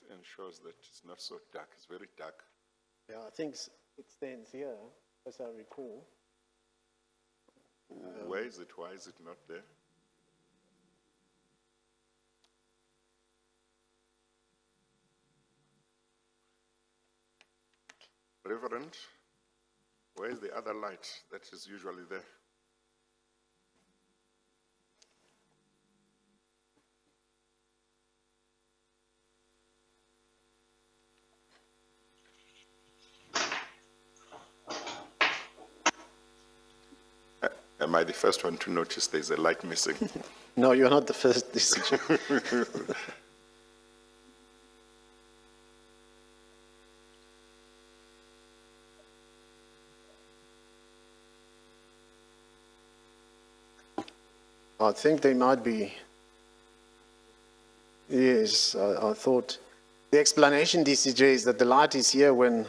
ensures that it's not so dark. It's very dark. Yeah, I think it stands here, as I recall. Where is it? Why is it not there? Reverend, where is the other light that is usually there? Am I the first one to notice there's a light missing? No, you're not the first decision. I think they might be. Yes, I thought. The explanation, DCJ, is that the light is here when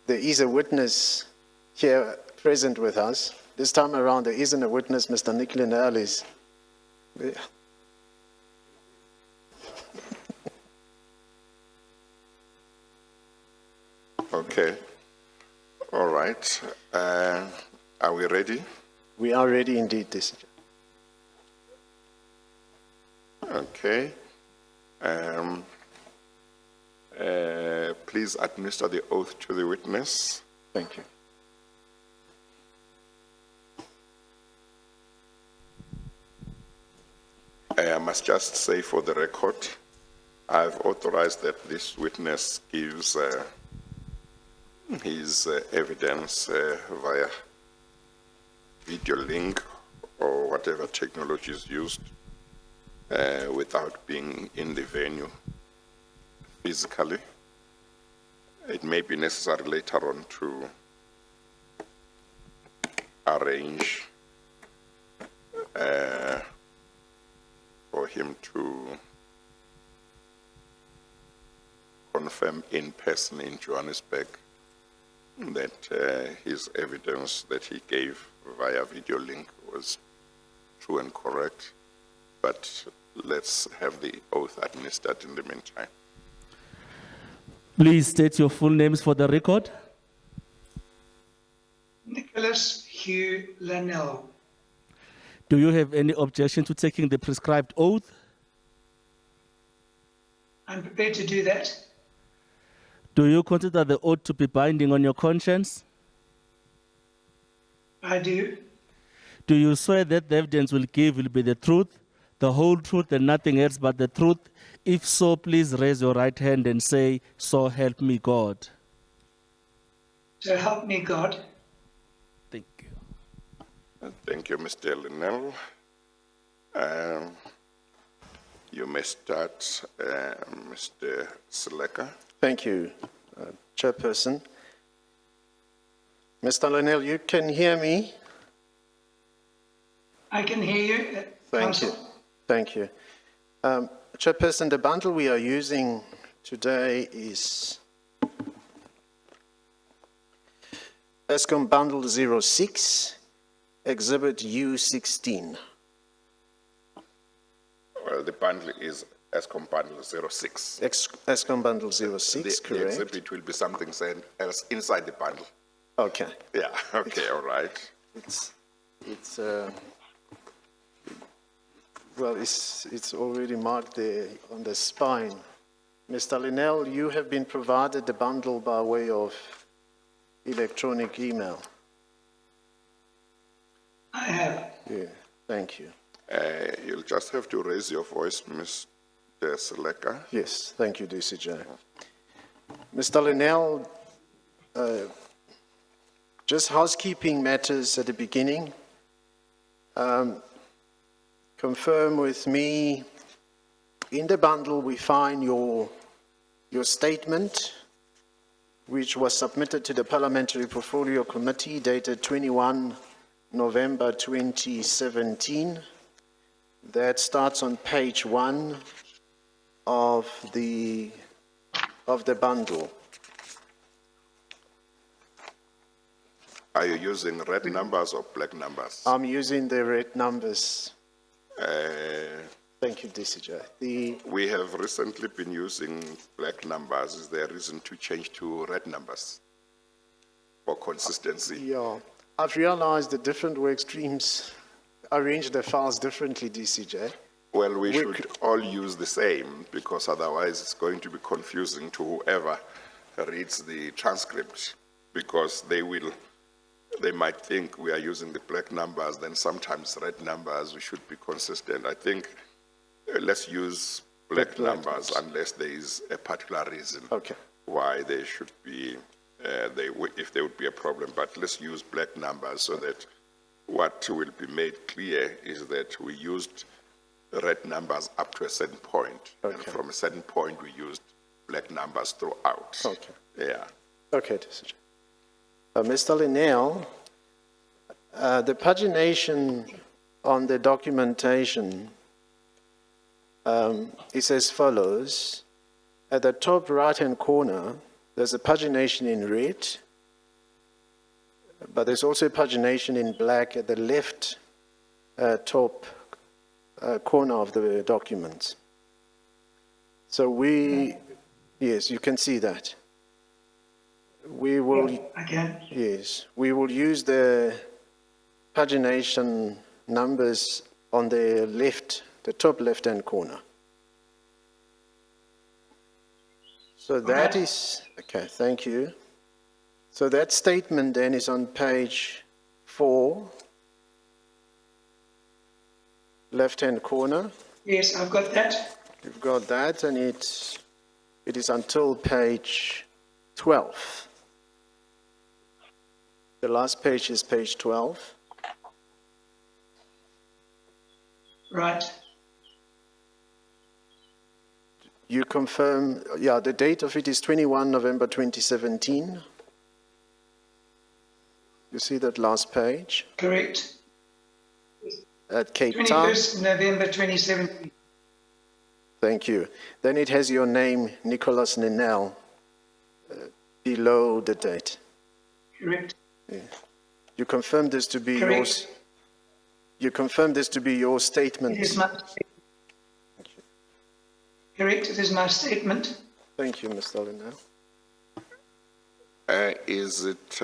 there is a witness here present with us. This time around, there isn't a witness. Mr. Nicholas Linnell is. Okay. All right. Are we ready? We are ready indeed, DCJ. Okay. Please administer the oath to the witness. Thank you. I must just say for the record, I've authorized that this witness gives his evidence via video link or whatever technology is used without being in the venue physically. It may be necessary later on to arrange for him to confirm in person in Johannesburg that his evidence that he gave via video link was true and correct. But let's have the oath administered in the meantime. Please state your full names for the record. Nicholas Hugh Linnell. Do you have any objection to taking the prescribed oath? I'm prepared to do that. Do you consider the oath to be binding on your conscience? I do. Do you swear that the evidence will give will be the truth, the whole truth, and nothing else but the truth? If so, please raise your right hand and say, "So help me God." So help me God. Thank you. Thank you, Mr. Linnell. You may start, Mr. Seleka. Thank you, Chairperson. Mr. Linnell, you can hear me? I can hear you. Thank you. Thank you. Chairperson, the bundle we are using today is Eskom Bundle 06, Exhibit U16. Well, the bundle is Eskom Bundle 06. Eskom Bundle 06, correct? The exhibit will be something else inside the bundle. Okay. Yeah, okay, all right. Well, it's already marked there on the spine. Mr. Linnell, you have been provided the bundle by way of electronic email. I have. Yeah, thank you. You'll just have to raise your voice, Mr. Seleka. Yes, thank you, DCJ. Mr. Linnell, just housekeeping matters at the beginning. Confirm with me, in the bundle we find your statement, which was submitted to the Parliamentary Portfolio Committee dated 21 November 2017. That starts on page 1 of the bundle. Are you using red numbers or black numbers? I'm using the red numbers. Thank you, DCJ. We have recently been using black numbers. Is there a reason to change to red numbers for consistency? Yeah, I've realized the different work streams arrange their files differently, DCJ. Well, we We should all use the same, because otherwise it's going to be confusing to whoever reads the transcript, because they might think we are using the black numbers, then sometimes red numbers. We should be consistent. I think let's use black numbers unless there is a particular reason Okay. why they should be, if there would be a problem. But let's use black numbers so that what will be made clear is that we used red numbers up to a certain point. And Okay. from a certain point, we used black numbers throughout. Okay. Yeah. Okay, DCJ. Mr. Linnell, the pagination on the documentation is as follows. At the top right-hand corner, there's a pagination in red, but there's also a pagination in black at the left top corner of the document. So yes, you can see that. We will, Okay. yes, we will use the pagination numbers on the left, the top left-hand corner. So that is, okay, thank you. So that statement then is on page 4, left-hand corner. Yes, I've got that. You've got that, and it is until page 12. The last page is page 12. Right. You confirm, yeah, the date of it is 21 November 2017. You see that last page Correct. at Cape Town. 21st November 2017. Thank you. Then it has your name, Nicholas Linnell, below the date. Correct. You confirm this to be Correct. yours. You confirm this to be your statement. It is my Correct. It is my statement. Thank you, Mr. Linnell. Is it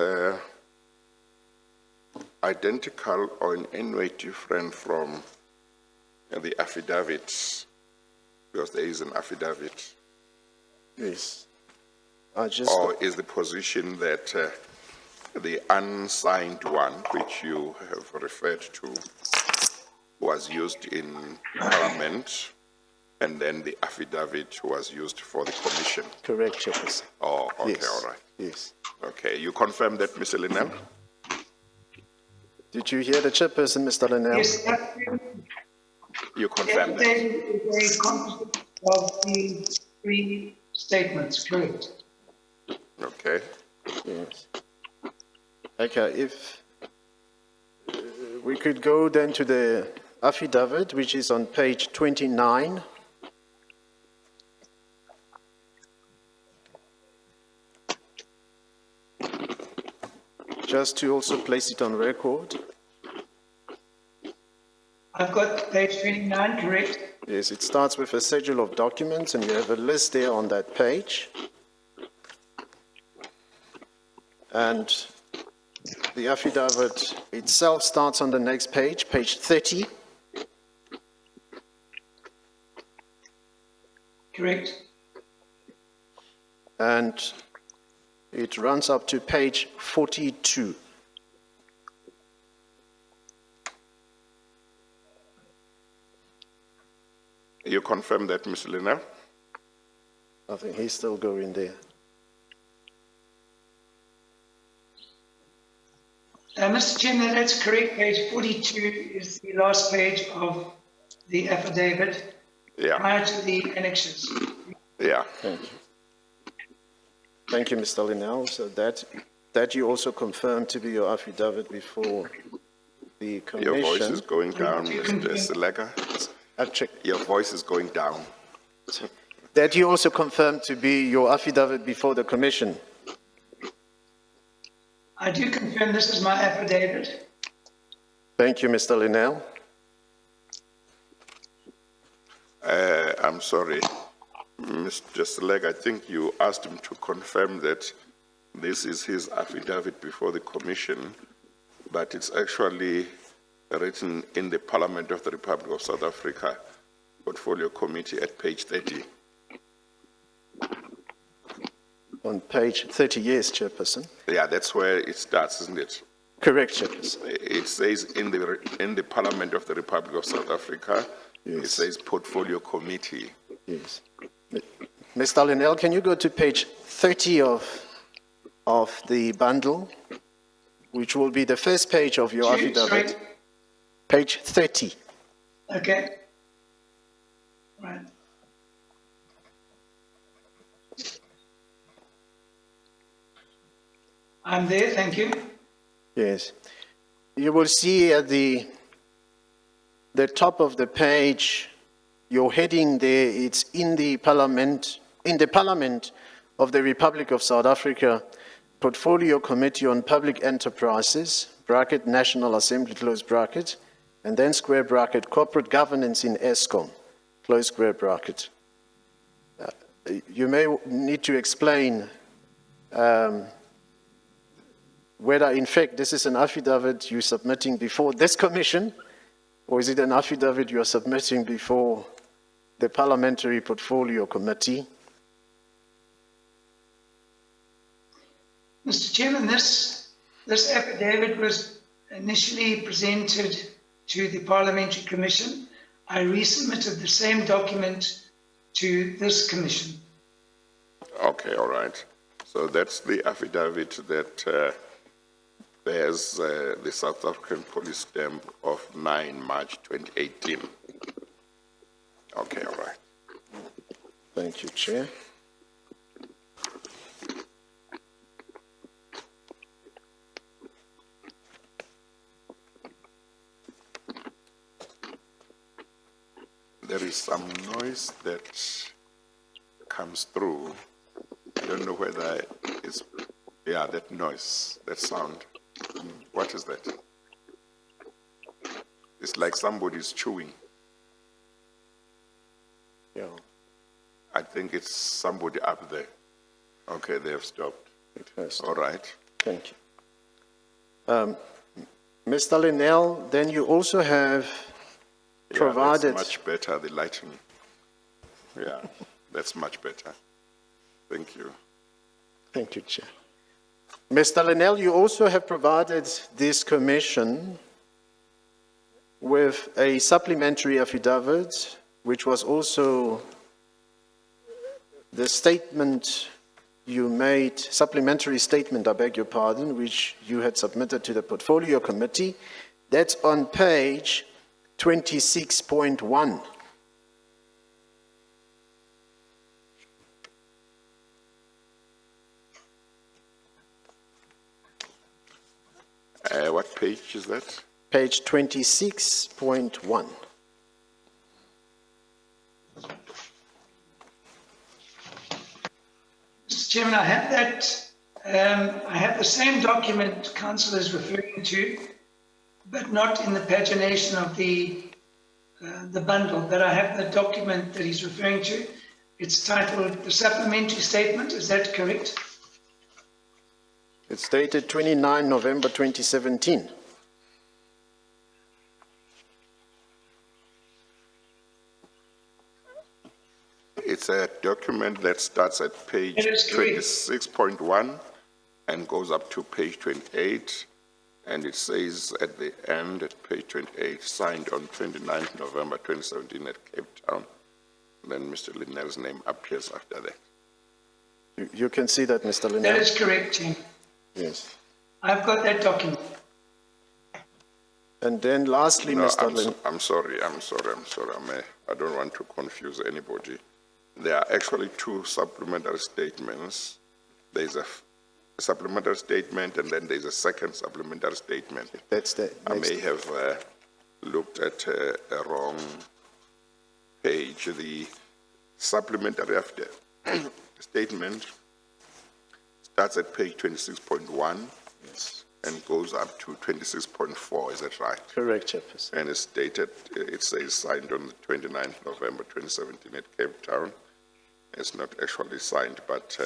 identical or in any way different from the affidavit? Because there is an affidavit. Yes. I just. Or is the position that the unsigned one, which you have referred to, was used in Parliament, and then the affidavit was used for the commission? Correct, Chairperson. Oh, okay, Yes. all right. Yes. Okay, you confirm that, Mr. Linnell? Did you hear the Chairperson, Mr. Linnell? Yes, that You confirm that? is a composite of the three statements. Correct. Okay. Yes. Okay, if we could go then to the affidavit, which is on page 29. Just to also place it on record. I've got page 29, correct? Yes, it starts with a schedule of documents, and you have a list there on that page. And the affidavit itself starts on the next page, page 30. Correct. And it runs up to page 42. You confirm that, Mr. Linnell? I think he's still going there. Mr. Chairman, that's correct. Page 42 is the last page of the affidavit Yeah, prior to the annexes. yeah. Thank you. Thank you, Mr. Linnell. So that you also confirm to be your affidavit before the commission. Your voice is going down, Mr. Selega. I've checked. Your voice is going down. That you also confirm to be your affidavit before the commission. I do confirm this is my affidavit. Thank you, Mr. Linnell. I'm sorry, Mr. Select, I think you asked him to confirm that this is his affidavit before the commission, but it's actually written in the Parliament of the Republic of South Africa Portfolio Committee at page 30. On page 30, yes, Chairperson. Yeah, that's where it starts, isn't it? Correct, Chairperson. It says in the Parliament of the Republic of South Africa, it Yes. says Portfolio Committee. Yes. Mr. Linnell, can you go to page 30 of the bundle, which will be the first page of your Sorry. affidavit? Page 30. Okay. Right. I'm there, thank you. Yes. You will see at the top of the page, your heading there, it's in the Parliament of the Republic of South Africa, Portfolio Committee on Public Enterprises, bracket, National Assembly, close bracket, and then square bracket, Corporate Governance in Eskom, close square bracket. You may need to explain whether in fact this is an affidavit you're submitting before this commission, or is it an affidavit you're submitting before the Parliamentary Portfolio Committee? Mr. Chairman, this affidavit was initially presented to the Parliamentary Commission. I resubmitted the same document to this commission. Okay, all right. So that's the affidavit that bears the South African police stamp of 9 March 2018. Okay, all right. Thank you, Chair. There is some noise that comes through. I don't know whether it's, yeah, that noise, that sound. What is that? It's like somebody's chewing. Yeah, I think it's somebody up there. Okay, they have stopped. it has. All right. Thank you. Mr. Linnell, then you also have provided. Yeah, that's much better, the lighting. Yeah, that's much better. Thank you. Thank you, Chair. Mr. Linnell, you also have provided this commission with a supplementary affidavit, which was also the statement you made, supplementary statement, I beg your pardon, which you had submitted to the Portfolio Committee. That's on page 26.1. What page is that? Page 26.1. Mr. Chairman, I have that. I have the same document Council is referring to, but not in the pagination of the bundle. But I have the document that he's referring to. It's titled the Supplementary Statement. Is that correct? It's dated 29 November 2017. It's a document that starts at page It is correct. 26.1 and goes up to page 28. And it says at the end, at page 28, signed on 29th November 2017 at Cape Town. Then Mr. Linnell's name appears after that. You can see that, Mr. That Linnell? is correct, Chair. Yes. I've got that document. And then lastly, No, Mr. I'm, Linnell. I'm sorry. I don't want to confuse anybody. There are actually two supplementary statements. There's a supplementary statement and then there's a second supplementary statement. That's the I next. may have looked at a wrong page. The supplementary after statement starts at page 26.1. Yes. and goes up to 26.4, is that right? Correct, Chairperson. And it's dated, it says signed on the 29th November 2017 at Cape Town. It's not actually signed, but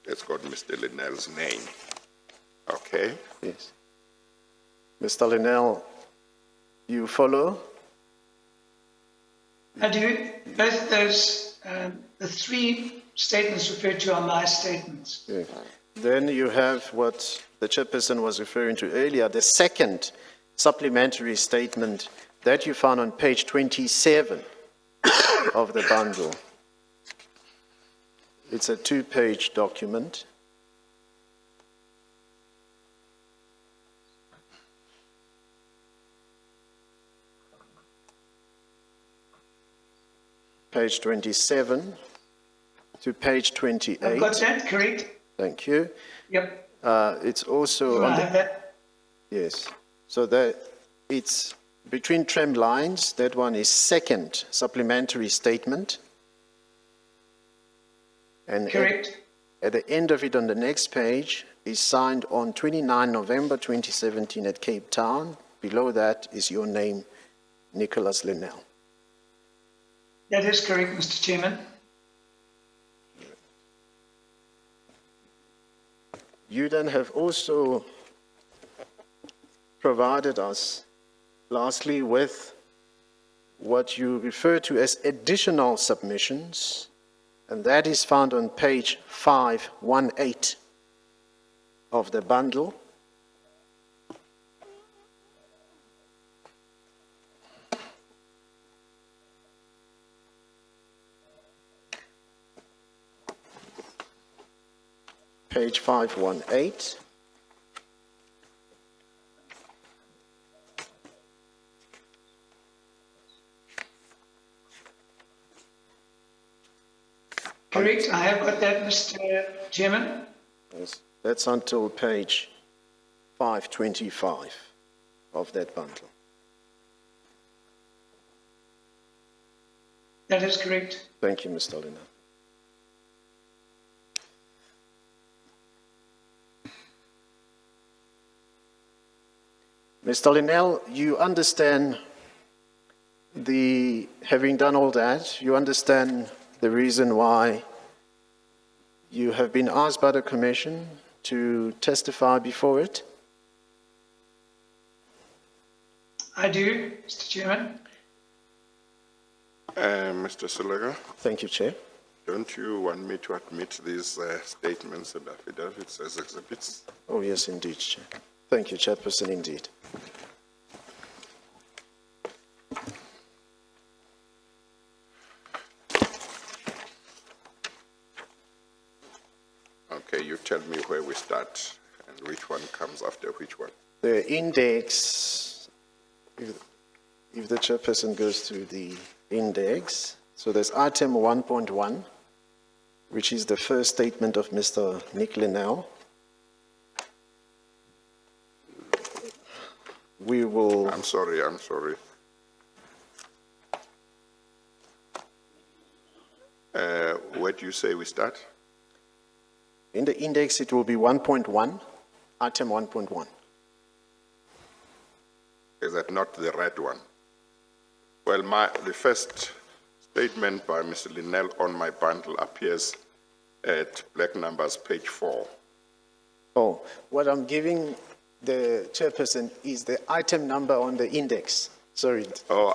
it's got Mr. Linnell's name. Okay? Yes. Mr. Linnell, you follow? I do. Both those, the three statements referred to are my statements. Yeah. Then you have what the chairperson was referring to earlier, the second supplementary statement that you found on page 27 of the bundle. It's a two-page document. Page 27 to page 28. I've got that, correct? Thank you. Yep. It's also I on have the, that. yes. So that it's between trim lines. That one is second supplementary statement. And Correct. at the end of it on the next page is signed on 29 November 2017 at Cape Town. Below that is your name, Nicholas Linnell. That is correct, Mr. Chairman. You then have also provided us, lastly, with what you refer to as additional submissions, and that is found on page 518 of the bundle. Page 518. Correct. I have got that, Mr. Chairman. Yes, that's until page 525 of that bundle. That is correct. Thank you, Mr. Linnell. Mr. Linnell, you understand having done all that, you understand the reason why you have been asked by the Commission to testify before it? I do, Mr. Chairman. Mr. Silaga, Thank you, Chair. don't you want me to admit these statements and affidavits as exhibits? Oh, yes, indeed, Chair. Thank you, Chairperson, indeed. Okay, you tell me where we start and which one comes after which one. The index, if the Chairperson goes to the index, so there's item 1.1, which is the first statement of Mr. Nick Linnell. We will, I'm sorry. Where do you say we start? in the index, it will be 1.1, item 1.1. Is that not the right one? Well, the first statement by Mr. Linnell on my bundle appears at black numbers, page 4. Oh, what I'm giving the Chairperson is the item number on the index. Sorry. Oh,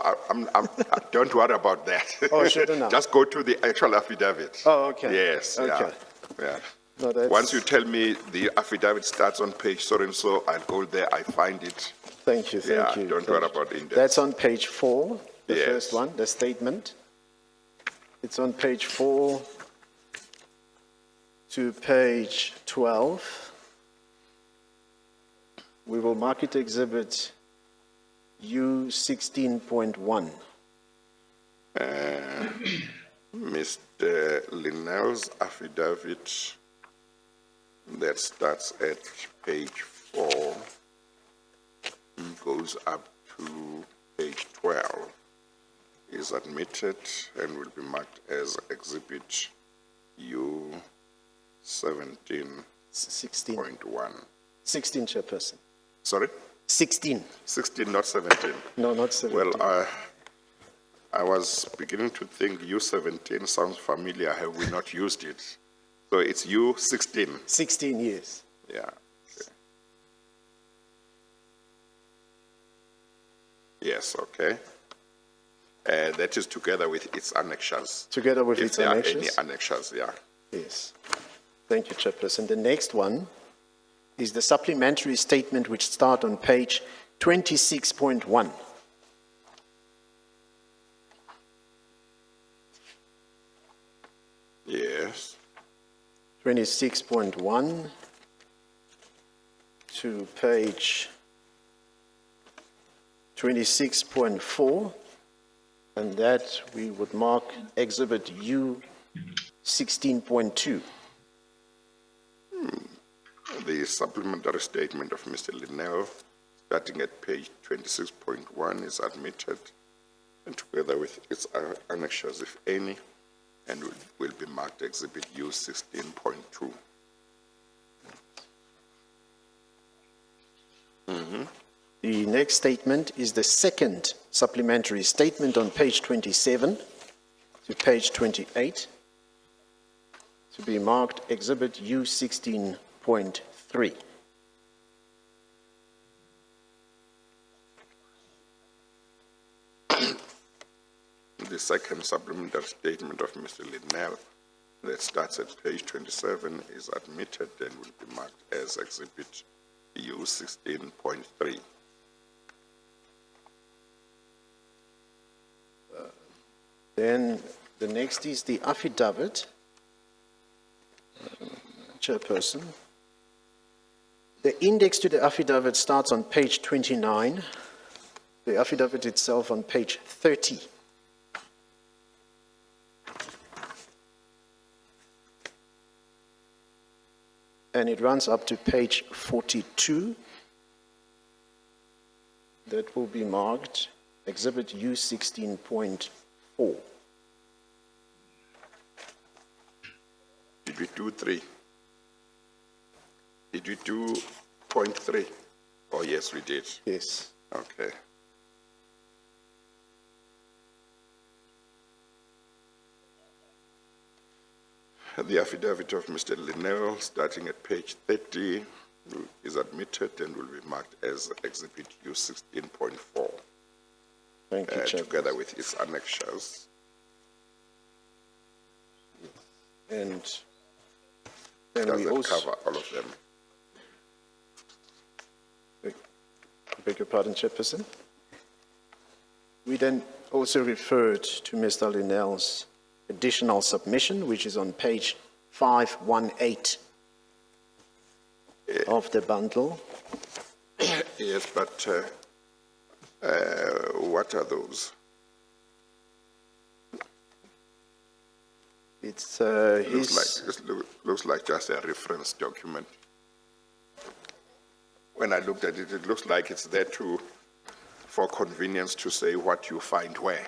don't worry about that. Oh, sure enough. Just go to the actual affidavit. Oh, okay. Yes, Okay. yeah. No, that's- Once you tell me the affidavit starts on page so and so, I'll go there, I find it. Thank you, Yeah, thank you. don't worry about the index. That's on page 4, the Yes. first one, the statement. It's on page 4 to page 12. We will mark it exhibit U16.1. Mr. Linnell's affidavit that starts at page 4 goes up to page 12 is admitted and will be marked as exhibit U17.1. 16. 16, Chairperson. Sorry? 16. 16, not 17. No, not 17. Well, I was beginning to think U17 sounds familiar. Have we not used it? So it's U16. 16 years. Yeah. Okay. Yes, okay. That is together with its annexures. Together with If its there annexures? are any annexures, yeah. Yes. Thank you, Chairperson. The next one is the supplementary statement which start on page 26.1. Yes. 26.1 to page 26.4, and that we would mark Exhibit U 16.2. The supplementary statement of Mr. Linnell, starting at page 26.1, is admitted, and together with its annexures, if any, and will be marked Exhibit U 16.2. The next statement is the second supplementary statement on page 27 to page 28, to be marked Exhibit U 16.3. The second supplementary statement of Mr. Linnell that starts at page 27 is admitted and will be marked as Exhibit U 16.3. Then the next is the affidavit. Chairperson. The index to the affidavit starts on page 29, the affidavit itself on page 30. And it runs up to page 42. That will be marked Exhibit U 16.4. Did we do 3? Did we do point 3? Oh, yes, we did. Yes. Okay. The affidavit of Mr. Linnell, starting at page 30, is admitted and will be marked as Exhibit U 16.4, Thank you, Chairperson. together with its annexures. And then Does we that also cover all of them? beg your pardon, Chairperson. We then also referred to Mr. Linnell's additional submission, which is on page 518 of the bundle. Yes, but what are those? It's Looks like just a reference document. When I looked at it, it looks like it's there for convenience to say what you find where.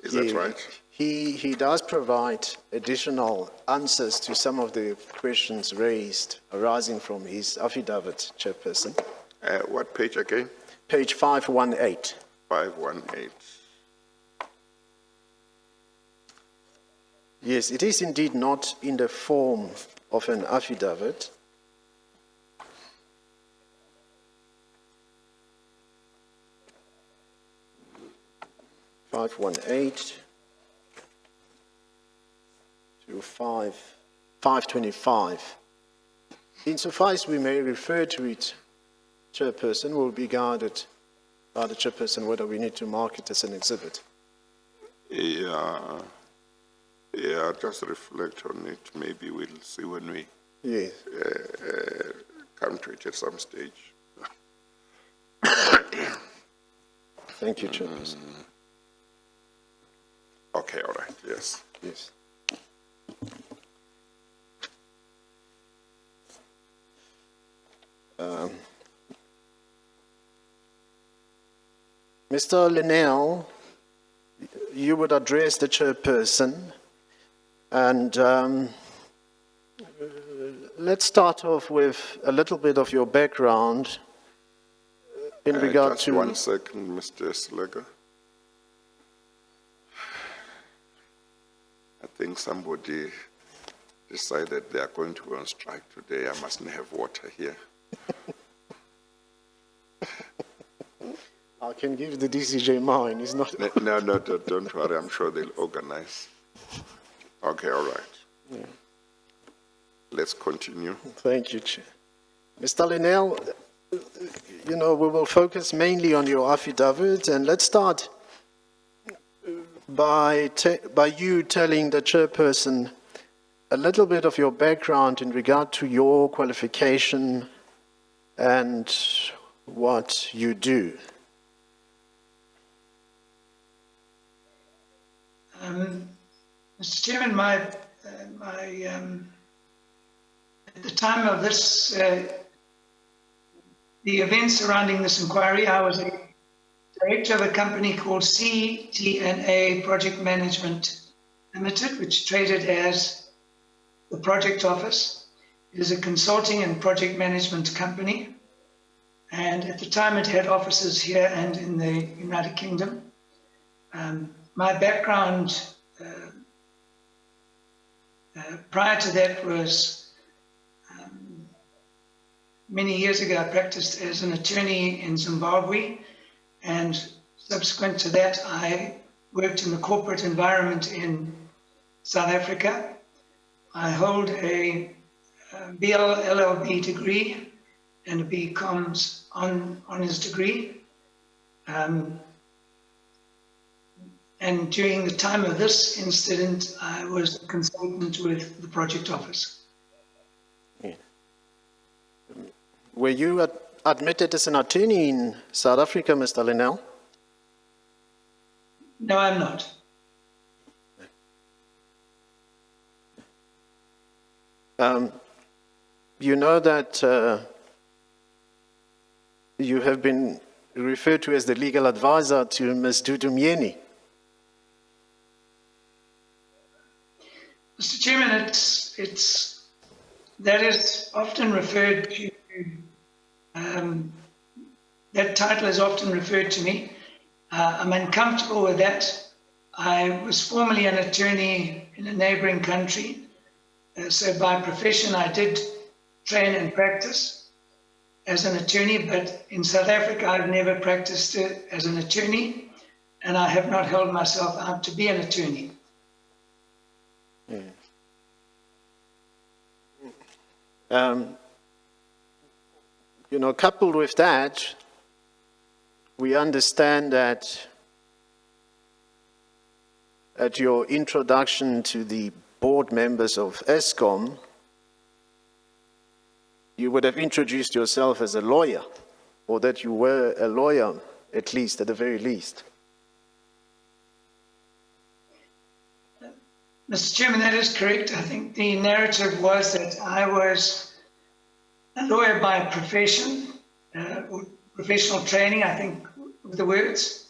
Is that right? He does provide additional answers to some of the questions raised arising from his affidavit, Chairperson. What page again? Page 518. 518. Yes, it is indeed not in the form of an affidavit. To 525. Insofar as we may refer to it, Chairperson, will be guided by the Chairperson whether we need to mark it as an exhibit. Yeah, just reflect on it. Maybe we'll see when we Yes. come to it at some stage. Thank you, Chairperson. Okay, all right, yes. Yes. Mr. Linnell, you would address the Chairperson, and let's start off with a little bit of your background in regard Just to... 1 second, Mr. Slegger. I think somebody decided they are going to go on strike today. I mustn't have water here. I can give the DCJ mine, it's not... No, don't worry. I'm sure they'll organize. Okay, all right. Yeah. Let's continue. Thank you, Chair. Mr. Linnell, we will focus mainly on your affidavit, and let's start by you telling the chairperson a little bit of your background in regard to your qualification and what you do. Mr. Chairman, at the time of this, the events surrounding this inquiry, I was a director of a company called CTNA Project Management Limited, which traded as the Project Office. It is a consulting and project management company. And at the time, it had offices here and in the United Kingdom. My background prior to that was many years ago, I practiced as an attorney in Zimbabwe, and subsequent to that, I worked in the corporate environment in South Africa. I hold a BL LLB degree and a BComs honors degree. And during the time of this incident, I was a consultant with the Project Office. Yeah. Were you admitted as an attorney in South Africa, Mr. Linnell? No, I'm not. You know that you have been referred to as the legal advisor to Ms. Dudu Myeni. Mr. Chairman, that is often referred to, that title is often referred to me. I'm uncomfortable with that. I was formerly an attorney in a neighboring country. So by profession, I did train and practice as an attorney, but in South Africa, I've never practiced as an attorney, and I have not held myself out to be an attorney. Coupled with that, we understand that at your introduction to the board members of Eskom, you would have introduced yourself as a lawyer, or that you were a lawyer, at least, at the very least. Mr. Chairman, that is correct. I think the narrative was that I was a lawyer by profession, or professional training, I think were the words,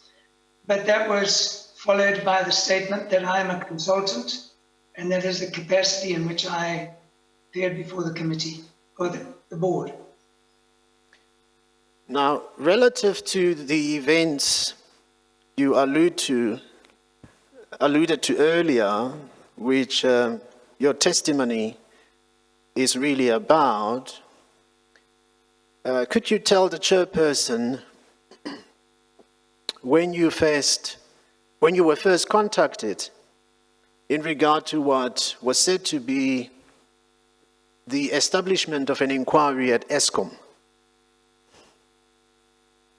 but that was followed by the statement that I am a consultant, and that is the capacity in which I appeared before the committee, or the board. Now, relative to the events you alluded to earlier, which your testimony is really about, could you tell the chairperson when you were first contacted in regard to what was said to be the establishment of an inquiry at Eskom,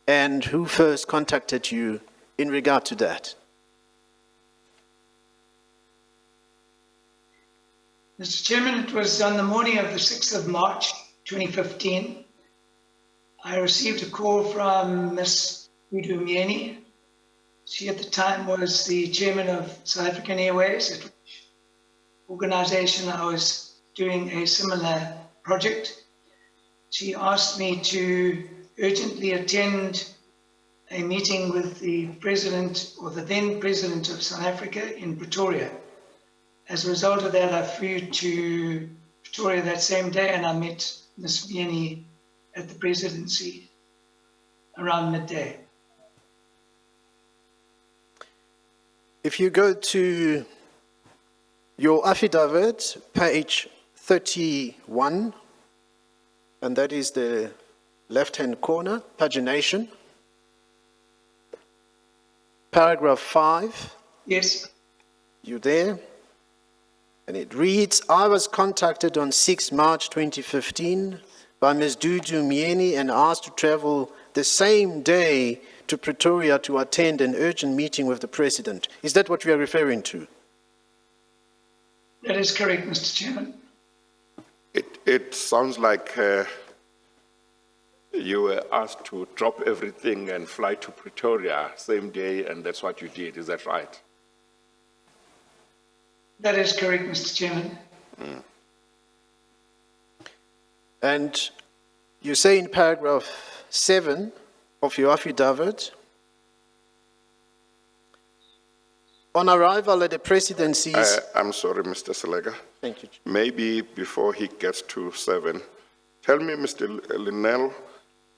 and who first contacted you in regard to that? Mr. Chairman, it was on the morning of the 6th of March, 2015. I received a call from Ms. Dudu Myeni. She at the time was the chairman of South African Airways, at which organization I was doing a similar project. She asked me to urgently attend a meeting with the president, or the then president of South Africa, in Pretoria. As a result of that, I flew to Pretoria that same day, and I met Ms. Vianney at the presidency around midday. If you go to your affidavit, page 31, and that is the left-hand corner, pagination, paragraph 5, Yes, you there? And it reads, I was contacted on 6 March 2015 by Ms. Dudu Mieni and asked to travel the same day to Pretoria to attend an urgent meeting with the President. Is that what we are referring to? that is correct, Mr. Chairman. It sounds like you were asked to drop everything and fly to Pretoria same day, and that's what you did. Is that right? That is correct, Mr. Chairman. And you say in paragraph 7 of your affidavit, on arrival at the presidency's... I'm sorry, Mr. Selega. Thank you. Maybe before he gets to 7, tell me, Mr. Linnell,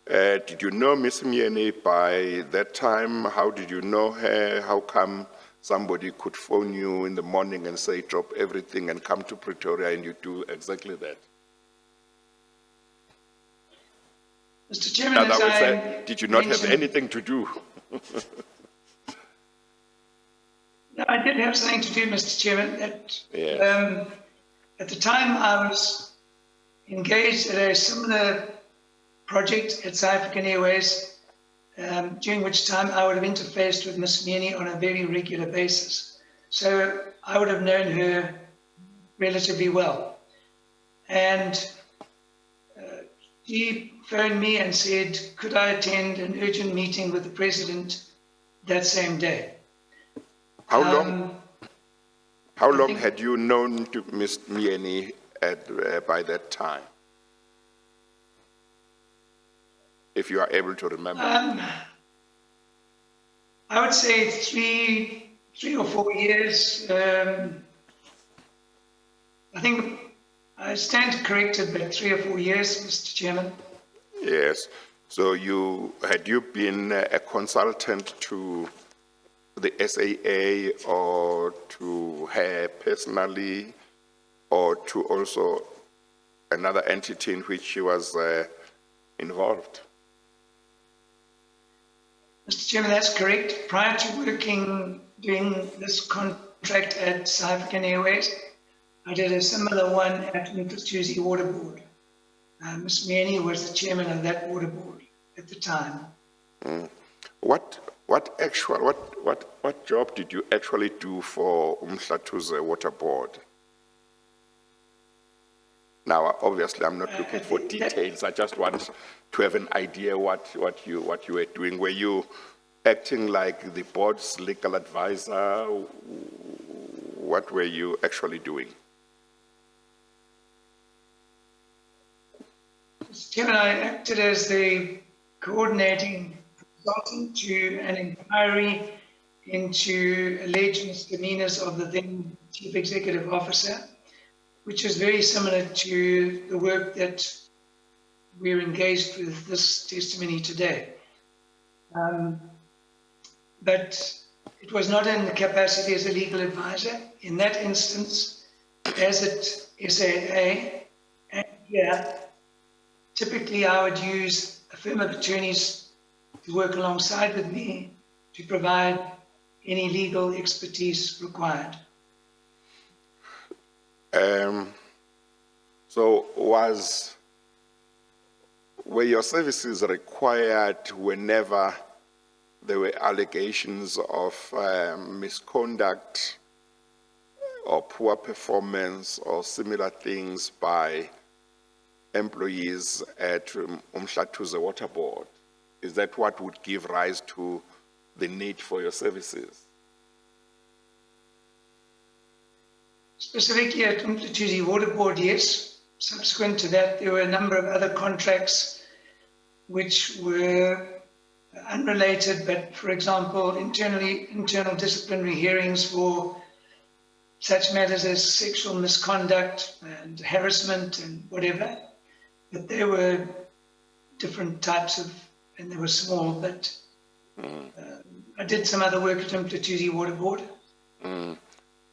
did you know Miss Mieni by that time? How did you know her? How come somebody could phone you in the morning and say, drop everything and come to Pretoria, and you do exactly that? Mr. Chairman, In as other words, I did you not have mentioned- anything to do? No, I did have something to do, Mr. Chairman. Yes. At the time, I was engaged at a similar project at South African Airways, during which time I would have interfaced with Ms. Mieni on a very regular basis. So I would have known her relatively well. And she phoned me and said, could I attend an urgent meeting with the President that same day? How long? How long think- had you known to Miss Mieni by that time? If you are able to remember. I would say three or 4 years. I think I stand corrected, but 3 or 4 years, Mr. Chairman. Yes. So had you been a consultant to the SAA or to her personally, or to also another entity in which she was involved? Mr. Chairman, that's correct. Prior to doing this contract at South African Airways, I did a similar one at Nicholas Water Board. Ms. Mieni was the chairman of that water board at the time. What job did you actually do for Umhlatuze Water Board? Now, obviously, I'm not looking for details. I just want to have an idea what you were doing. Were you acting like the board's legal advisor? What were you actually doing? Mr. Chairman, I acted as the coordinating consultant to an inquiry into alleged misdemeanors of the then Chief Executive Officer, which is very similar to the work that we're engaged with this testimony today. But it was not in the capacity as a legal advisor. In that instance, as at SAA and here, typically I would use a firm of attorneys to work alongside with me to provide any legal expertise required. So were your services required whenever there were allegations of misconduct or poor performance or similar things by employees at Umhlatuze Water Board? Is that what would give rise to the need for your services? Specifically at Umhlatuze Water Board, yes. Subsequent to that, there were a number of other contracts which were unrelated, but for example, internal disciplinary hearings for such matters as sexual misconduct and harassment and whatever. But they were different types of, and they were small, but I did some other work at Umtatuzi Water Board.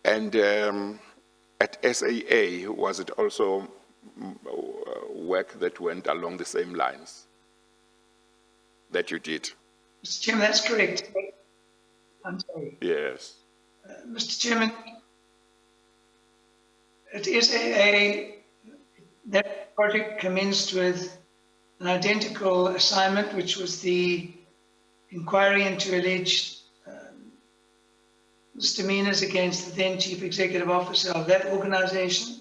And at SAA, was it also work that went along the same lines that you did? Mr. Chairman, that's correct. I'm sorry. Yes. Mr. Chairman, at SAA, that project commenced with an identical assignment, which was the inquiry into alleged misdemeanors against the then Chief Executive Officer of that organization.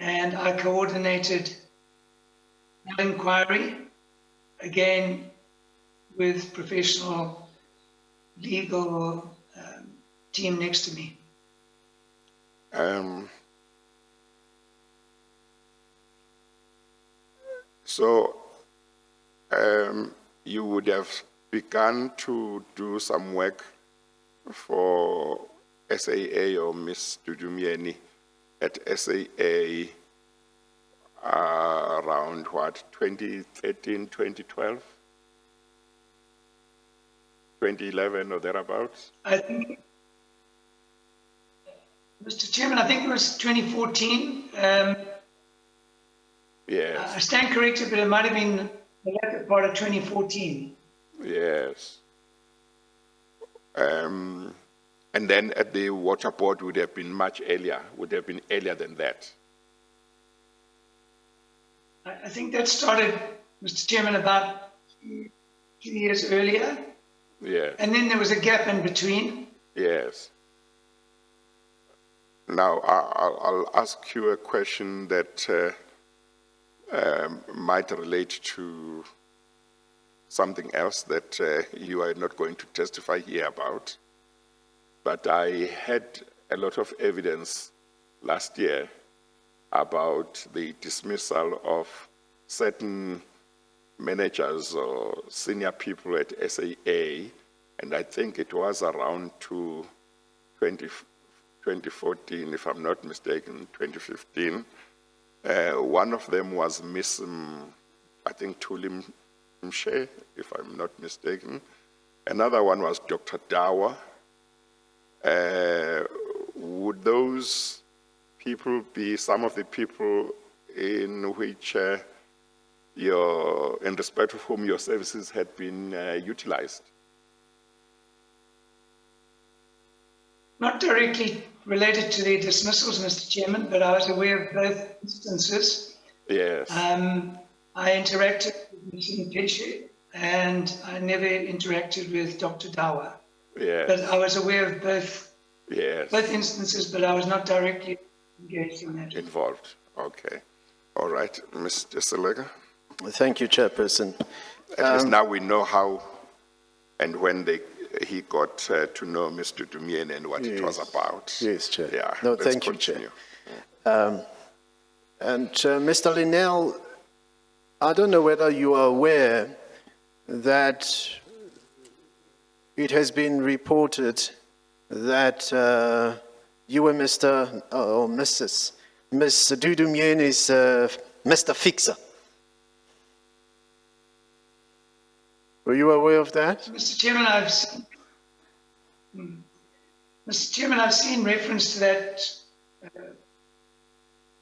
And I coordinated that inquiry, again, with professional legal team next to me. So you would have begun to do some work for SAA or Ms. Dudumieni at SAA around what, 2013, 2012? 2011 or thereabouts? I think, Mr. Chairman, I think it was 2014. Yes. I stand corrected, but it might have been the latter part of 2014. Yes. And then at the water board would have been much earlier, would have been earlier than that. I think that started, Mr. Chairman, about 2 years earlier. Yes. And then there was a gap in between. Yes. Now, I'll ask you a question that might relate to something else that you are not going to testify here about. But I had a lot of evidence last year about the dismissal of certain managers or senior people at SAA, and I think it was around 2014, if I'm not mistaken, 2015. One of them was Miss, I think, Tulim Mshe, if I'm not mistaken. Another one was Dr. Dawa. Would those people be some of the people in which in respect of whom your services had been utilized? Not directly related to the dismissals, Mr. Chairman, but I was aware of both instances. Yes. I interacted with Ms. Mpeshe and I never interacted with Dr. Dawa. Yes. But I was aware of both instances, but I was not directly engaged in that. Involved. Okay. All right. Mr. Selega? Thank you, Chairperson. At least now we know how and when he got to know Mr. Dumien and what it was about. Yes, Chair. Yeah. No, let's thank continue. you, Chair. And Mr. Linnell, I don't know whether you are aware that it has been reported that you and Mr. or Mrs. Ms. Dudumien is Mr. Fixer. Were you aware of that? Mr. Chairman, I've seen reference to that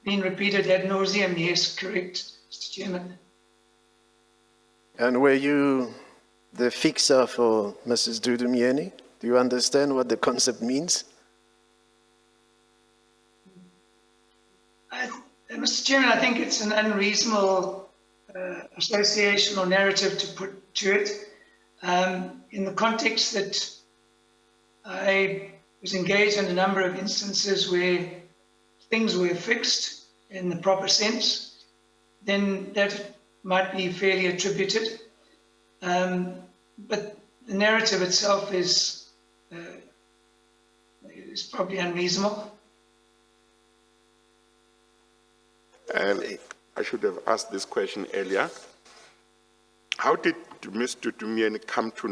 being repeated ad nauseum. Yes, correct, Mr. Chairman. And were you the fixer for Mrs. Dudumieni? Do you understand what the concept means? Mr. Chairman, I think it's an unreasonable association or narrative to put to it. In the context that I was engaged in a number of instances where things were fixed in the proper sense, then that might be fairly attributed. But the narrative itself is probably unreasonable. And I should have asked this question earlier. How did Mr. Dumien come to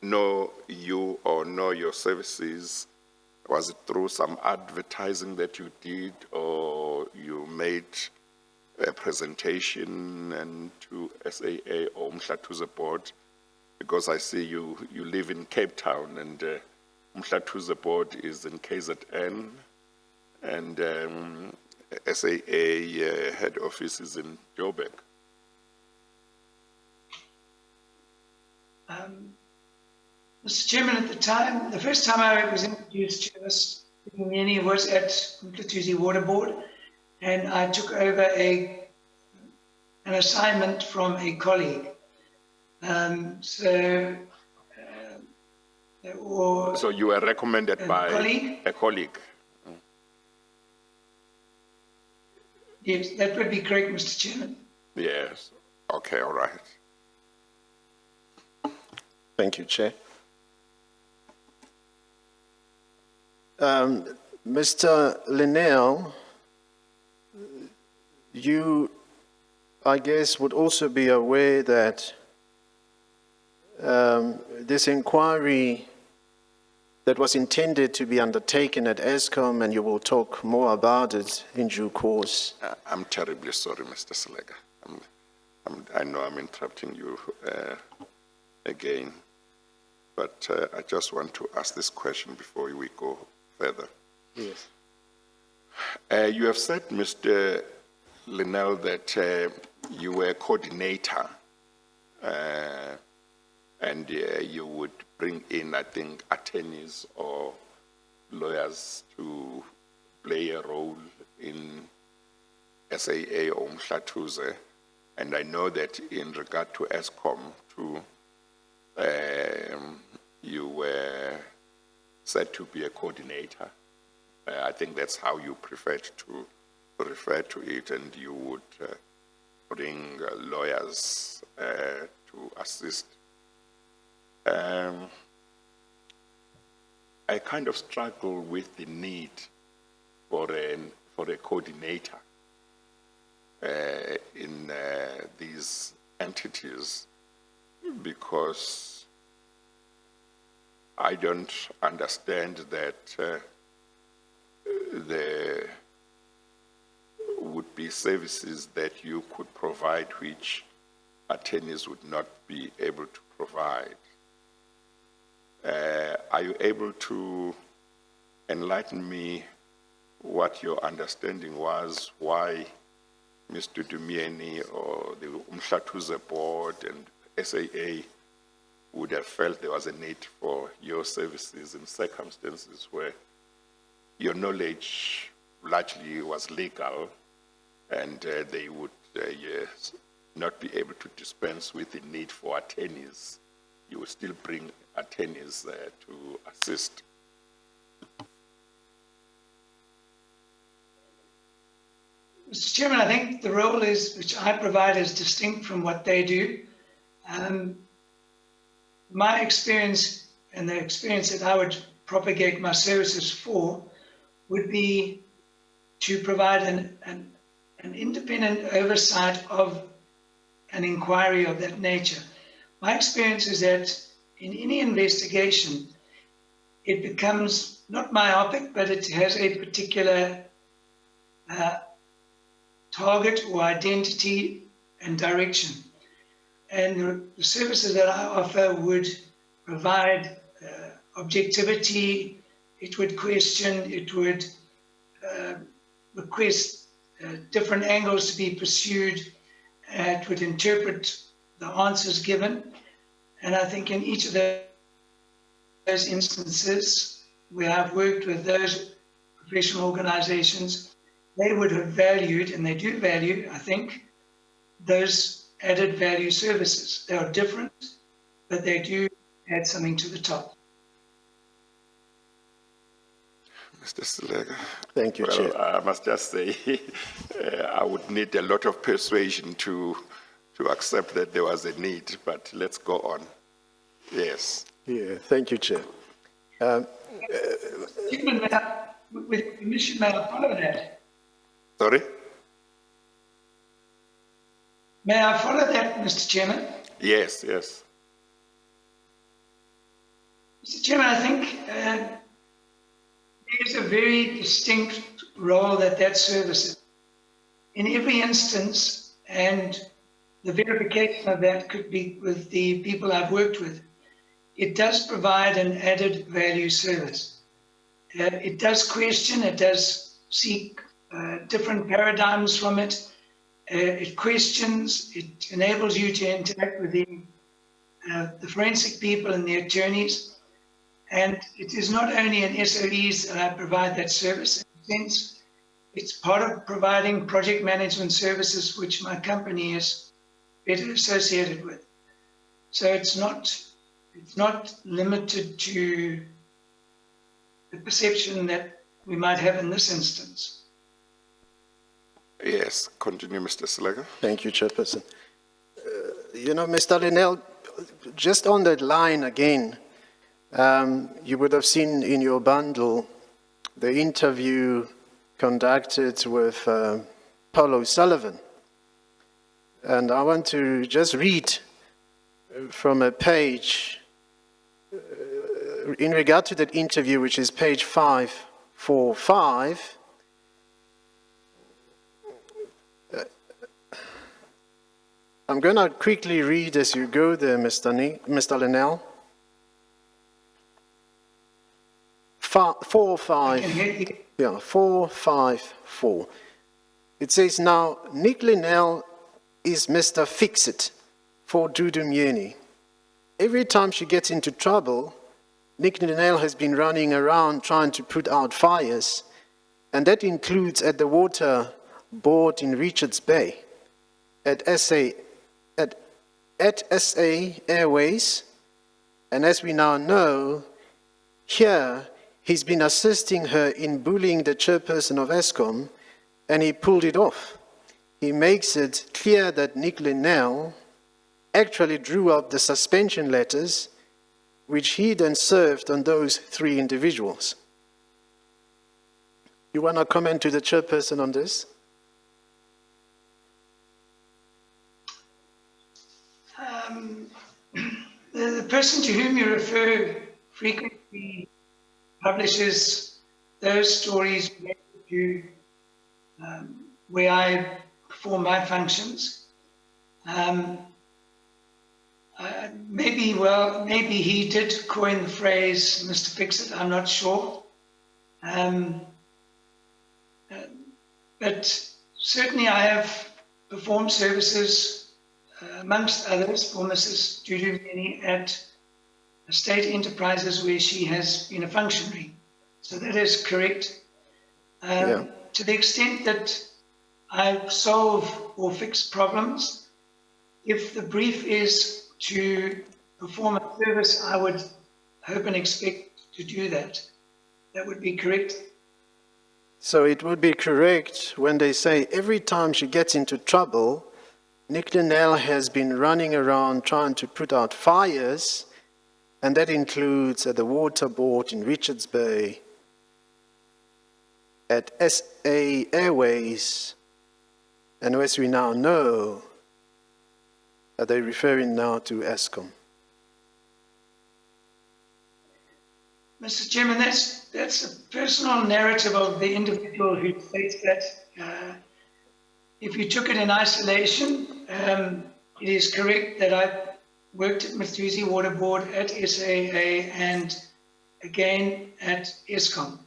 know you or know your services Was it through some advertising that you did, or you made a presentation and to SAA or Mhlatuze board? Because I see you live in Cape Town, and Mhlatuze board is in KZN, and SAA head office is in Joburg. Mr. Chairman, at the time, the first time I was introduced to this Mini was at Mhlatuze Water Board, and I took over an assignment from a colleague. So you were recommended by colleague? a colleague. Yes, that would be correct, Mr. Chairman. Yes. Okay. All right. Thank you, Chair. Mr. Linnell, you, I guess, would also be aware that this inquiry that was intended to be undertaken at Eskom, and you will talk more about it in due course. I'm terribly sorry, Mr. Selega. I know I'm interrupting you again, but I just want to ask this question before we go further. Yes. You have said, Mr. Linnell, that you were a coordinator, and you would bring in, I think, attorneys or lawyers to play a role in SAA or Mhlatuze. And I know that in regard to Eskom, too, you were said to be a coordinator. I think that's how you preferred to refer to it, and you would bring lawyers to assist. I kind of struggle with the need for a coordinator in these entities, because I don't understand that there would be services that you could provide which attorneys would not be able to provide. Are you able to enlighten me what your understanding was, why Mr. Dumieni or the Mhlatuze board and SAA would have felt there was a need for your services in circumstances where your knowledge largely was legal, and they would not be able to dispense with the need for attorneys? You would still bring attorneys to assist. Mr. Chairman, I think the role which I provide is distinct from what they do. My experience, and the experience that I would propagate my services for, would be to provide an independent oversight of an inquiry of that nature. My experience is that in any investigation, it becomes not myopic, but it has a particular target or identity and direction. And the services that I offer would provide objectivity, it would question, it would request different angles to be pursued, it would interpret the answers given. And I think in each of those instances where I've worked with those professional organizations, they would have valued, and they do value, I think, those added value services. They are different, but they do add something to the top. Mr. Selega. Thank you, Chair. I must just say, I would need a lot of persuasion to accept that there was a need, but let's go on. Yes. Yeah, thank you, Chair. Chairman, with permission, may I follow that? Sorry? May I follow that, Mr. Chairman? Yes, yes. Mr. Chairman, I think there's a very distinct role that that service is. In every instance, and the verification of that could be with the people I've worked with, it does provide an added value service. It does question, it does seek different paradigms from it. It questions, it enables you to interact with the forensic people and the attorneys. And it is not only in SOEs that I provide that service. In a sense, it's part of providing project management services, which my company is better associated with. So it's not limited to the perception that we might have in this instance. Yes, continue, Mr. Slager. Thank you, Chairperson. Mr. Linnell, just on that line again, you would have seen in your bundle the interview conducted with Paul O'Sullivan. And I want to just read from a page in regard to that interview, which is page 545. I'm going to quickly read as you go there, Mr. Linnell. 454. It says, now, Nick Linnell is Mr. Fix-It for Dudu Myeni. Every time she gets into trouble, Nick Linnell has been running around trying to put out fires, and that includes at the water board in Richards Bay, at SA Airways, and as we now know, here he's been assisting her in bullying the chairperson of Eskom, and he pulled it off. He makes it clear that Nick Linnell actually drew up the suspension letters, which he then served on those 3 individuals. You want to comment to the chairperson on this? The person to whom you refer frequently publishes those stories related to where I perform my functions. Maybe he did coin the phrase Mr. Fix-It, I'm not sure. But certainly I have performed services, amongst others, for Mrs. Dudu Myeni at state enterprises where she has been a functionary. So that is correct. To the extent that I solve or fix problems, if the brief is to perform a service, I would hope and expect to do that. That would be correct. So it would be correct when they say every time she gets into trouble, Nick Linnell has been running around trying to put out fires, and that includes at the water board in Richards Bay, at SA Airways, and as we now know, are they referring now to Eskom? Mr. Chairman, that's a personal narrative of the individual who states that. If you took it in isolation, it is correct that I worked at Mthuzi Water Board, at SAA, and again at Eskom.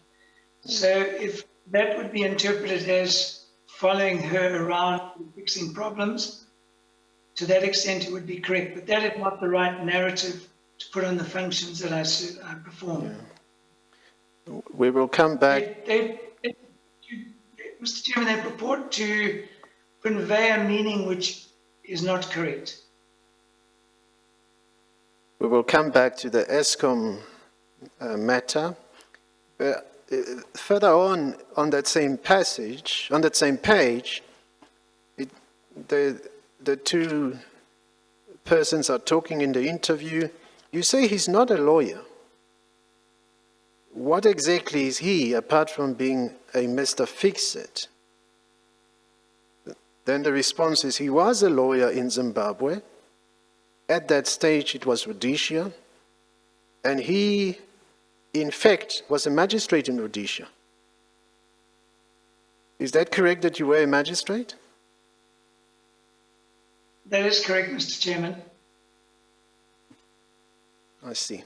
So if that would be interpreted as following her around and fixing problems, to that extent it would be correct. But that is not the right narrative to put on the functions that I perform. Yeah. We will come back. Mr. Chairman, they purport to convey a meaning which is not correct. We will come back to the Eskom matter. Further on that same passage, on that same page, the 2 persons are talking in the interview. You say he's not a lawyer. What exactly is he, apart from being a Mr. Fix-It? Then the response is he was a lawyer in Zimbabwe. At that stage, it was Rhodesia. And he in fact, was a magistrate in Rhodesia. Is that correct that you were a magistrate? That is correct, Mr. Chairman. I see.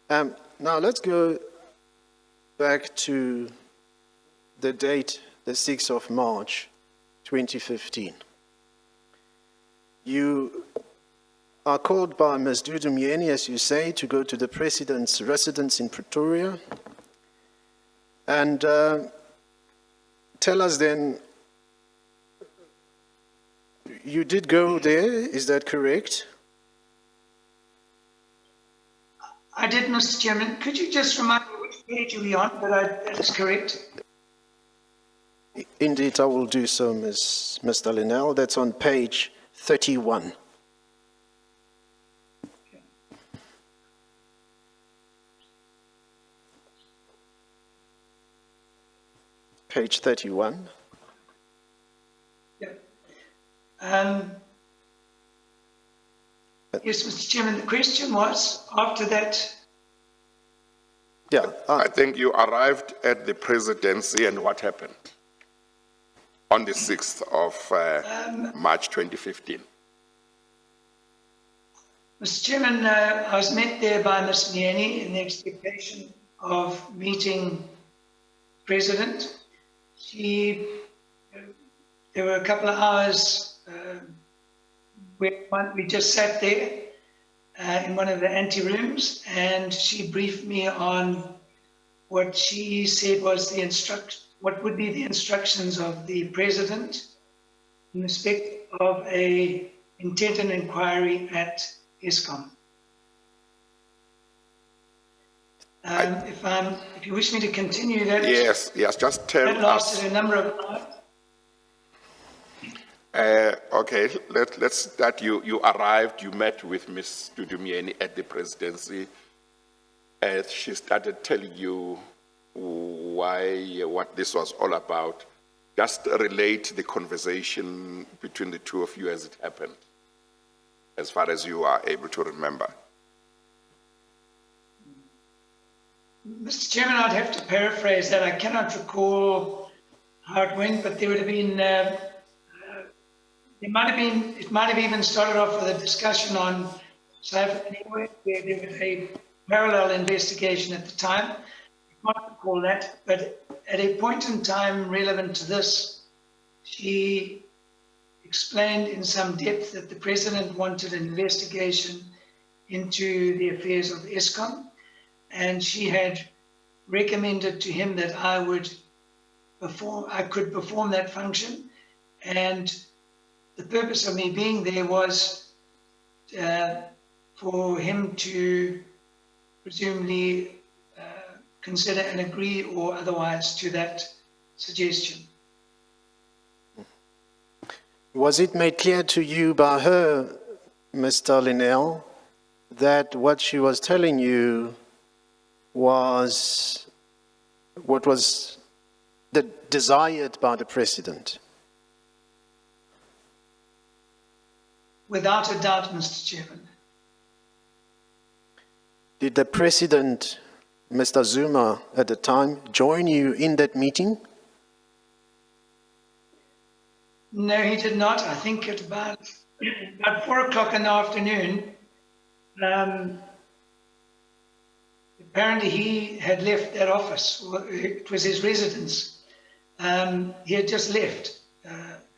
Now let's go back to the date, the 6th of March, 2015. You are called by Ms. Dudu Myeni, as you say, to go to the President's residence in Pretoria. And tell us then, you did go there, is that correct? I did, Mr. Chairman. Could you just remind me which page are we on? That is correct. Indeed, I will do so, Mr. Linnell. That's on page 31. Page 31. Yeah. Yes, Mr. Chairman, the question was, after that, Yeah, I think you arrived at the presidency, and what happened? On the 6th of March 2015. Mr. Chairman, I was met there by Ms. Myeni in the expectation of meeting the President. There were a couple of hours where we just sat there in one of the ante-rooms, and she briefed me on what she said was what would be the instructions of the President in respect of a intent and inquiry at Eskom. If you wish me to continue that. Yes, just tell that us. lasted a number of hours. Okay, let's start. You arrived, you met with Ms. Dudu Myeni at the presidency. She started telling you what this was all about. Just relate the conversation between the two of you as it happened, as far as you are able to remember. Mr. Chairman, I'd have to paraphrase that. I cannot recall how it went, but there would have been, it might have even started off with a discussion on South African Airways, where there was a parallel investigation at the time. I can't recall that, but at a point in time relevant to this, she explained in some depth that the President wanted an investigation into the affairs of Eskom, and she had recommended to him that I could perform that function, and the purpose of me being there was for him to presumably consider and agree or otherwise to that suggestion. was it made clear to you by her, Mr. Linnell, that what she was telling you was what was desired by the President? Without a doubt, Mr. Chairman. Did the President, Mr. Zuma, at the time, join you in that meeting? No, he did not. I think at about 4 o'clock in the afternoon, apparently he had left that office. It was his residence. He had just left.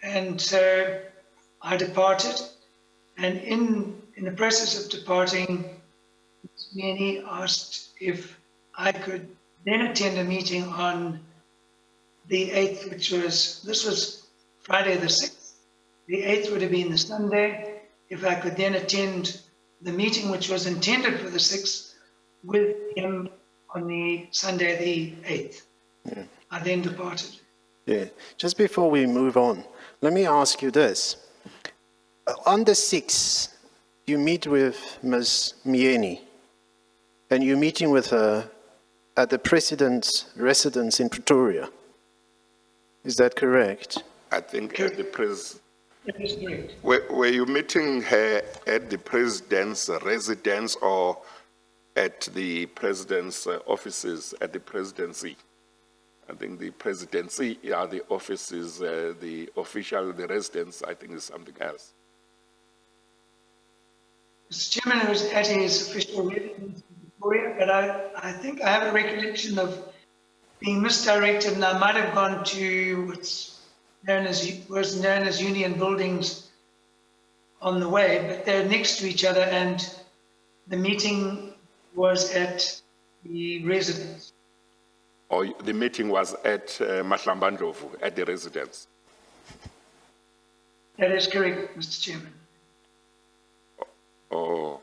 And so I departed. And in the process of departing, Ms. Myeni asked if I could then attend a meeting on the 8th, this was Friday the 6th. The 8th would have been the Sunday. If I could then attend the meeting, which was intended for the 6th, with him on the Sunday the 8th. Yeah. I then departed. Yeah. Just before we move on, let me ask you this. On the 6th, you meet with Ms. Myeni, and you're meeting with her at the President's residence in Pretoria. Is that correct? I think at the That is correct. were you meeting her at the President's residence, or at the president's offices at the presidency. I think the presidency are the offices, the official, the residence, I think is something else. Mr. Chairman, it was at his official residence in Pretoria, but I think I have a recollection of being misdirected, and I might have gone to what's was known as Union Buildings on the way, but they're next to each other, and the meeting was at the residence. Or the meeting was at Mahlambandlovu, at the residence. That is correct, Mr. Chairman. Oh,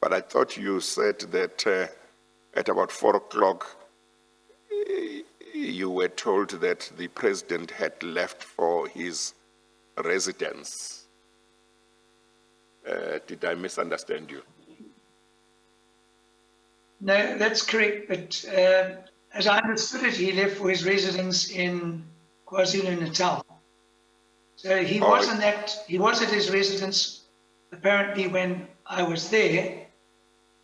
but I thought you said that at about 4 o'clock, you were told that the president had left for his residence. Did I misunderstand you? No, that's correct, but as I understood it, he left for his residence in KwaZulu-Natal. So he was at his residence apparently when I was there,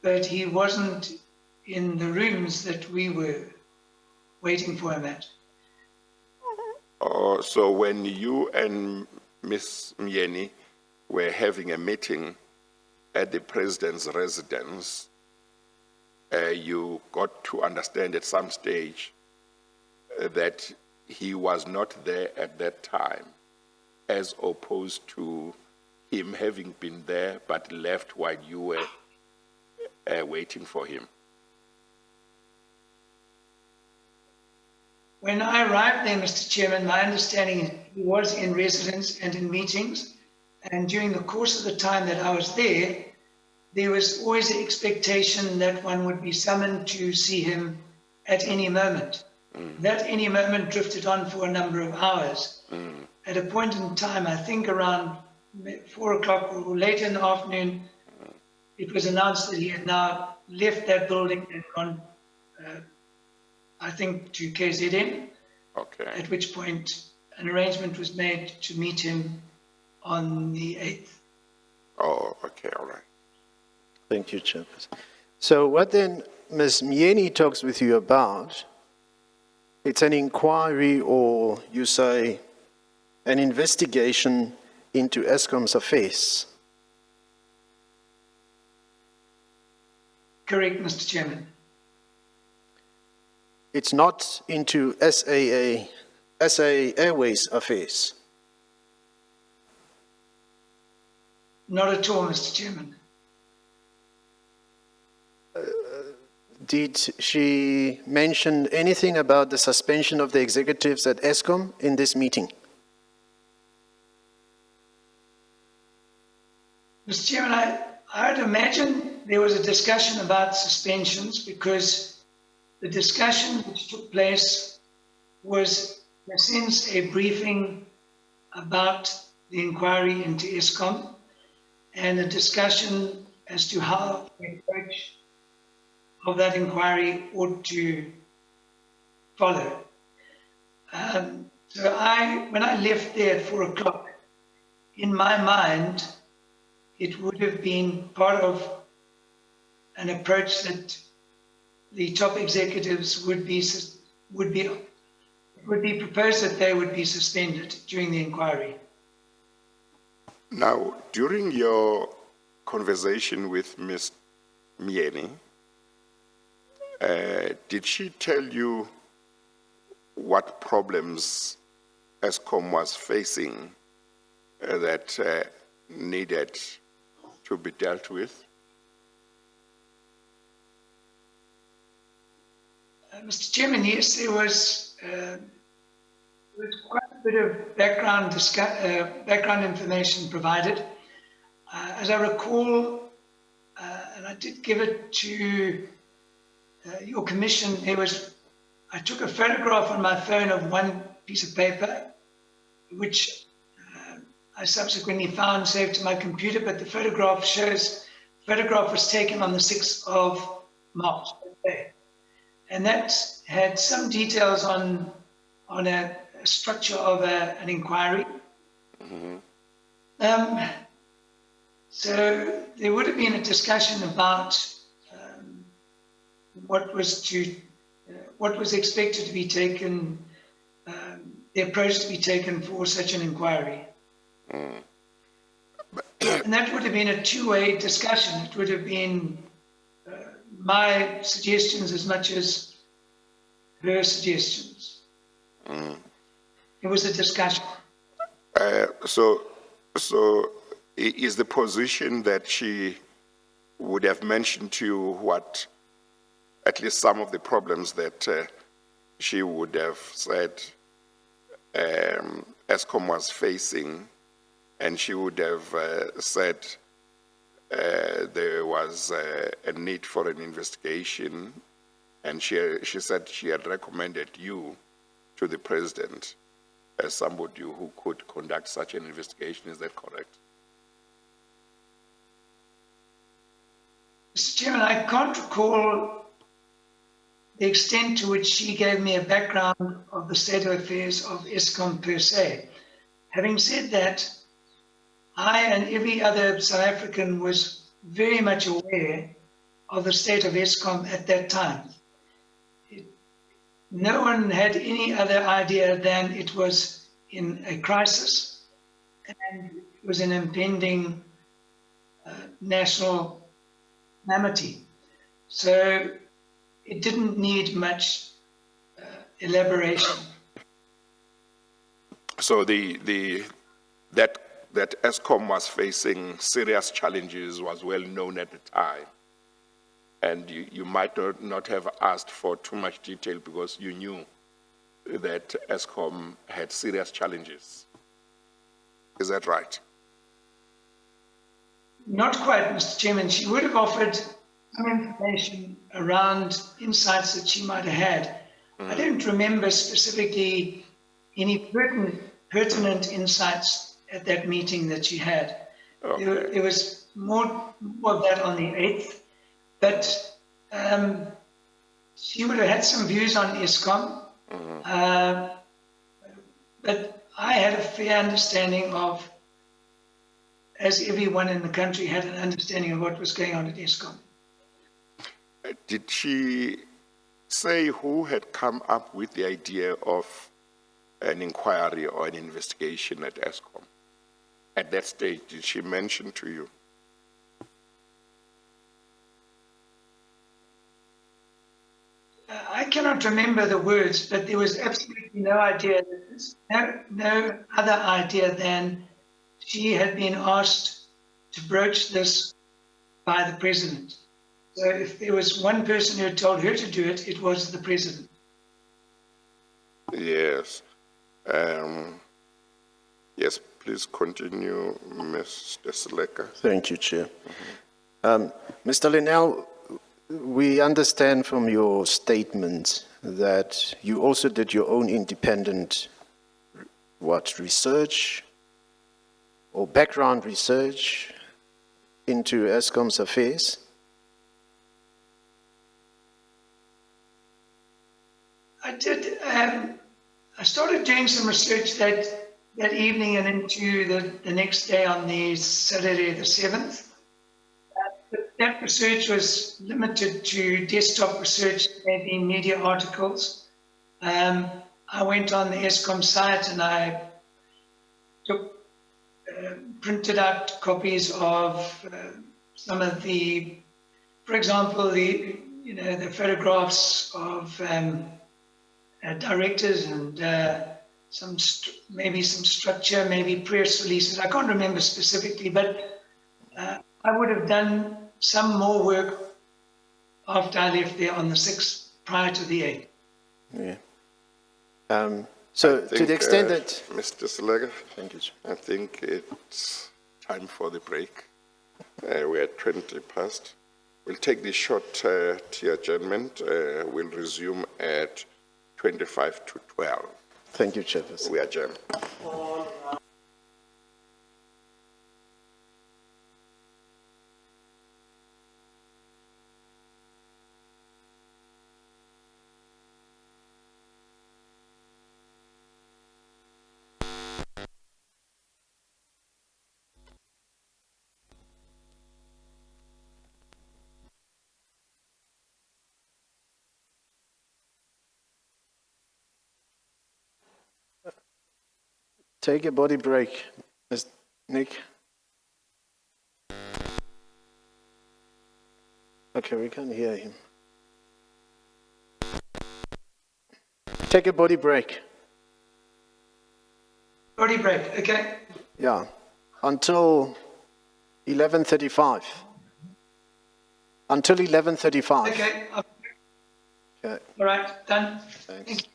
but he wasn't in the rooms that we were waiting for him at. Oh, so when you and Miss Myeni were having a meeting at the president's residence, you got to understand at some stage that he was not there at that time, as opposed to him having been there but left while you were waiting for him. When I arrived there, Mr. Chairman, my understanding is he was in residence and in meetings, and during the course of the time that I was there was always the expectation that one would be summoned to see him at any moment. That any moment drifted on for a number of hours. At a point in time, I think around 4 o'clock or later in the afternoon, it was announced that he had now left that building and gone, I think, to KZN. Okay. At which point an arrangement was made to meet him on the 8th. Oh, okay, all right. Thank you, Chairperson. So what then Ms. Myeni talks with you about, it's an inquiry, or you say an investigation into Eskom's affairs. Correct, Mr. Chairman. It's not into SA Airways affairs. Not at all, Mr. Chairman. Did she mention anything about the suspension of the executives at Eskom in this meeting? Mr. Chairman, I would imagine there was a discussion about suspensions, because the discussion which took place was, in a sense, a briefing about the inquiry into Eskom and a discussion as to how the approach of that inquiry ought to follow. So when I left there at 4 o'clock, in my mind, it would have been part of an approach that the top executives would be proposed that they would be suspended during the inquiry. Now, during your conversation with Ms. Myeni, did she tell you what problems Eskom was facing that needed to be dealt with? Mr. Chairman, yes, there was quite a bit of background information provided. As I recall, and I did give it to your commission, I took a photograph on my phone of one piece of paper, which I subsequently found saved to my computer, but the photograph was taken on the 6th of March. And that had some details on a structure of an inquiry. So there would have been a discussion about what was expected to be taken, the approach to be taken for such an inquiry. And that would have been a two-way discussion. It would have been my suggestions as much as her suggestions. It was a discussion. So is the position that she would have mentioned to you what, at least some of the problems that she would have said Eskom was facing, and she would have said there was a need for an investigation, and she said she had recommended you to the president as somebody who could conduct such an investigation. Is that correct? Mr. Chairman, I can't recall the extent to which she gave me a background of the state of affairs of Eskom per se. Having said that, I and every other South African was very much aware of the state of Eskom at that time. No one had any other idea than it was in a crisis and it was an impending national calamity. So it didn't need much elaboration. So that Eskom was facing serious challenges was well known at the time, and you might not have asked for too much detail because you knew that Eskom had serious challenges. Is that right? Not quite, Mr. Chairman. She would have offered some information around insights that she might have had. I don't remember specifically any pertinent insights at that meeting that she had. Okay. There was more of that on the 8th, but she would have had some views on Eskom. But I had a fair understanding of, as everyone in the country had an understanding of what was going on at Eskom. Did she say who had come up with the idea of an inquiry or an investigation at Eskom? At that stage, did she mention to you? I cannot remember the words, but there was absolutely no idea, no other idea than she had been asked to broach this by the president. So if there was one person who had told her to do it, it was the president. Yes. Yes, please continue, Mr. Seleka. Thank you, Chair. Mr. Linnell, we understand from your statement that you also did your own independent, research or background research into Eskom's affairs? I did. I started doing some research that evening and into the next day on the Saturday the 7th. But that research was limited to desktop research, maybe media articles. I went on the Eskom site and I printed out copies of some of the, for example, the photographs of directors and maybe some structure, maybe press releases. I can't remember specifically, but I would have done some more work after I left there on the 6th, prior to the 8th. Yeah. So to the extent that... Mr. Seleka, Thank you, sir. I think it's time for the break. We're at 20 past. We'll take this short tea adjournment. We'll resume at 25 to 12. Thank you, Chairperson. We adjourn. Take a body break, Mr. Nick. Okay, we can't hear him. Take a body break. Body break, okay. Yeah, until 11:35. Until 11:35. Okay, Okay, all right, done. thanks. Thank you.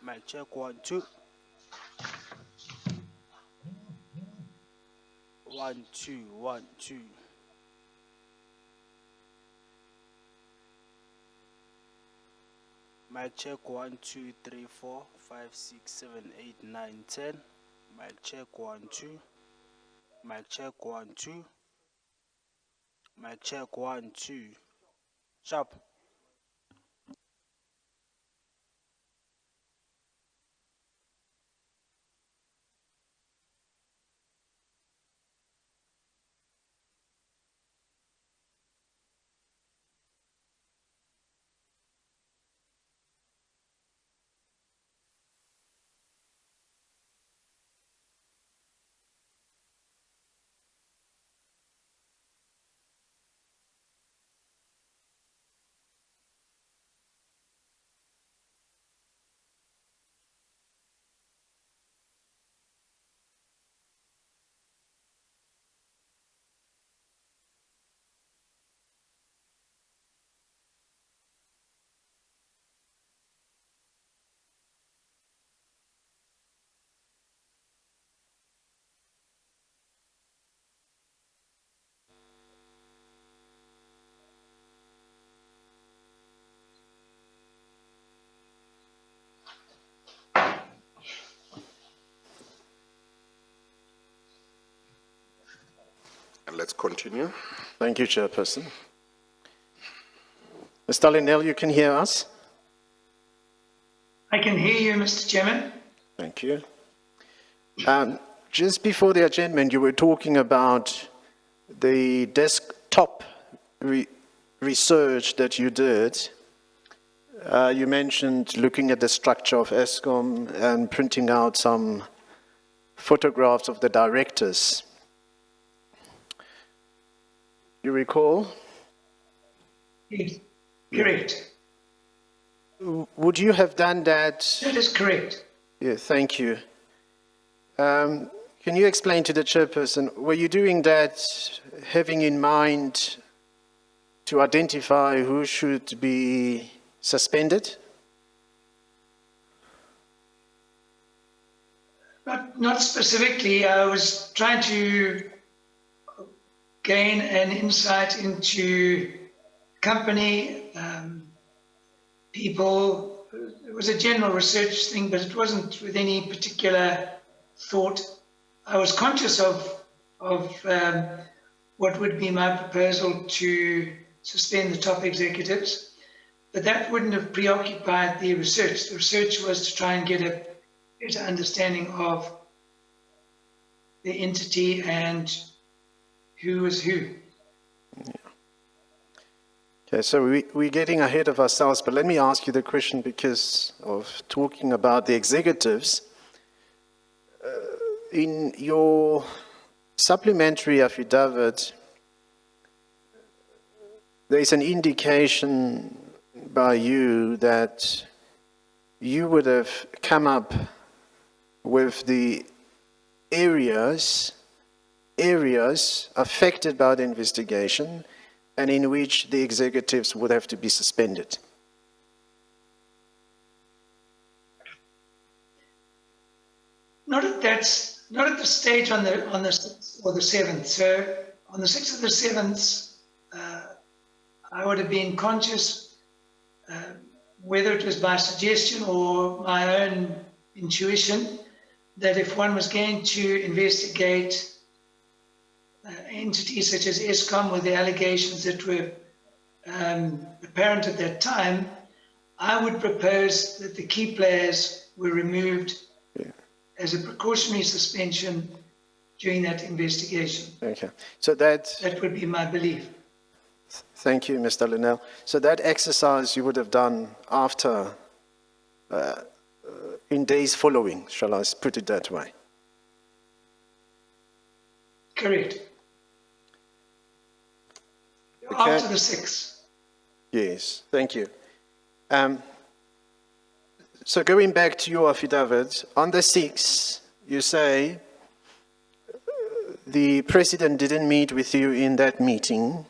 Mic check 1 2. 1 2 1 2. Mic check 1 2 3 4 5 6 7 8 9 10. Mic check 1 2. Mic check 1 2. Mic check 1 2. Sharp. And let's continue. Thank you, Chairperson. Mr. Linnell, you can hear us? I can hear you, Mr. Chairman. Thank you. Just before the adjournment, you were talking about the desktop research that you did. You mentioned looking at the structure of Eskom and printing out some photographs of the directors. You recall? Yes, correct. Would you have done that? That is correct. Yeah, thank you. Can you explain to the chairperson, were you doing that having in mind to identify who should be suspended? Not specifically. I was trying to gain an insight into company, people. It was a general research thing, but it wasn't with any particular thought. I was conscious of what would be my proposal to suspend the top executives, but that wouldn't have preoccupied the research. The research was to try and get a better understanding of the entity and who was who. Okay, so we're getting ahead of ourselves, but let me ask you the question because of talking about the executives. In your supplementary affidavit, there is an indication by you that you would have come up with the areas affected by the investigation and in which the executives would have to be suspended. Not at the stage on the 6th or the 7th. So on the 6th or the 7th, I would have been conscious, whether it was by suggestion or my own intuition, that if one was going to investigate entities such as Eskom with the allegations that were apparent at that time, I would propose that the key players were removed as a precautionary suspension during that investigation. Okay, so that would be my belief. Thank you, Mr. Linnell. So that exercise you would have done after, in days following, shall I put it that way? Correct. Okay. After the 6th. Yes, thank you. So going back to your affidavit, on the 6th, you say the president didn't meet with you in that meeting.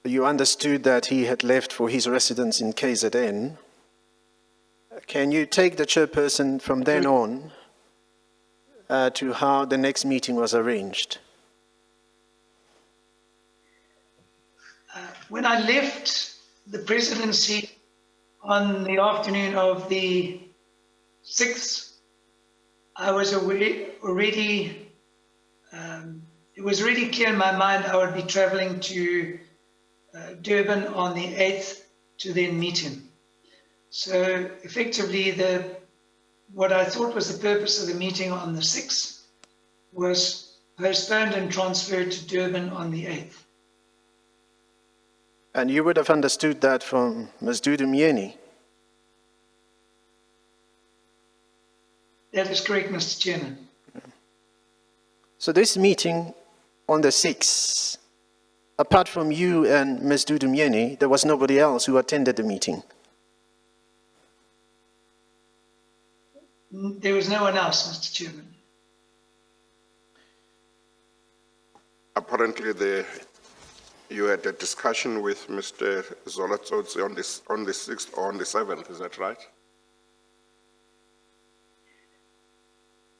You understood that he had left for his residence in KZN. Can you take the chairperson from then on to how the next meeting was arranged? When I left the presidency on the afternoon of the 6th, I was already, it was already clear in my mind I would be traveling to Durban on the 8th to then meet him. So effectively, what I thought was the purpose of the meeting on the 6th was postponed and transferred to Durban on the 8th. And you would have understood that from Ms. Dudu Myeni. That is correct, Mr. Chairman. So this meeting on the 6th, apart from you and Ms. Dudu Myeni, there was nobody else who attended the meeting. There was no one else, Mr. Chairman. Apparently, you had a discussion with Mr. Zolatsotsi on the 6th or on the 7th, is that right?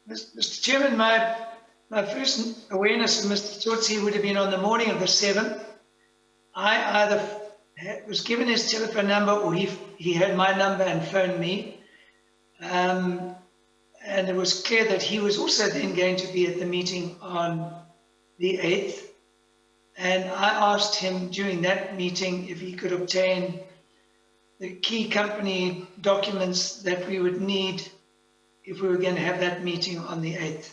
Mr. Chairman, my first awareness of Mr. Tsotsi would have been on the morning of the 7th. I either was given his telephone number or he had my number and phoned me. And it was clear that he was also then going to be at the meeting on the 8th. And I asked him during that meeting if he could obtain the key company documents that we would need if we were going to have that meeting on the 8th,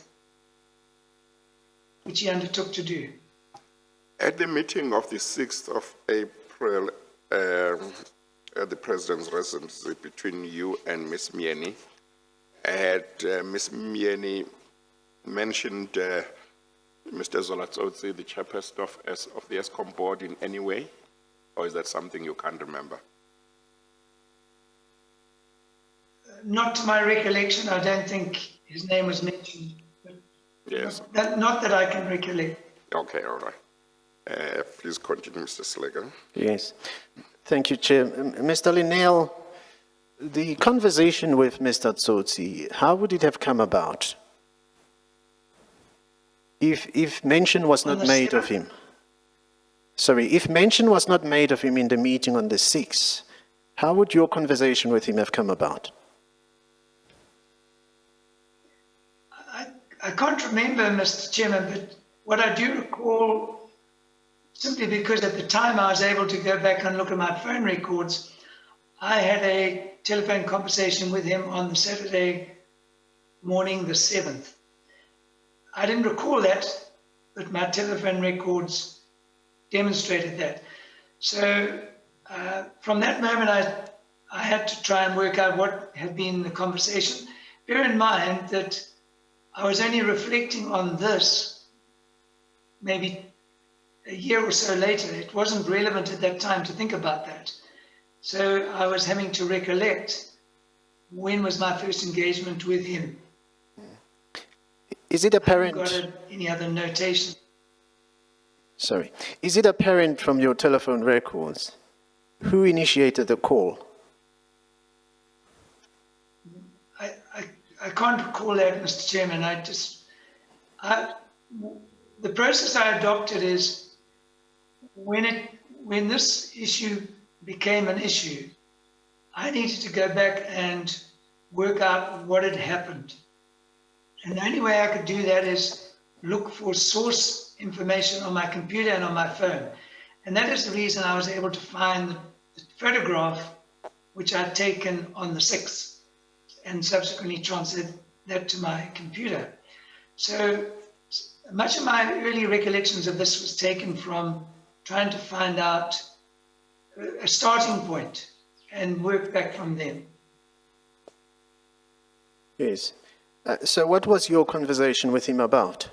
which he undertook to do. At the meeting of the 6th of April, at the President's residence between you and Ms. Myeni, had Ms. Myeni mentioned Mr. Zolatsotsi, the chairperson of the Eskom board, in any way? Or is that something you can't remember? Not to my recollection, I don't think his name was mentioned. Yes. Not that I can recollect. Okay, all right. Please continue, Mr. Slager. Yes. Thank you, Chair. Mr. Linnell, the conversation with Mr. Tsotsi, how would it have come about? If mention was not made of him. Sorry, if mention was not made of him in the meeting on the 6th, how would your conversation with him have come about? I can't remember, Mr. Chairman, but what I do recall, simply because at the time I was able to go back and look at my phone records, I had a telephone conversation with him on the Saturday morning, the 7th. I didn't recall that, but my telephone records demonstrated that. So from that moment, I had to try and work out what had been the conversation. Bear in mind that I was only reflecting on this maybe a year or so later. It wasn't relevant at that time to think about that. So I was having to recollect when was my first engagement with him. Is it apparent? I haven't got any other notation. Sorry. Is it apparent from your telephone records who initiated the call? I can't recall that, Mr. Chairman. The process I adopted is when this issue became an issue, I needed to go back and work out what had happened. And the only way I could do that is look for source information on my computer and on my phone. And that is the reason I was able to find the photograph which I'd taken on the 6th and subsequently transferred that to my computer. So much of my early recollections of this was taken from trying to find out a starting point and work back from then. Yes. So what was your conversation with him about?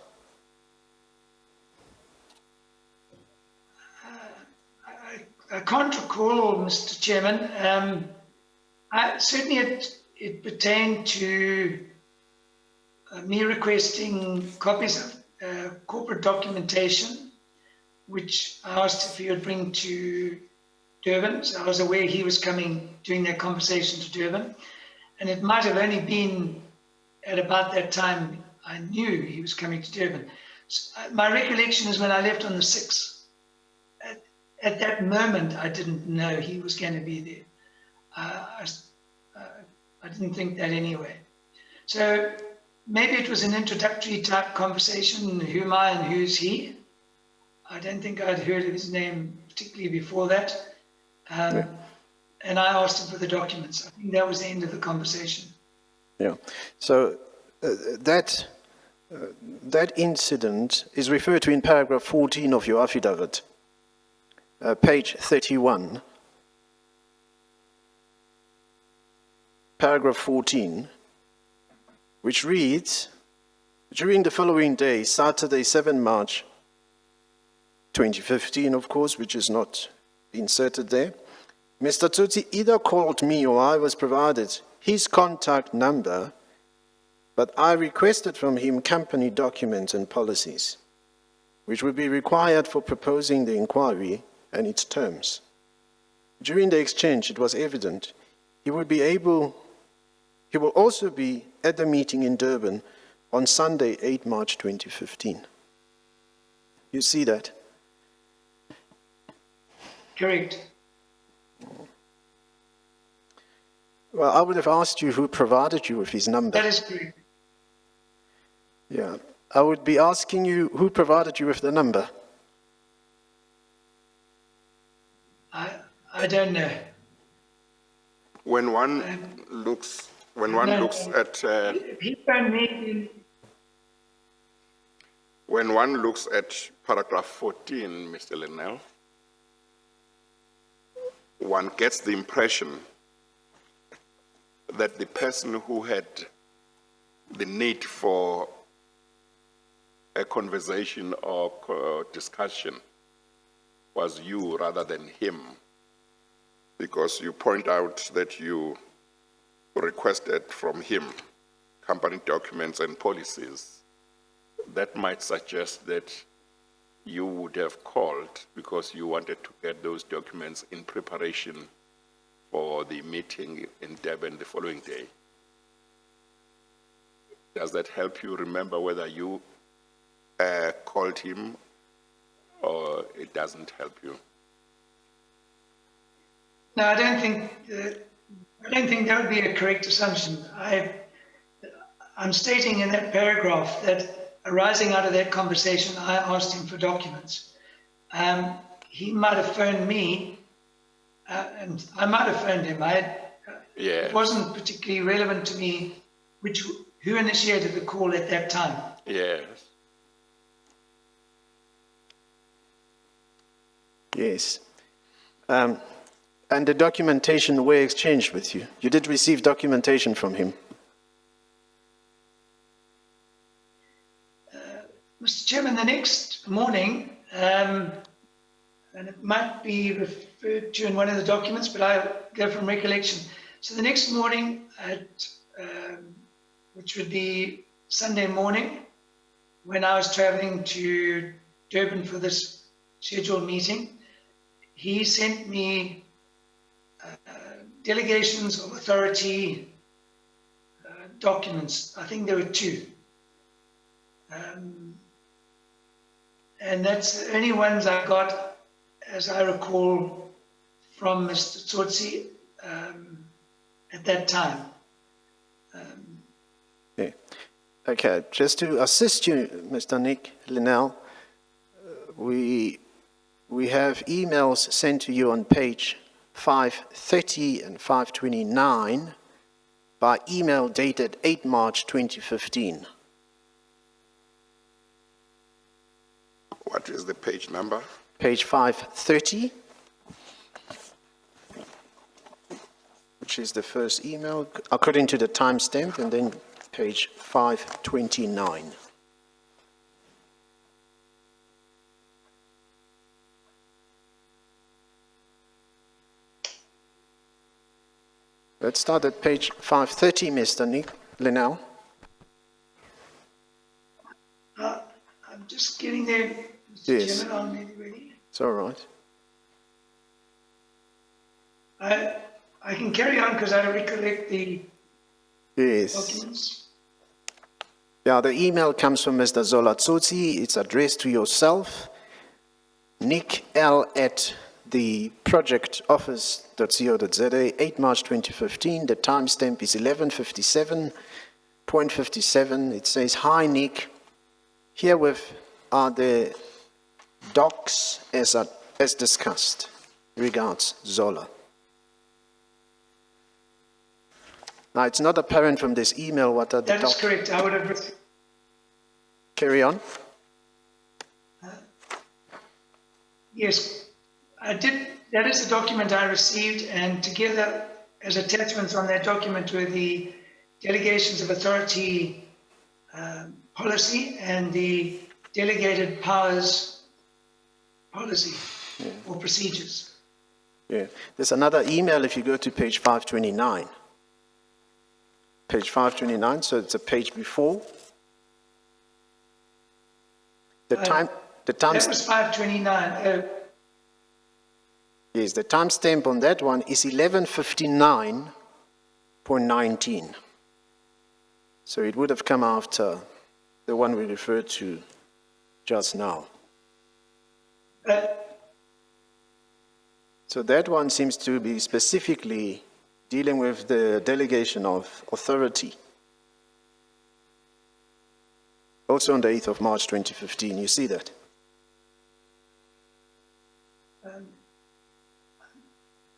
I can't recall, Mr. Chairman. Certainly it pertained to me requesting copies of corporate documentation, which I asked if he would bring to Durban. So I was aware he was coming during that conversation to Durban. And it might have only been at about that time I knew he was coming to Durban. My recollection is when I left on the 6th. At that moment, I didn't know he was going to be there. I didn't think that anyway. So maybe it was an introductory type conversation, who am I and who's he? I don't think I'd heard of his name particularly before that. And I asked him for the documents. I think that was the end of the conversation. Yeah. So that incident is referred to in paragraph 14 of your affidavit, page 31. Paragraph 14, which reads, during the following day, Saturday, 7 March 2015, of course, which is not inserted there, Mr. Tsotsi either called me or I was provided his contact number, but I requested from him company documents and policies, which would be required for proposing the inquiry and its terms. During the exchange, it was evident he will also be at the meeting in Durban on Sunday, 8 March 2015. You see that? Correct. Well, I would have asked you who provided you with his number. That is correct. Yeah. I would be asking you who provided you with the number. I don't know. When one looks at He phoned me. when one looks at paragraph 14, Mr. Linnell, one gets the impression that the person who had the need for a conversation or discussion was you rather than him, because you point out that you requested from him company documents and policies. That might suggest that you would have called because you wanted to get those documents in preparation for the meeting in Durban the following day. Does that help you remember whether you called him or it doesn't help you? No, I don't think that would be a correct assumption. I'm stating in that paragraph that arising out of that conversation, I asked him for documents. He might have phoned me, and I might have phoned him. It wasn't particularly relevant to me who initiated the call at that time. Yes. Yes. And the documentation were exchanged with you. You did receive documentation from him. Mr. Chairman, the next morning, and it might be referred to in one of the documents, but I go from recollection. So the next morning, which would be Sunday morning, when I was traveling to Durban for this scheduled meeting, he sent me delegations of authority documents. I think there were 2. And that's the only ones I got, as I recall, from Mr. Tsotsi at that time. Okay, just to assist you, Mr. Nick Linnell, we have emails sent to you on page 530 and 529 by email dated 8 March 2015. What is the page number? Page 530, which is the first email, according to the timestamp, and then page 529. Let's start at page 530, Mr. Nick Linnell. I'm just getting there, Mr. Yes. Chairman, I'm nearly ready. It's all right. I can carry on because I recollect the Yes. documents? Yeah, the email comes from Mr. Zola Tsotsi. It's addressed to yourself, Nick L at the projectoffice.co.za, 8 March 2015. The timestamp is 11:57.57. It says, "Hi Nick, herewith are the docs as discussed. Regards, Zola." Now, it's not apparent from this email what are the That is docs. correct. I would have received. Carry on. Yes, I did. That is the document I received, and together as attachments on that document were the delegations of authority policy and the delegated powers policy or procedures. Yeah. There's another email if you go to page 529. Page 529, so it's a page before. The time, That was 529. yes, the timestamp on that one is 11:59.19. So it would have come after the one we referred to just now. So that one seems to be specifically dealing with the delegation of authority. Also on the 8th of March 2015, you see that?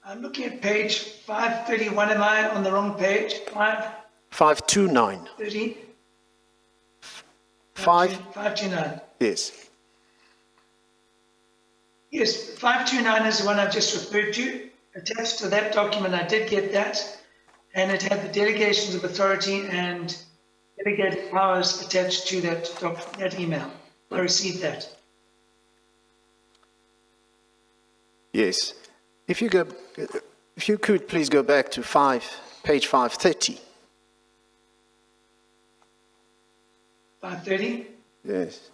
I'm looking at page 531. Am I on the wrong page? 529. 530? 529. Yes. Yes, 529 is the one I've just referred to. Attached to that document, I did get that. And it had the delegations of authority and delegated powers attached to that email. I received that. Yes. If you could please go back to page 530. 530? Yes.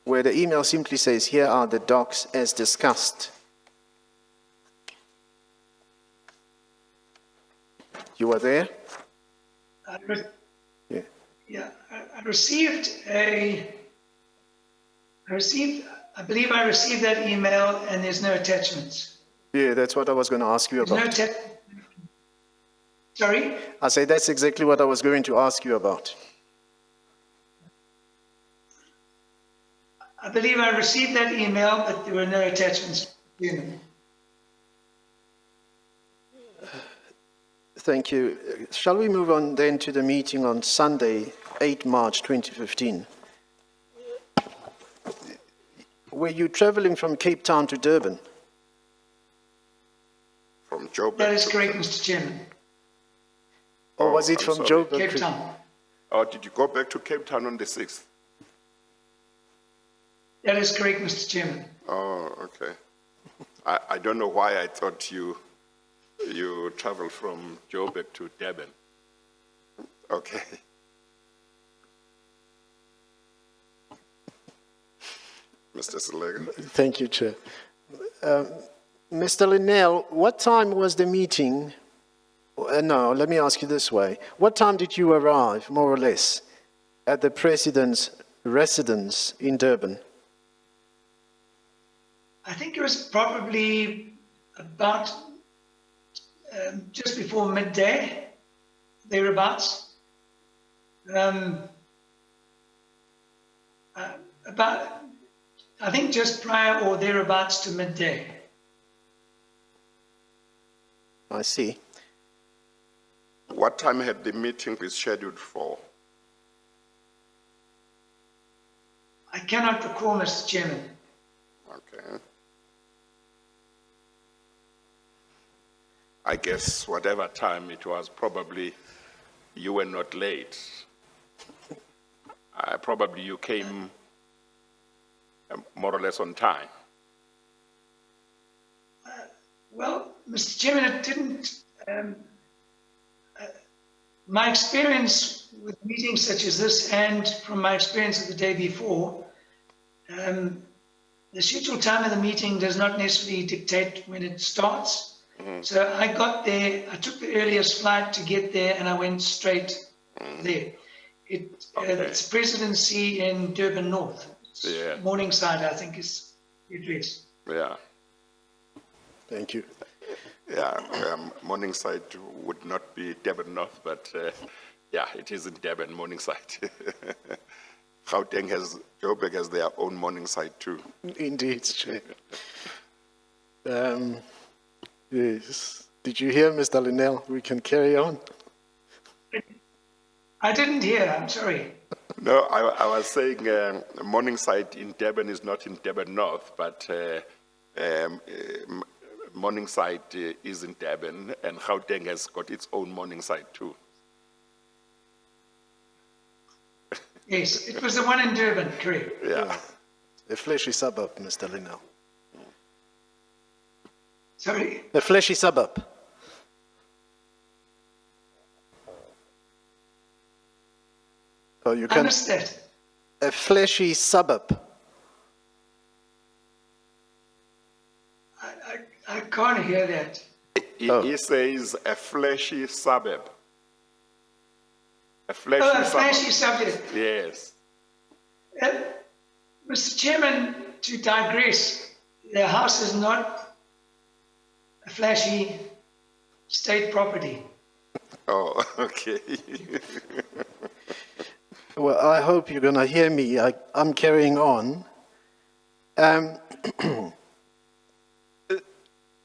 Where the email simply says, "Here are the docs as discussed." You were there? Yeah. Yeah, I believe I received that email and there's no attachments. Yeah, that's what I was going to ask you There's no about. Sorry? I say that's exactly what I was going to ask you about. I believe I received that email, but there were no attachments. Thank you. Shall we move on then to the meeting on Sunday, 8 March 2015? Were you traveling from Cape Town to Durban? From Joburg. That is correct, Mr. Chairman. Or was it I'm from sorry. Joburg? Cape Town. Oh, did you go back to Cape Town on the 6th? That is correct, Mr. Chairman. Oh, okay. I don't know why I thought you traveled from Joburg to Durban. Okay. Mr. Selega. Thank you, Chair. Mr. Linnell, what time was the meeting? No, let me ask you this way. What time did you arrive, more or less, at the President's residence in Durban? I think it was probably about just before midday, thereabouts. I think just prior or thereabouts to midday. I see. What time had the meeting been scheduled for? I cannot recall, Mr. Chairman. Okay. I guess whatever time it was, probably you were not late. Probably you came more or less on time. Well, Mr. Chairman, it didn't. My experience with meetings such as this, and from my experience of the day before, the scheduled time of the meeting does not necessarily dictate when it starts. So I got there, I took the earliest flight to get there, and I went straight there. It's presidency in Durban North. It's Yeah. Morningside, I think, is the address. Yeah. Thank you. Yeah, Morningside would not be Durban North, but yeah, it is in Durban, Morningside. Gauteng Joburg has their own Morningside too. Indeed, Chair. Yes. Did you hear, Mr. Linnell? We can carry on. I didn't hear, I'm sorry. No, I was saying Morningside in Durban is not in Durban North, but Morningside is in Durban, and Gauteng has got its own Morningside too. Yes, it was the one in Durban, correct. Yeah. A fleshy suburb, Mr. Linnell. Sorry, A fleshy suburb. Oh, you I can. missed that. A fleshy suburb. I can't hear that. He says a fleshy suburb. A fleshy Oh, a suburb. flashy subject. Yes. Mr. Chairman, to digress, the house is not a flashy state property. Oh, okay. Well, I hope you're going to hear me. I'm carrying on.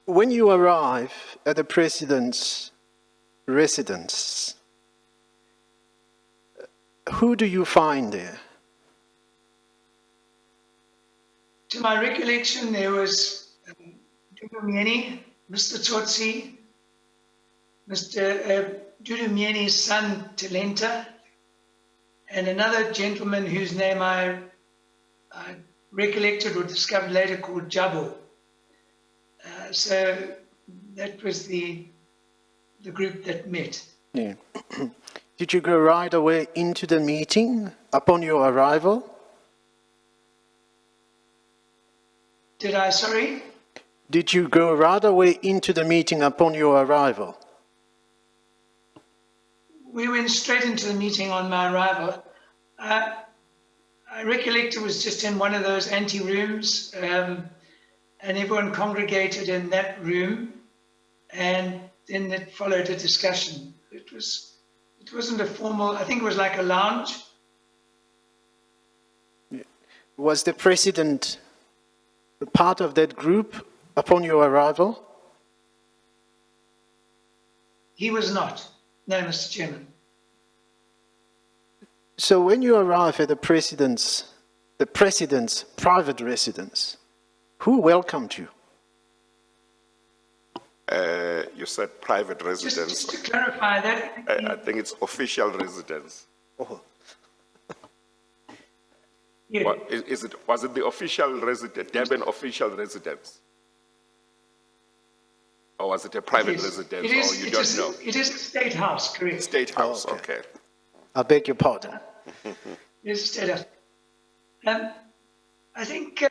When you arrive at the president's residence, who do you find there? To my recollection, there was Dudumieni, Mr. Tsotsi, Mr. Dudumieni's son, Talenta, and another gentleman whose name I recollected or discovered later called Jabo. So that was the group that met. Yeah. Did you go right away into the meeting upon your arrival? Did I, sorry? Did you go right away into the meeting upon your arrival? We went straight into the meeting on my arrival. I recollect it was just in one of those ante rooms, and everyone congregated in that room, and then it followed a discussion. It wasn't a formal, I think it was like a lounge. Was the president a part of that group upon your arrival? He was not. No, Mr. Chairman. So when you arrive at the president's private residence, who welcomed you? You said private residence. Just to clarify that, I think it's official residence. Oh, yeah, Was it the official residence, Durban official residence? Or was it a private it is. residence, It is, or you it don't is- know? It is a state house, correct. State House, Oh, okay. I beg your pardon. It is a state house. I think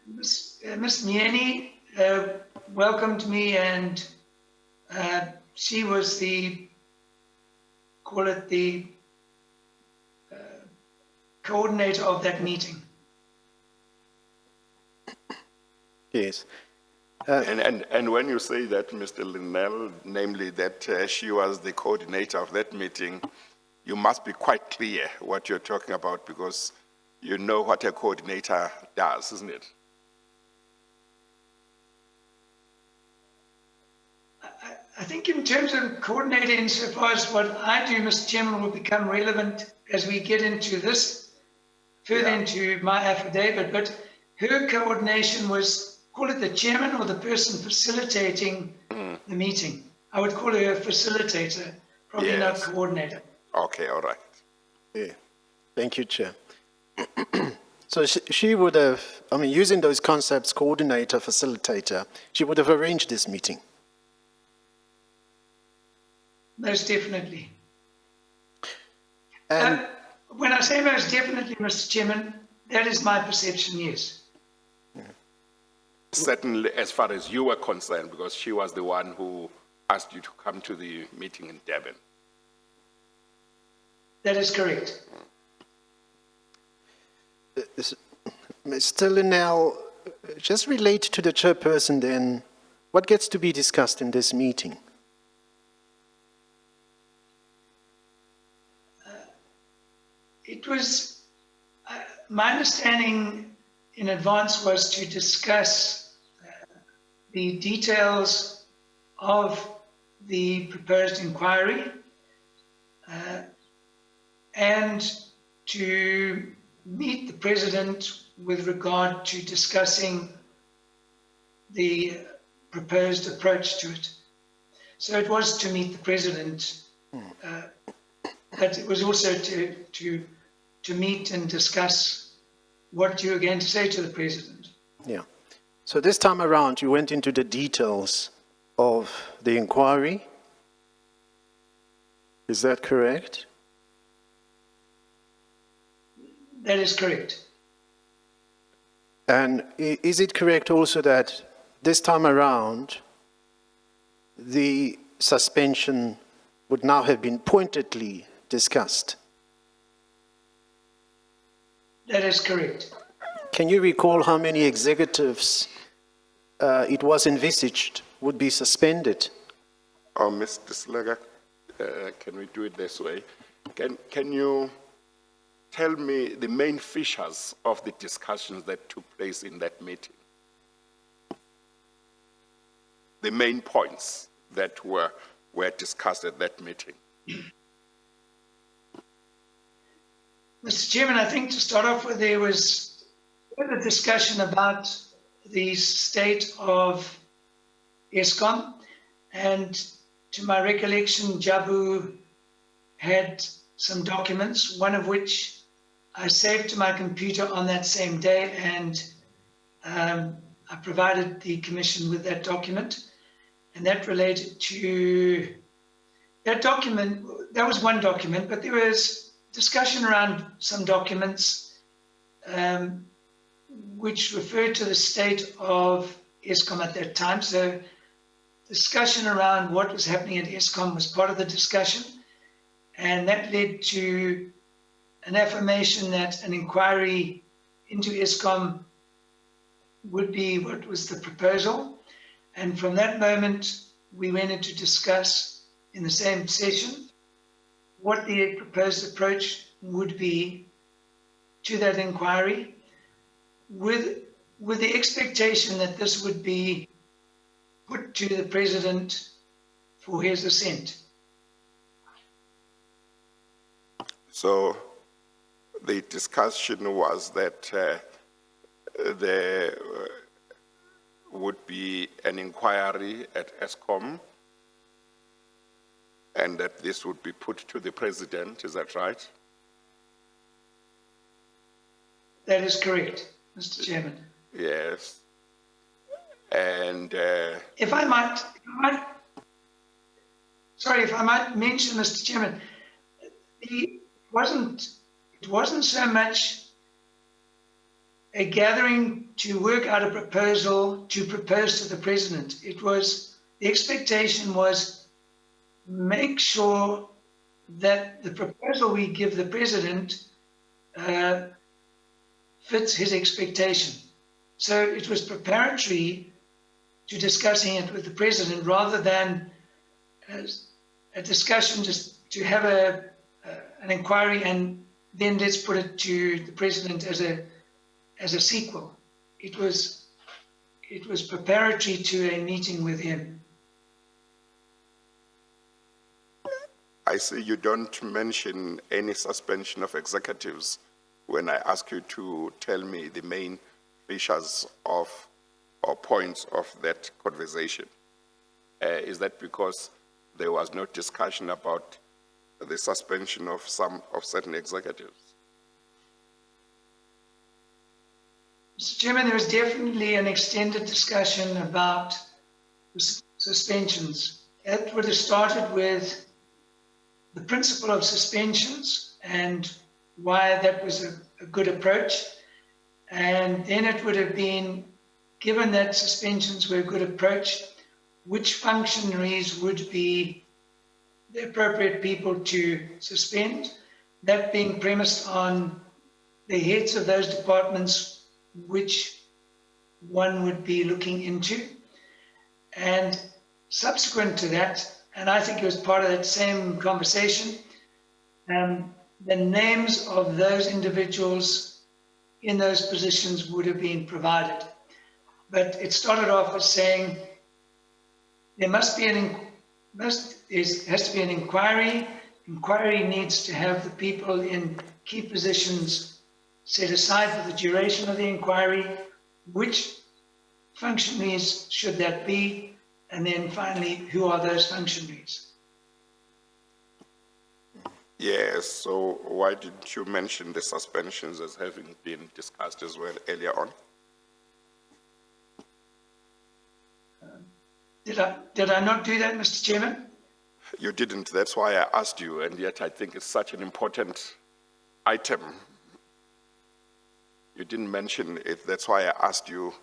Ms. Nieni welcomed me, and she was the coordinator of that meeting. Yes. And when you say that, Mr. Linnell, namely that she was the coordinator of that meeting, you must be quite clear what you're talking about, because you know what a coordinator does, isn't it? I think in terms of coordinating, insofar as what I do, Mr. Chairman, will become relevant as we get into this, further into my affidavit, but her coordination was, call it the chairman or the person facilitating the meeting. I would call her a facilitator, probably not Yes. coordinator. Okay, all right. Yeah. Thank you, Chair. So she would have, using those concepts, coordinator, facilitator, she would have arranged this meeting. Most definitely. And When I say most definitely, Mr. Chairman, that is my perception, yes. Certainly, as far as you were concerned, because she was the one who asked you to come to the meeting in Durban. That is correct. Mr. Linnell, just relate to the chairperson then. What gets to be discussed in this meeting? It was, my understanding in advance was to discuss the details of the proposed inquiry and to meet the president with regard to discussing the proposed approach to it. So it was to meet the president, but it was also to meet and discuss what you were going to say to the president. Yeah. So this time around, you went into the details of the inquiry. Is that correct? That is correct. And is it correct also that this time around, the suspension would now have been pointedly discussed? That is correct. Can you recall how many executives it was envisaged would be suspended? Oh, Mr. Slager, can we do it this way? Can you tell me the main features of the discussions that took place in that meeting? The main points that were discussed at that meeting. Mr. Chairman, I think to start off with, there was further discussion about the state of Eskom, and to my recollection, Jabu had some documents, one of which I saved to my computer on that same day, and I provided the commission with that document, and that related to that document. That was one document, but there was discussion around some documents which referred to the state of Eskom at that time. So discussion around what was happening at Eskom was part of the discussion, and that led to an affirmation that an inquiry into Eskom would be what was the proposal. And from that moment, we went in to discuss in the same session what the proposed approach would be to that inquiry, with the expectation that this would be put to the president for his assent. So the discussion was that there would be an inquiry at Eskom, and that this would be put to the president. Is that right? That is correct, Mr. Chairman. Yes. And If I might mention, Mr. Chairman, it wasn't so much a gathering to work out a proposal to propose to the president. It was, the expectation was, make sure that the proposal we give the president fits his expectation. So it was preparatory to discussing it with the president, rather than as a discussion just to have an inquiry and then let's put it to the president as a sequel. It was preparatory to a meeting with him. I see you don't mention any suspension of executives when I ask you to tell me the main features of or points of that conversation. Is that because there was no discussion about the suspension of certain executives? Mr. Chairman, there was definitely an extended discussion about suspensions. That would have started with the principle of suspensions and why that was a good approach. And then it would have been given that suspensions were a good approach, which functionaries would be the appropriate people to suspend, that being premised on the heads of those departments, which one would be looking into. And subsequent to that, and I think it was part of that same conversation, the names of those individuals in those positions would have been provided. But it started off as saying there has to be an inquiry. Inquiry needs to have the people in key positions set aside for the duration of the inquiry. Which functionaries should that be? And then finally, who are those functionaries? Yes, so why didn't you mention the suspensions as having been discussed as well earlier on? Did I not do that, Mr. Chairman? You didn't, that's why I asked you, and yet I think it's such an important item. You didn't mention it, that's why I asked you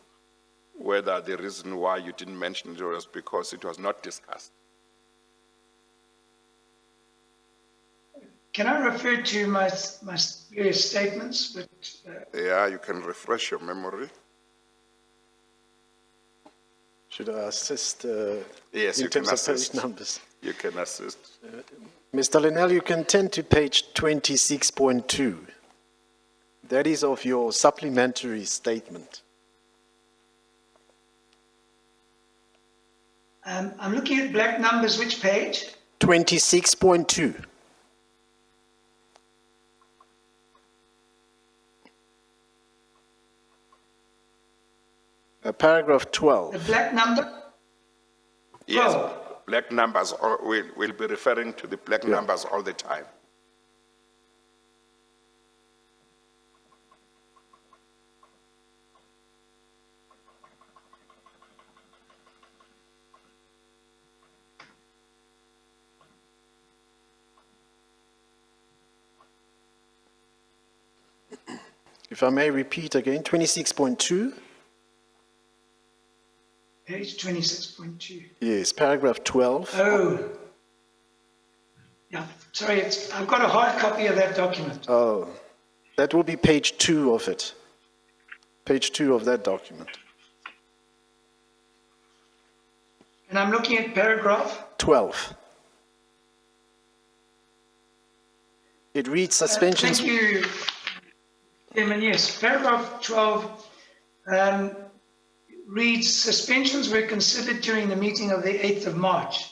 whether the reason why you didn't mention it was because it was not discussed. Can I refer to my various statements? But, Yeah, you can refresh your memory. should I assist Yes, in you can terms of assist. page numbers? You can assist. Mr. Linnell, you can turn to page 26.2. That is of your supplementary statement. I'm looking at black numbers, which page? 26.2. Paragraph The 12. black number? Yes, Oh. black numbers, we'll be referring to the black numbers all the time. If I may repeat again, 26.2. Page 26.2. Yes, paragraph 12. Oh. Yeah, sorry, I've got a hard copy of that document. Oh, that will be page 2 of it. Page 2 of that document. And I'm looking at paragraph 12. It reads suspensions. Thank you, Chairman. Yes, paragraph 12 reads, suspensions were considered during the meeting of the 8th of March.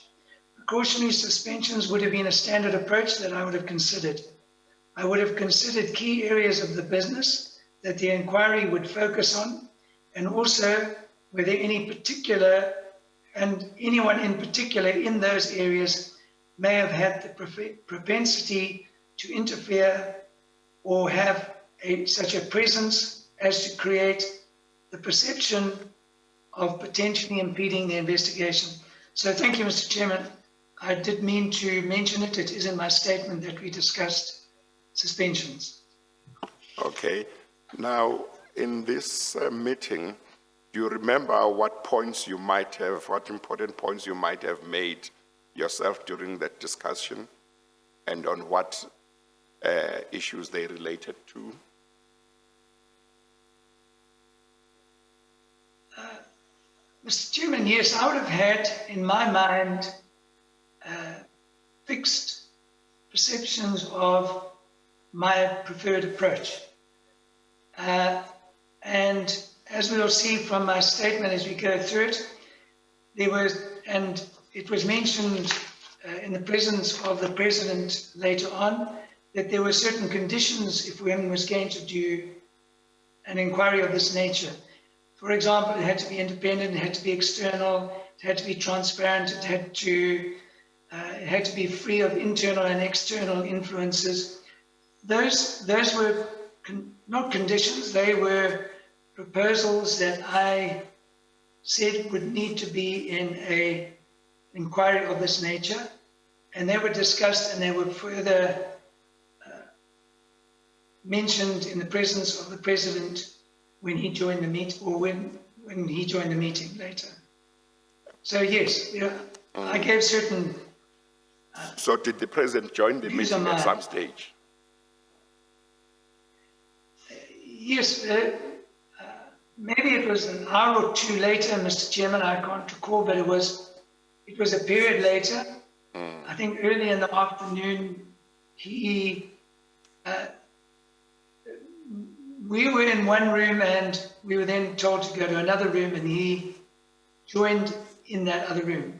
Precautionary suspensions would have been a standard approach that I would have considered. I would have considered key areas of the business that the inquiry would focus on, and also whether any particular and anyone in particular in those areas may have had the propensity to interfere or have such a presence as to create the perception of potentially impeding the investigation. So thank you, Mr. Chairman. I did mean to mention it. It is in my statement that we discussed suspensions. Okay. Now, in this meeting, do you remember what points you might have, what important points you might have made yourself during that discussion, and on what issues they related to? Mr. Chairman, yes, I would have had in my mind fixed perceptions of my preferred approach. And as we'll see from my statement as we go through it, and it was mentioned in the presence of the President later on, that there were certain conditions if one was going to do an inquiry of this nature. For example, it had to be independent, it had to be external, it had to be transparent, it had to be free of internal and external influences. Those were not conditions, they were proposals that I said would need to be in an inquiry of this nature, and they were discussed and they were further mentioned in the presence of the President when he joined the meeting, or when when he joined the meeting later. So yes, yeah, I gave certain, So did the president join the Views meeting on at my- some stage? yes, maybe it was an hour or two later, Mr. Chairman, I can't recall, but it was a period later. I think early in the afternoon, we were in one room and we were then told to go to another room, and he joined in that other room.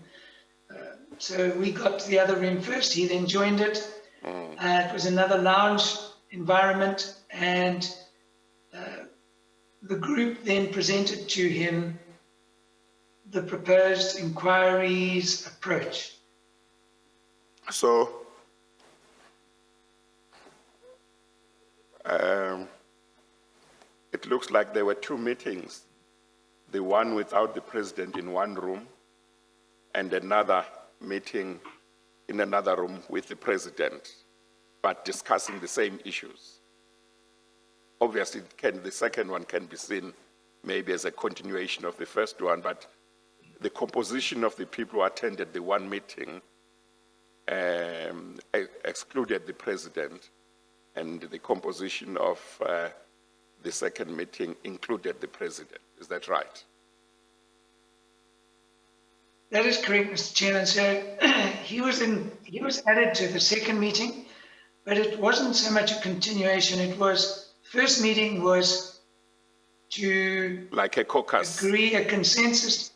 So we got to the other room first, he then joined it. It was another lounge environment, and the group then presented to him the proposed inquiry's approach. So, it looks like there were two meetings, the one without the president in one room and another meeting in another room with the president, but discussing the same issues. Obviously, the second one can be seen maybe as a continuation of the first one, but the composition of the people who attended the one meeting excluded the president, and the composition of the second meeting included the president. Is that right? That is correct, Mr. Chairman. So he was added to the second meeting, but it wasn't so much a continuation. It was, first meeting was to Like a caucus? agree a consensus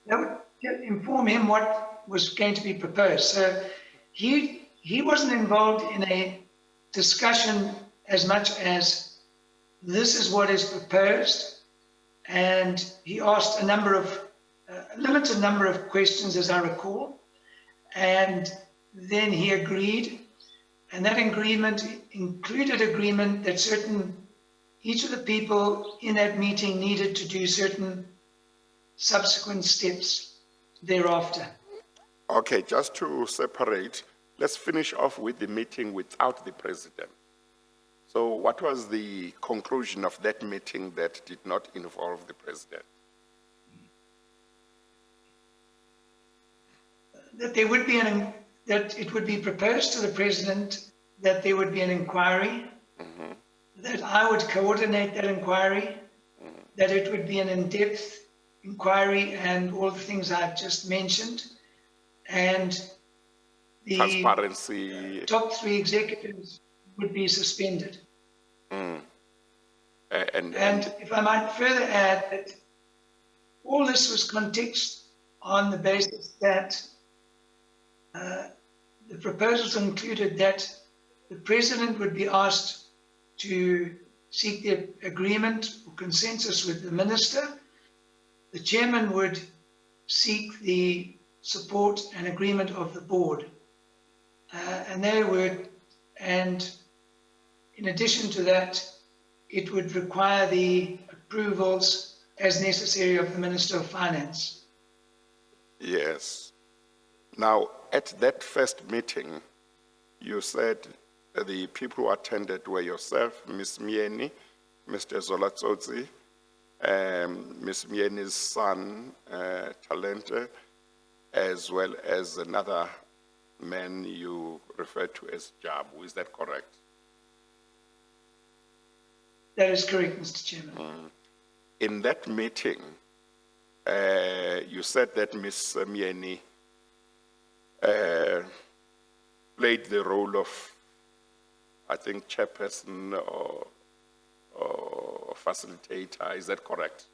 that would inform him what was going to be proposed. So he wasn't involved in a discussion as much as this is what is proposed, and he asked a limited number of questions, as I recall, and then he agreed, and that agreement included agreement that each of the people in that meeting needed to do certain subsequent steps thereafter. Okay, just to separate, let's finish off with the meeting without the president. So what was the conclusion of that meeting that did not involve the president? That there would be that it would be proposed to the president that there would be an inquiry, that I would coordinate that inquiry, that it would be an in-depth inquiry and all the things I've just mentioned, and the Transparency. top three executives would be suspended. And if I might further add that all this was context on the basis that the proposals included that the president would be asked to seek the agreement or consensus with the minister. The chairman would seek the support and agreement of the board. And in addition to that, it would require the approvals as necessary of the Minister of Finance. Yes. Now, at that first meeting, you said the people who attended were yourself, Ms. Mieni, Mr. Zolatsotsi, Ms. Mieni's son, Talente, as well as another man you referred to as Jabu. Is that correct? That is correct, Mr. Chairman. In that meeting, you said that Ms. Mieni played the role of, I think, chairperson or facilitator. Is that correct?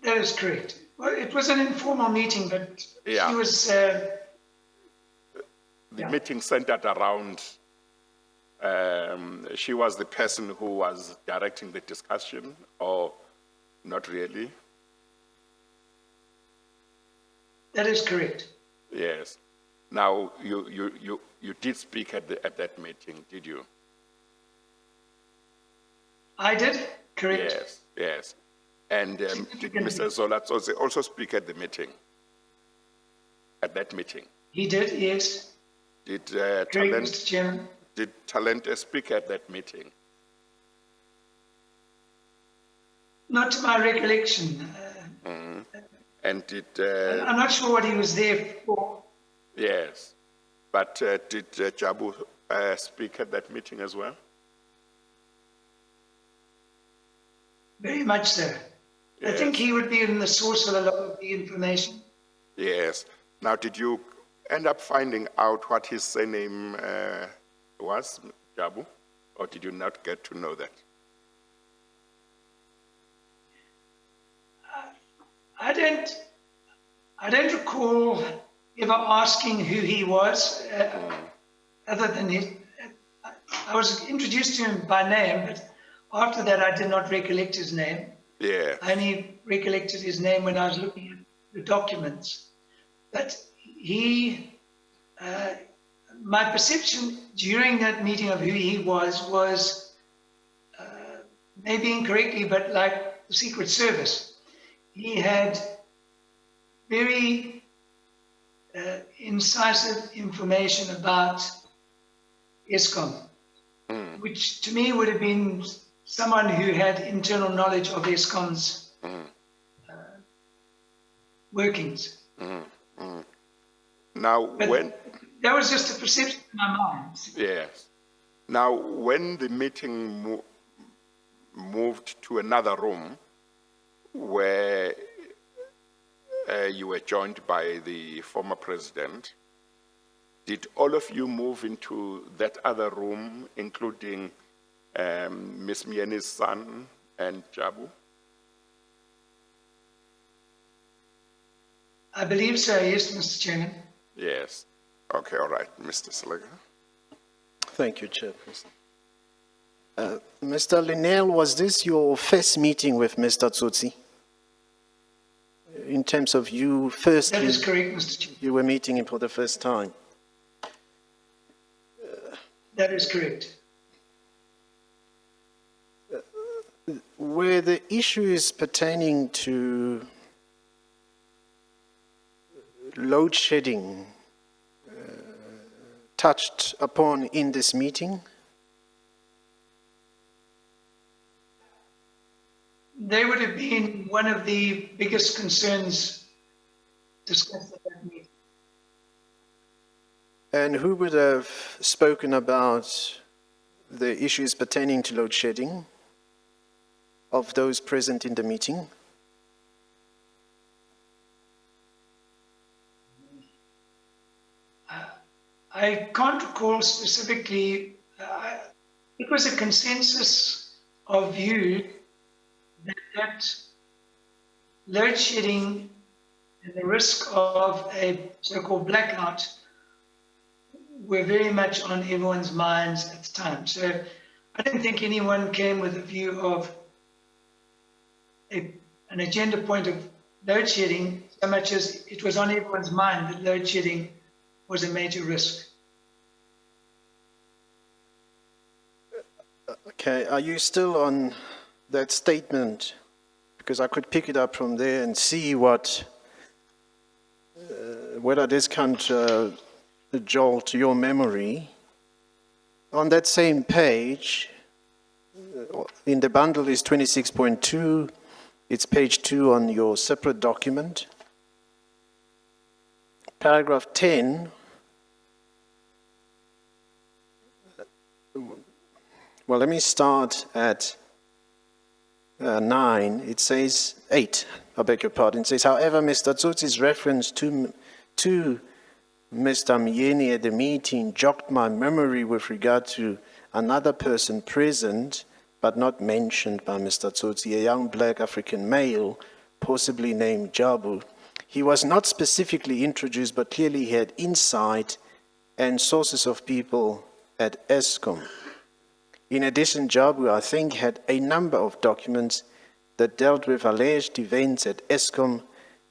That is correct. Well, it was an informal meeting, but Yeah. he was. The Yeah. meeting centered around, she was the person who was directing the discussion, or not really? That is correct. Yes. Now, you did speak at that meeting, did you? I did, correct. Yes, yes. And did Mr. Zolatsotsi also speak at the meeting? At that meeting? He did, yes. Did Correct, Mr. Chairman. Talente speak at that meeting? Not to my recollection. And did, I'm not sure what he was there for. yes, but did Jabu speak at that meeting as well? Very much so. I think he would be in the source of a lot of the information. Yes. Now, did you end up finding out what his surname was, Jabu? Or did you not get to know that? I don't recall ever asking who he was, other than I was introduced to him by name, but after that I did not recollect his name. Yeah. I only recollected his name when I was looking at the documents. But my perception during that meeting of who he was maybe incorrectly, but like the Secret Service. He had very incisive information about Eskom, which to me would have been someone who had internal knowledge of Eskom's workings. Now, But when... that was just a perception in my mind. Yes. Now, when the meeting moved to another room where you were joined by the former president, did all of you move into that other room, including Ms. Mieni's son and Jabu? I believe so, yes, Mr. Chairman. Yes. Okay, all right. Mr. Siliga. Thank you, Chairperson. Mr. Linnell, was this your first meeting with Mr. Tsotsi? In terms of you firstly, That is correct, Mr. Chairman. you were meeting him for the first time. That is correct. Were the issues pertaining to load shedding touched upon in this meeting? They would have been one of the biggest concerns discussed at that meeting. And who would have spoken about the issues pertaining to load shedding of those present in the meeting? I can't recall specifically. It was a consensus of view that load shedding and the risk of a so-called blackout were very much on everyone's minds at the time. So I don't think anyone came with a view of an agenda point of load shedding so much as it was on everyone's mind that load shedding was a major risk. Okay, are you still on that statement? Because I could pick it up from there and see what, whether this can't jolt your memory. On that same page, in the bundle is 26.2, it's page 2 on your separate document. Paragraph 10, well, let me start at 9. It says 8, I beg your pardon. It says, however, Mr. Tsotsi's reference to Mr. Mieni at the meeting jogged my memory with regard to another person present, but not mentioned by Mr. Tsotsi, a young black African male, possibly named Jabu. He was not specifically introduced, but clearly he had insight and sources of people at Eskom. In addition, Jabu, I think, had a number of documents that dealt with alleged events at Eskom.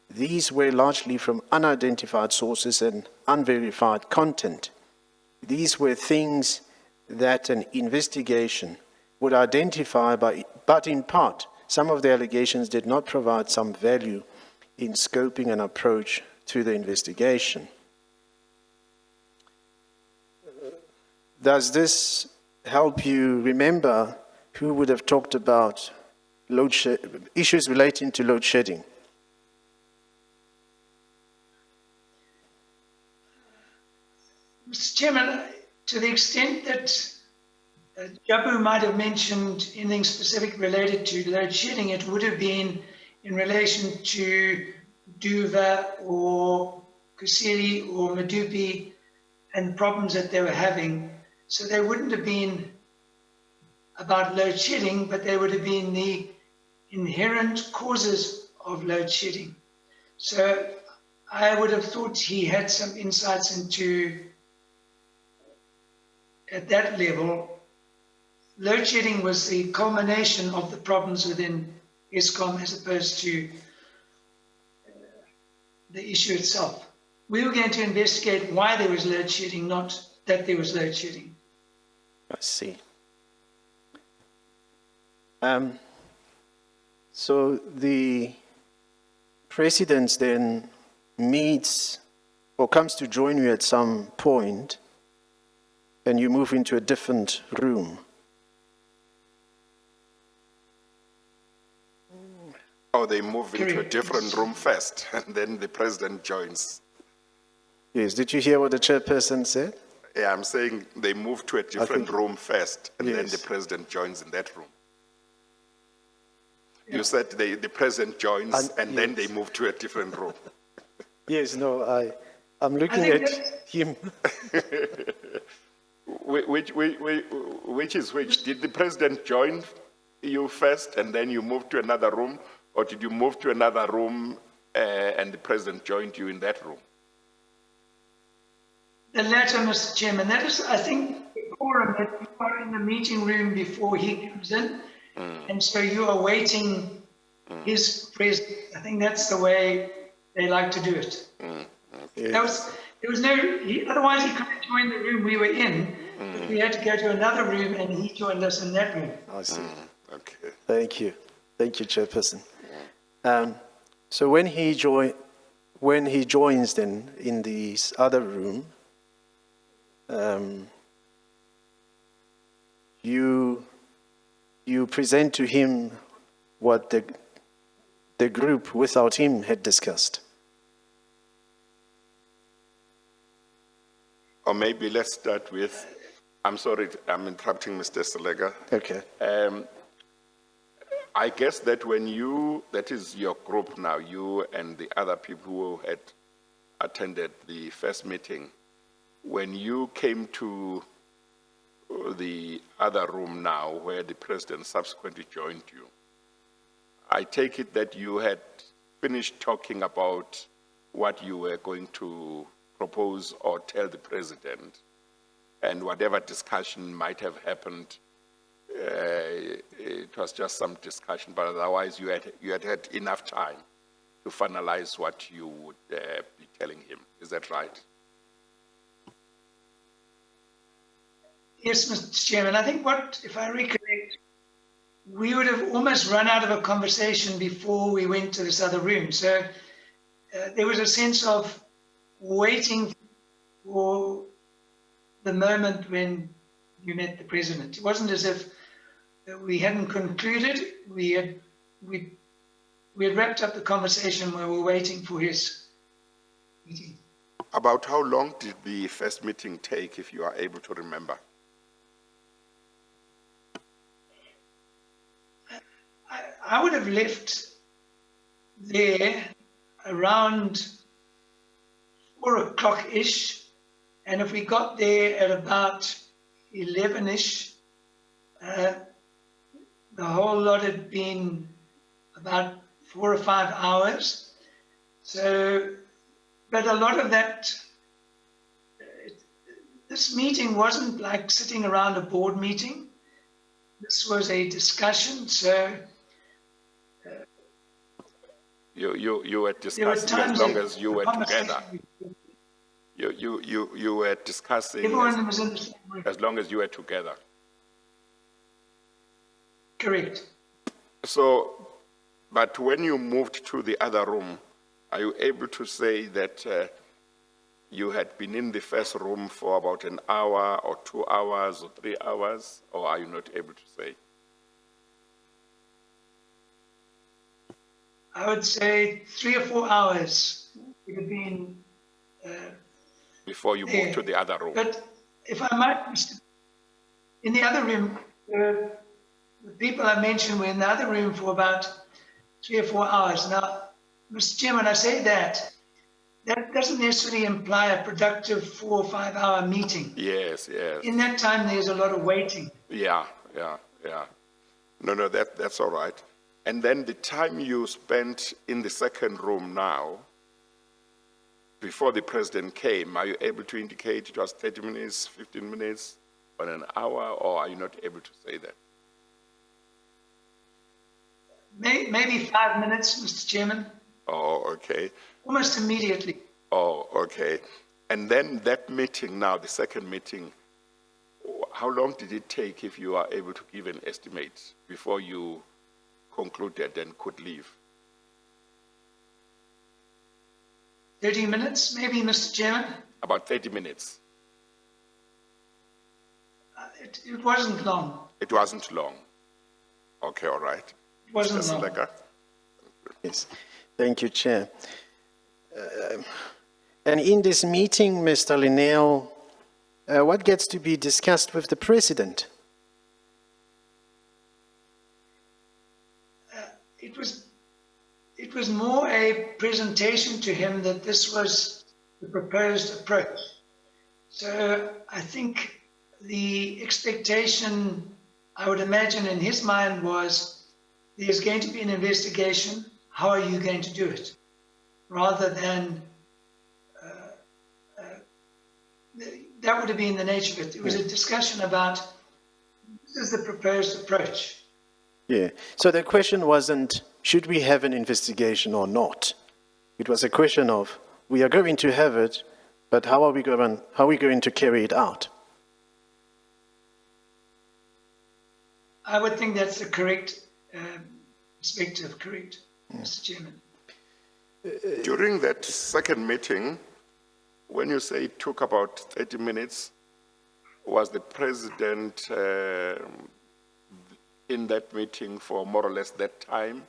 These were largely from unidentified sources and unverified content. These were things that an investigation would identify, but in part, some of the allegations did not provide some value in scoping an approach to the investigation. Does this help you remember who would have talked about issues relating to load shedding. Mr. Chairman, to the extent that Jabu might have mentioned anything specific related to load shedding, it would have been in relation to Duva or Kusiri or Medupi and problems that they were having. So they wouldn't have been about load shedding, but they would have been the inherent causes of load shedding. So I would have thought he had some insights into, at that level, load shedding was the culmination of the problems within Eskom as opposed to the issue itself. We were going to investigate why there was load shedding, not that there was load shedding. I see. So the president then meets or comes to join you at some point, and you move into a different room. Or they move into a Correct. different room first, and then the president joins. Yes, did you hear what the chairperson said? Yeah, I'm saying they move to a different room first, and then Yes. the president joins in that room. You said the president joins, and then they move to a different room. Yes, no, I'm looking think at that- him. Which is which? Did the president join you first, and then you moved to another room, or did you move to another room and the president joined you in that room? The latter, Mr. Chairman, that is, I think, the quorum that you are in the meeting room before he comes in, and so you are waiting his presence. I think that's the way they like to do it. There was no, otherwise he couldn't join the room we were in, but we had to go to another room and he joined us in that room. I see. Okay. Thank you, chairperson. So when he joins then in this other room, you present to him what the group without him had discussed. Or maybe let's start with, I'm sorry, I'm interrupting Mr. Selega. Okay. I guess that when that is your group now, you and the other people who had attended the first meeting, when you came to the other room now where the president subsequently joined you, I take it that you had finished talking about what you were going to propose or tell the president, and whatever discussion might have happened, it was just some discussion, but otherwise you had enough time to finalize what you would be telling him. Is that right? Yes, Mr. Chairman, I think if I recollect, we would have almost run out of a conversation before we went to this other room. So there was a sense of waiting for the moment when you met the president. It wasn't as if we hadn't concluded. We had wrapped up the conversation when we were waiting for his meeting. About how long did the first meeting take, if you are able to remember? I would have left there around 4 o'clock-ish, and if we got there at about 11-ish, the whole lot had been about 4 or 5 hours. So, but a lot of that, this meeting wasn't like sitting around a board meeting. This was a discussion, so You were there were discussing as times long that as you the were conversation- together. You were discussing Everyone was in the same room. as long as you were together. Correct. So, but when you moved to the other room, are you able to say that you had been in the first room for about an hour or 2 hours or 3 hours, or are you not able to say? I would say 3 or 4 hours would have been before you moved to the other room. But if I might, in the other room, the people I mentioned were in the other room for about 3 or 4 hours. Now, Mr. Chairman, I say that doesn't necessarily imply a productive 4 or 5 hour meeting. Yes, yes. In that time, there's a lot of waiting. Yeah. No, that's all right. And then the time you spent in the second room now, before the president came, are you able to indicate it was 30 minutes, 15 minutes, or an hour, or are you not able to say that? Maybe 5 minutes, Mr. Chairman. Oh, okay. Almost immediately. Oh, okay. And then that meeting now, the second meeting, how long did it take, if you are able to give an estimate, before you concluded and could leave? 30 minutes, maybe, Mr. Chairman. About 30 minutes. It wasn't long. It wasn't long. Okay, all right. It wasn't Mr. long. Selega? Yes, thank you, Chair. And in this meeting, Mr. Linnell, what gets to be discussed with the President? It was more a presentation to him that this was the proposed approach. So I think the expectation, I would imagine, in his mind was, there's going to be an investigation. How are you going to do it? Rather than, that would have been the nature of it. It was a discussion about, this is the proposed approach. Yeah, so the question wasn't, should we have an investigation or not? It was a question of, we are going to have it, but how are we going to carry it out? I would think that's the correct perspective, correct, Mr. Chairman. During that second meeting, when you say it took about 30 minutes, was the president in that meeting for more or less that time?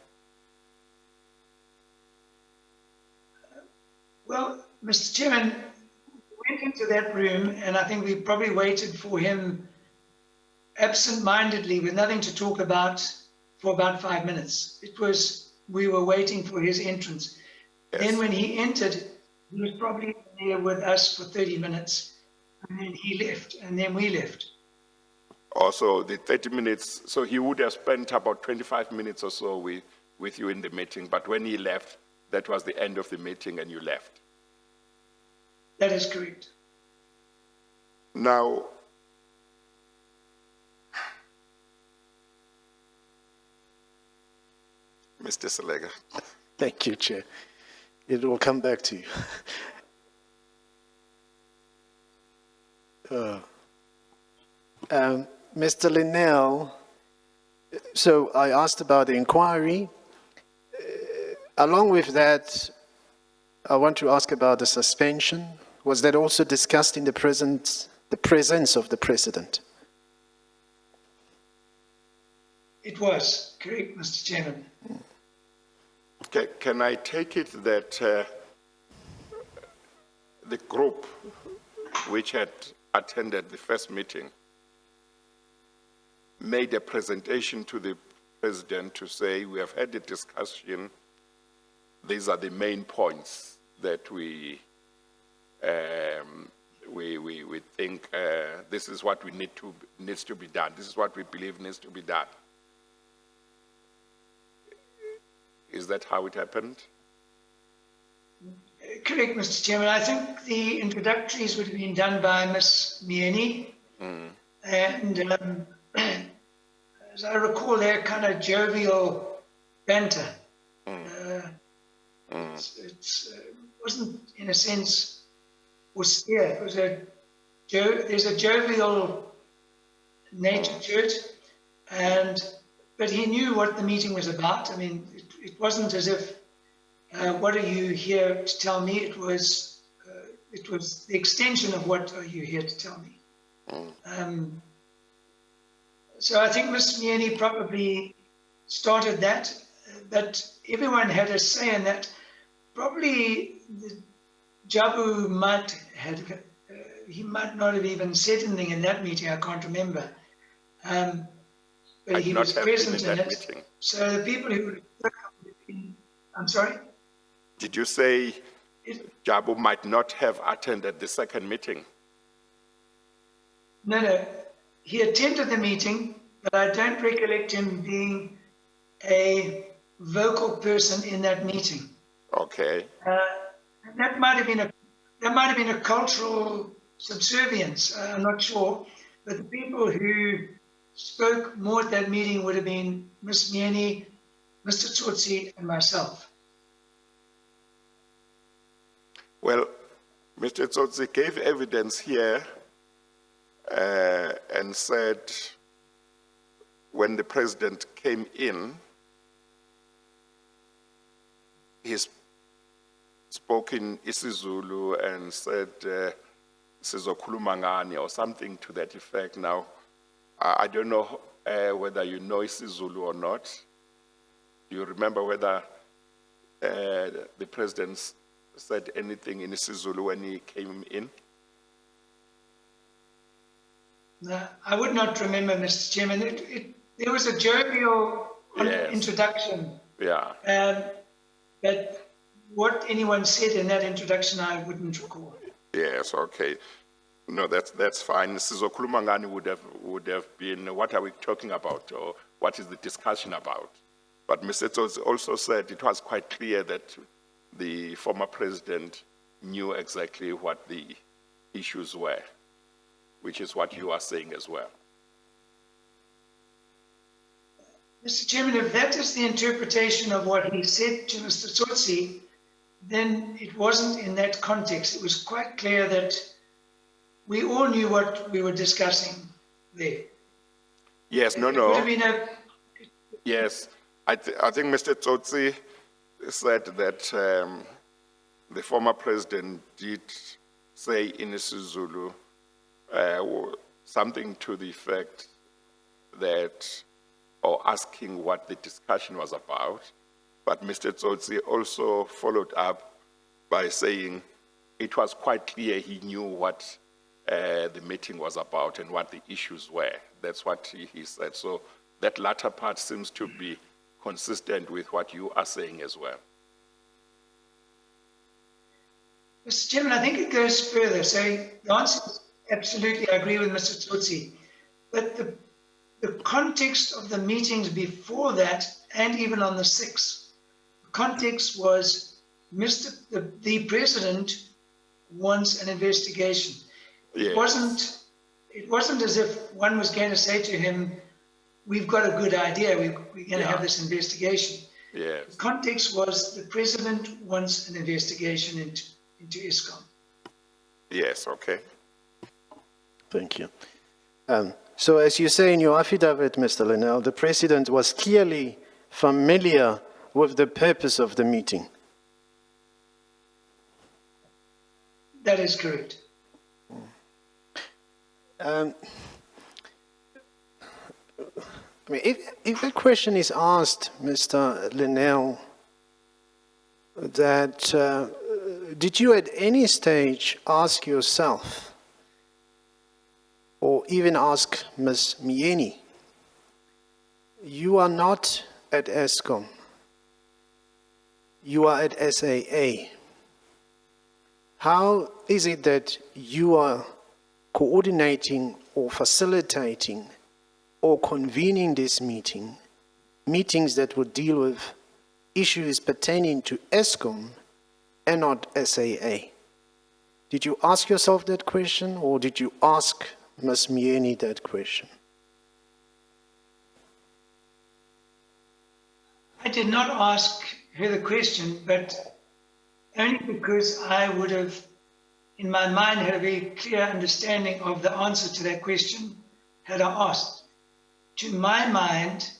Well, Mr. Chairman, we went into that room and I think we probably waited for him absent-mindedly with nothing to talk about for about 5 minutes. We were waiting for his entrance. Yes. Then when he entered, he was probably there with us for 30 minutes and then he left and then we left. Also, the 30 minutes, so he would have spent about 25 minutes or so with you in the meeting, but when he left, that was the end of the meeting and you left. That is correct. Now, Mr. Selega. Thank you, Chair. It will come back to you. Mr. Linnell, so I asked about the inquiry. Along with that, I want to ask about the suspension. Was that also discussed in the presence of the President? It was correct, Mr. Chairman. Can I take it that the group which had attended the first meeting made a presentation to the President to say, we have had a discussion, these are the main points that we think this is what needs to be done, this is what we believe needs to be done. Is that how it happened? Correct, Mr. Chairman. I think the introductories would have been done by Ms. Mieni. And as I recall, their kind of jovial banter. It wasn't, in a sense, austere. It was there's a jovial nature to it. But he knew what the meeting was about. I mean, it wasn't as if, what are you here to tell me? It was the extension of what are you here to tell me? So I think Ms. Mieni probably started that, but everyone had a say in that. Probably Jabu might he might not have even said anything in that meeting. I can't remember, but I'd he not was have been present in in that it. meeting. So the people who I'm sorry. Did you say It, Jabu might not have attended the second meeting? no, he attended the meeting, but I don't recollect him being a vocal person in that meeting. Okay. That might have been a cultural subservience. I'm not sure, but the people who spoke more at that meeting would have been Ms. Mieni, Mr. Tsotsi, and myself. Well, Mr. Tsotsi gave evidence here and said when the president came in, he spoke in isiZulu and said, "Sizokhuluma ngani," or something to that effect. Now, I don't know whether you know isiZulu or not. Do you remember whether the president said anything in isiZulu when he came in? No, I would not remember, Mr. Chairman. There was a jovial Yes. introduction, Yeah. but what anyone said in that introduction, I wouldn't recall. Yes, okay. No, that's fine. Sizokhuluma ngani would have been, what are we talking about, or what is the discussion about? But Mr. Tsotsi also said it was quite clear that the former president knew exactly what the issues were, which is what you are saying as well. Mr. Chairman, if that is the interpretation of what he said to Mr. Tsotsi, then it wasn't in that context. It was quite clear that we all knew what we were discussing there. Yes, no, It would have no. been Yes, I think Mr. Tsotsi said that the former president did say in isiZulu something to the effect that, or asking what the discussion was about, but Mr. Tsotsi also followed up by saying it was quite clear he knew what the meeting was about and what the issues were. That's what he said. So that latter part seems to be consistent with what you are saying as well. Mr. Chairman, I think it goes further. So the answer is absolutely, I agree with Mr. Tsotsi. But the context of the meetings before that, and even on the 6th, the context was the president wants an investigation. Yes. It wasn't as if one was going to say to him, "We've got a good idea. We're going to have this investigation." Yes. The context was the president wants an investigation into Eskom. Yes, okay. Thank you. So as you say in your affidavit, Mr. Linnell, the president was clearly familiar with the purpose of the meeting. That is correct. I mean, if the question is asked, Mr. Linnell, that did you at any stage ask yourself, or even ask Ms. Mieni, you are not at Eskom, you are at SAA. How is it that you are coordinating or facilitating or convening this meetings that would deal with issues pertaining to Eskom and not SAA? Did you ask yourself that question, or did you ask Ms. Mieni that question? I did not ask her the question, but only because I would have, in my mind, had a very clear understanding of the answer to that question had I asked. To my mind,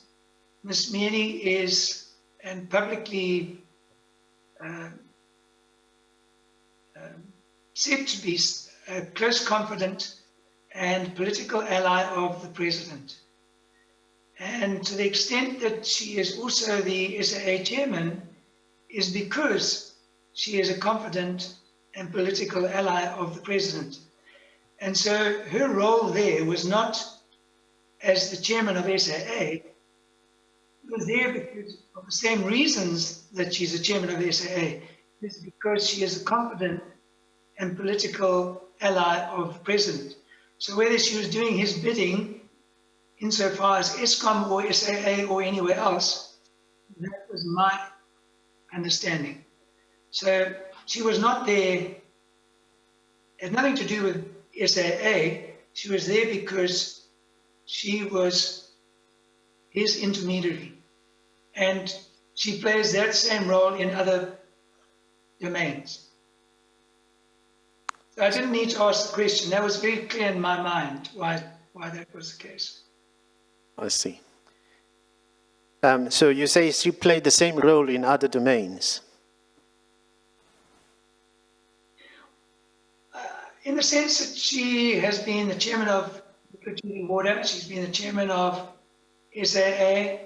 Ms. Mieni is, and publicly said to be, a close confidant and political ally of the president. And to the extent that she is also the SAA chairman is because she is a confident and political ally of the president. And so her role there was not as the chairman of SAA, was there because of the same reasons that she's a chairman of SAA. It's because she is a confident and political ally of the president. So whether she was doing his bidding insofar as Eskom or SAA or anywhere else, that was my understanding. So she was not there, had nothing to do with SAA. She was there because she was his intermediary. And she plays that same role in other domains. So I didn't need to ask the question. That was very clear in my mind why that was the case. I see. So you say she played the same role in other domains? In the sense that she has been the chairman of the Pretoria Water, she's been the chairman of SAA,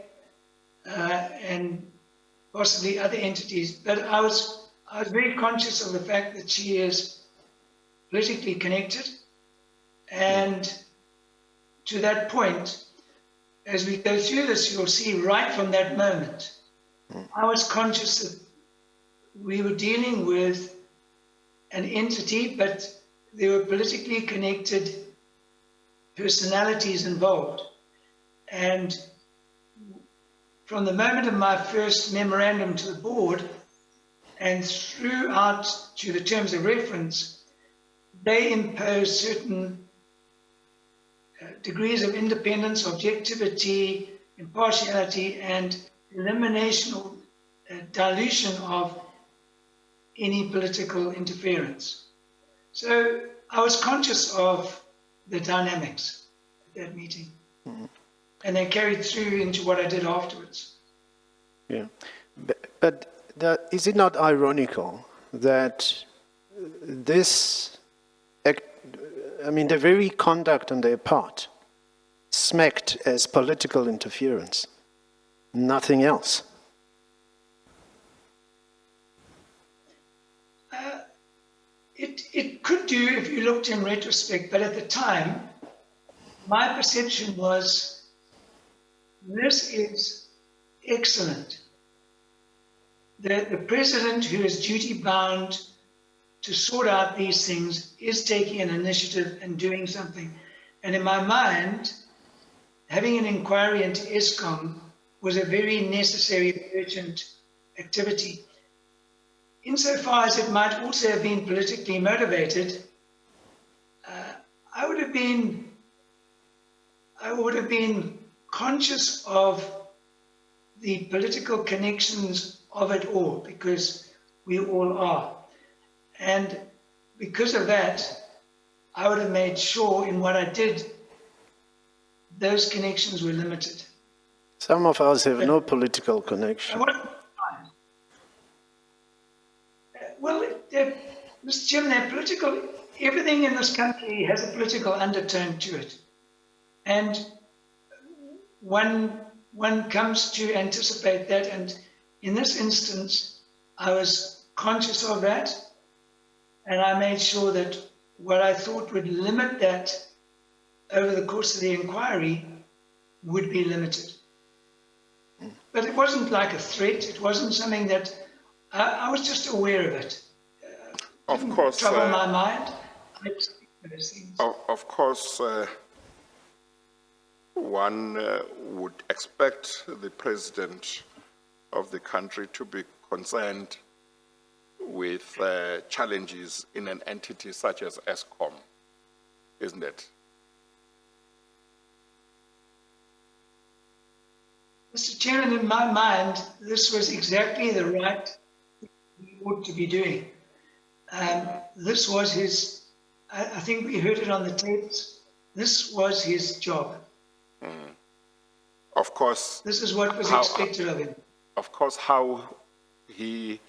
and possibly other entities. But I was very conscious of the fact that she is politically connected. And to that point, as we go through this, you'll see right from that moment, I was conscious that we were dealing with an entity, but there were politically connected personalities involved. And from the moment of my first memorandum to the board and throughout to the terms of reference, they impose certain degrees of independence, objectivity, impartiality, and elimination or dilution of any political interference. So I was conscious of the dynamics at that meeting. Mm-hmm. And they carried through into what I did afterwards. Yeah, but is it not ironical that this, the very conduct on their part smacked as political interference, nothing else? It could do if you looked in retrospect, but at the time, my perception was, this is excellent. The president, who is duty-bound to sort out these things, is taking an initiative and doing something. And in my mind, having an inquiry into Eskom was a very necessary, urgent activity. Insofar as it might also have been politically motivated, I would have been conscious of the political connections of it all, because we all are. And because of that, I would have made sure in what I did, those connections were limited. Some of us have no political connection. Well, Mr. Chairman, everything in this country has a political undertone to it. And one comes to anticipate that, and in this instance, I was conscious of that, and I made sure that what I thought would limit that over the course of the inquiry would be limited. But it wasn't like a threat, it wasn't something that, I was just aware of it. Of course. Trouble my mind. I expect those things. Of course, one would expect the president of the country to be concerned with challenges in an entity such as Eskom, isn't it? Mr. Chairman, in my mind, this was exactly the right thing he ought to be doing. This was his, I think we heard it on the tapes, this was his job. Of course. This is what was expected of him. Of course, how he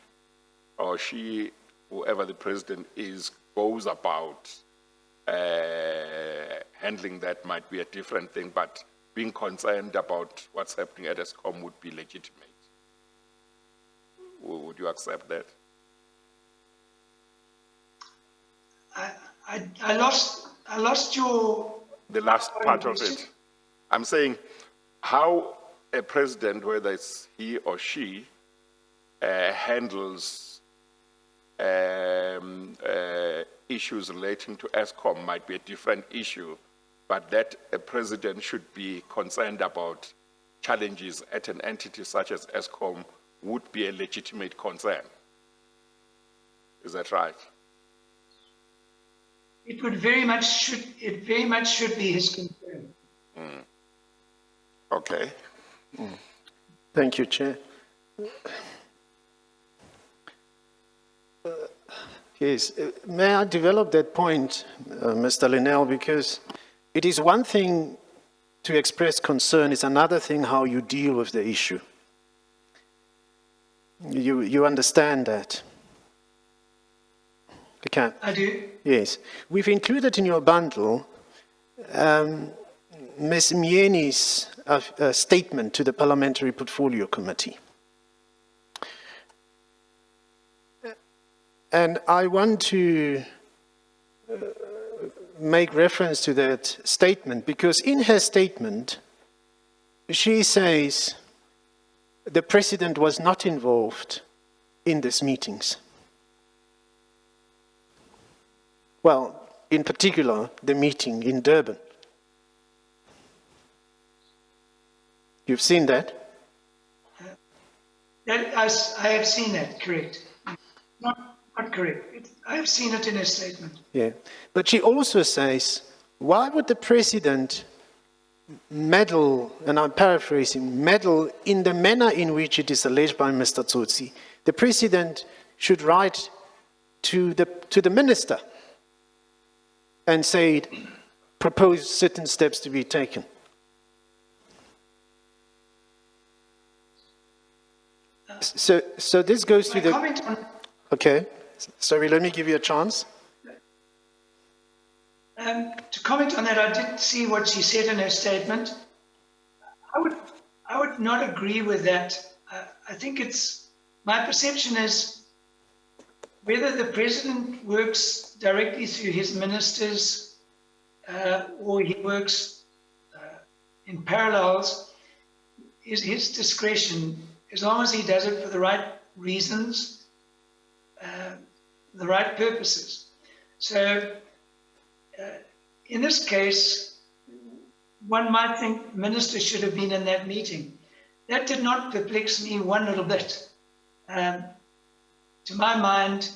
or she, whoever the president is, goes about handling that might be a different thing, but being concerned about what's happening at Eskom would be legitimate. Would you accept that? I lost your. The last part of it. I'm saying how a president, whether it's he or she, handles issues relating to Eskom might be a different issue, but that a president should be concerned about challenges at an entity such as Eskom would be a legitimate concern. Is that right? It very much should be his concern. Okay. Thank you, Chair. Yes, may I develop that point, Mr. Linnell, because it is one thing to express concern, it's another thing how you deal with the issue. You understand that? Okay. I do. Yes. We've included in your bundle Ms. Mieni's statement to the Parliamentary Portfolio Committee. And I want to make reference to that statement because in her statement, she says the President was not involved in these meetings. Well, in particular, the meeting in Durban. You've seen that? I have seen that, correct. Not correct. I have seen it in her statement. Yeah. But she also says, why would the President meddle, and I'm paraphrasing, meddle in the manner in which it is alleged by Mr. Tsotsi? The President should write to the Minister and say, propose certain steps to be taken. So this goes to the... Comment on, Okay, sorry, let me give you a chance. to comment on that, I did see what she said in her statement. I would not agree with that. I think my perception is whether the President works directly through his ministers or he works in parallels is his discretion, as long as he does it for the right reasons, the right purposes. So in this case, one might think ministers should have been in that meeting. That did not perplex me one little bit. To my mind,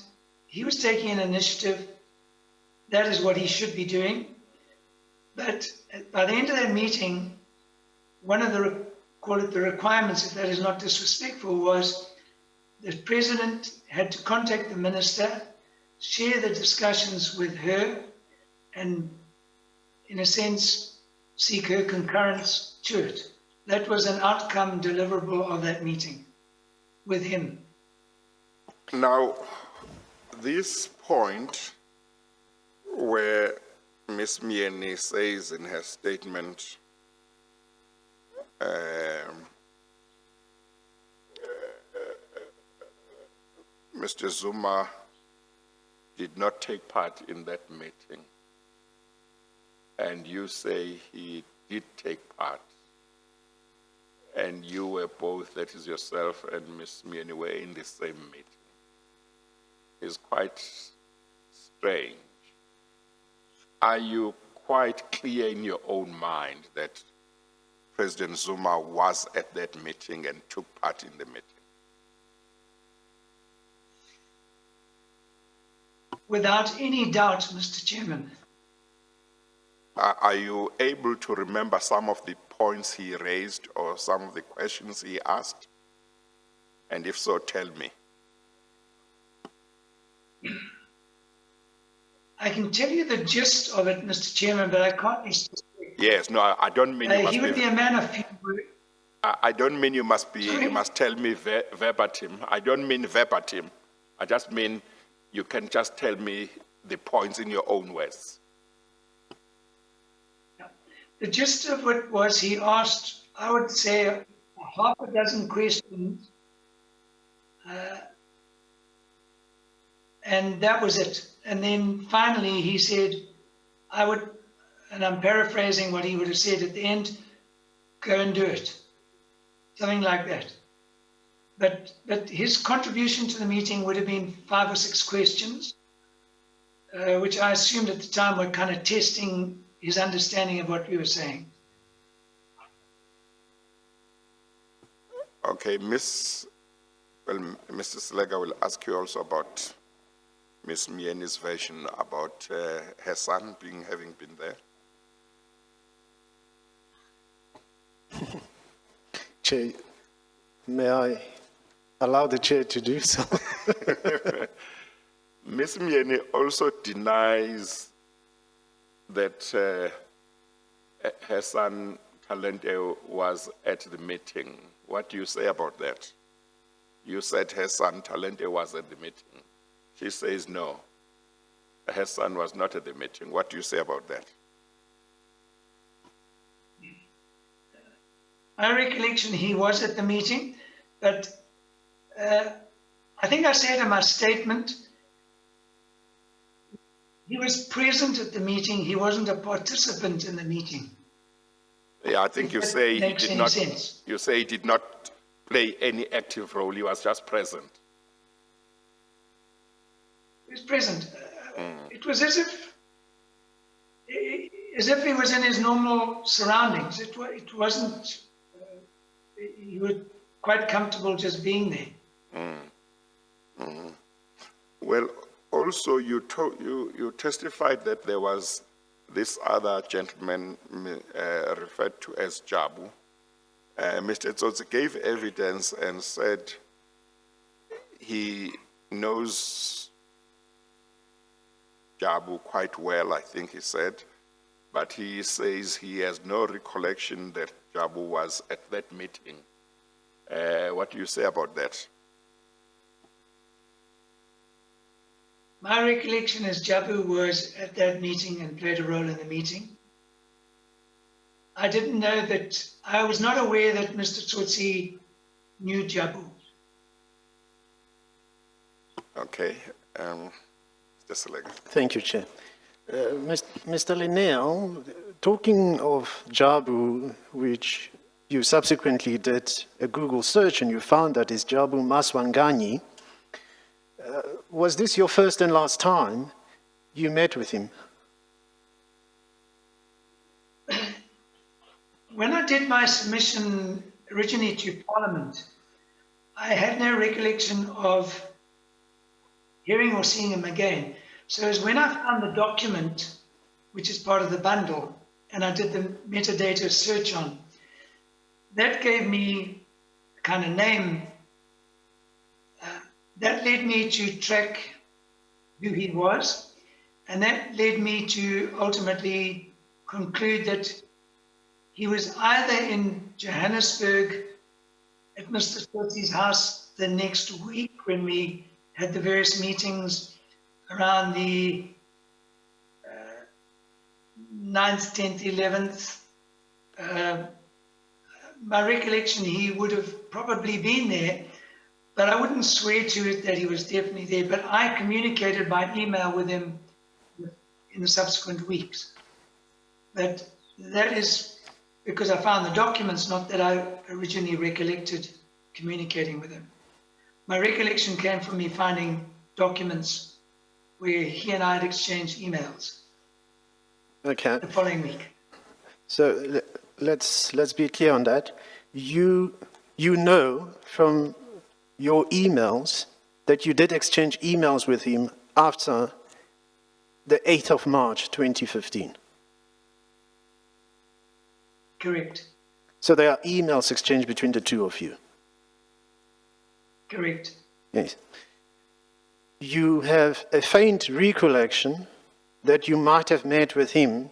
he was taking an initiative. That is what he should be doing. But by the end of that meeting, one of the, call it the requirements, if that is not disrespectful, was the President had to contact the Minister, share the discussions with her, and in a sense, seek her concurrence to it. That was an outcome deliverable of that meeting with him. Now, this point where Ms. Mieni says in her statement, Mr. Zuma did not take part in that meeting, and you say he did take part, and you were both, that is yourself and Ms. Mieni, were in the same meeting, is quite strange. Are you quite clear in your own mind that President Zuma was at that meeting and took part in the meeting? Without any doubt, Mr. Chairman. Are you able to remember some of the points he raised or some of the questions he asked? And if so, tell me. I can tell you the gist of it, Mr. Chairman, but I can't be specific. Yes, no, I don't mean you must he would be a man of few words. I don't mean you must be. Sorry? You must tell me verbatim. I don't mean verbatim. I just mean you can just tell me the points in your own words. The gist of it was he asked, I would say, half a dozen questions, and that was it. And then finally he said, I would, and I'm paraphrasing what he would have said at the end, go and do it. Something like that. But his contribution to the meeting would have been 5 or 6 questions, which I assumed at the time were kind of testing his understanding of what we were saying. Okay, Mr. Slega will ask you also about Ms. Mieni's version about her son having been there. Chair, may I allow the chair to do so? Ms. Mieni also denies that her son Talente was at the meeting. What do you say about that? You said her son Talente was at the meeting. She says no. Her son was not at the meeting. What do you say about that? My recollection, he was at the meeting, but I think I said in my statement, he was present at the meeting. He wasn't a participant in the meeting. Yeah, I think you If that say he makes did any not. sense. You say he did not play any active role. He was just present. He was present. It was as if he was in his normal surroundings. It wasn't. You were quite comfortable just being there. Well, also you testified that there was this other gentleman referred to as Jabu. Mr. Tsotsi gave evidence and said he knows Jabu quite well, I think he said, but he says he has no recollection that Jabu was at that meeting. What do you say about that? My recollection is Jabu was at that meeting and played a role in the meeting. I didn't know that, I was not aware that Mr. Tsotsi knew Jabu. Okay, Mr. Selega. Thank you, Chair. Mr. Linnell, talking of Jabu, which you subsequently did a Google search and you found that is Jabu Maswanganyi, was this your first and last time you met with him? When I did my submission originally to Parliament, I had no recollection of hearing or seeing him again. So it's when I found the document, which is part of the bundle, and I did the metadata search on, that gave me a kind of name. That led me to track who he was, and that led me to ultimately conclude that he was either in Johannesburg at Mr. Tsotsi's house the next week when we had the various meetings around the 9th, 10th, 11th. My recollection, he would have probably been there, but I wouldn't swear to it that he was definitely there. But I communicated by email with him in the subsequent weeks. But that is because I found the documents, not that I originally recollected communicating with him. My recollection came from me finding documents where he and I had exchanged emails Okay. the following week. So let's be clear on that. You know from your emails that you did exchange emails with him after the 8th of March 2015. Correct. So there are emails exchanged between the two of you. Correct. Yes. You have a faint recollection that you might have met with him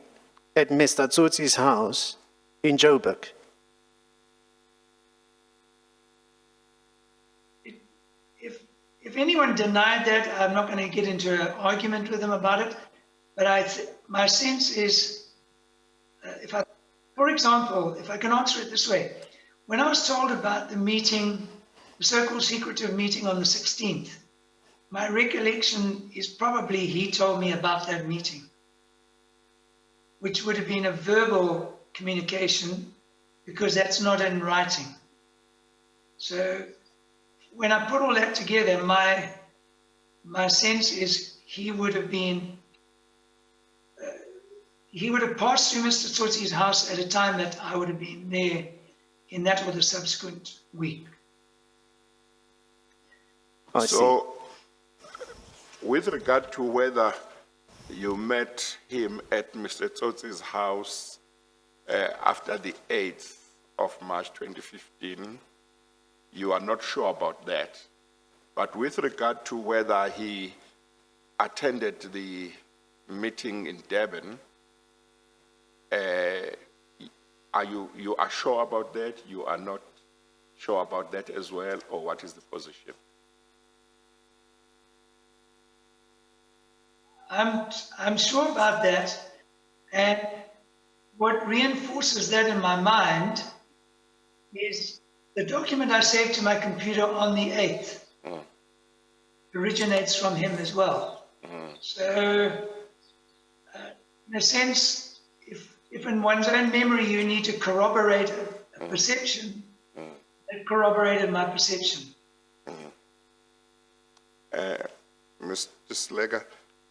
at Mr. Tsotsi's house in Joburg. If anyone denied that, I'm not going to get into an argument with them about it. But my sense is, if I For example, if I can answer it this way, when I was told about the meeting, the so-called secretive meeting on the 16th, my recollection is probably he told me about that meeting, which would have been a verbal communication because that's not in writing. So when I put all that together, my sense is he would have passed through Mr. Tsotzi's house at a time that I would have been there in that or the subsequent week. I see. So, with regard to whether you met him at Mr. Tsotzi's house after the 8th of March 2015, you are not sure about that. But with regard to whether he attended the meeting in Durban, you are sure about that? You are not sure about that as well, or what is the position? I'm sure about that, and what reinforces that in my mind is the document I saved to my computer on the 8th originates from him as well. So, in a sense, if in one's own memory you need to corroborate a perception, it corroborated my perception. Mr. Slegger,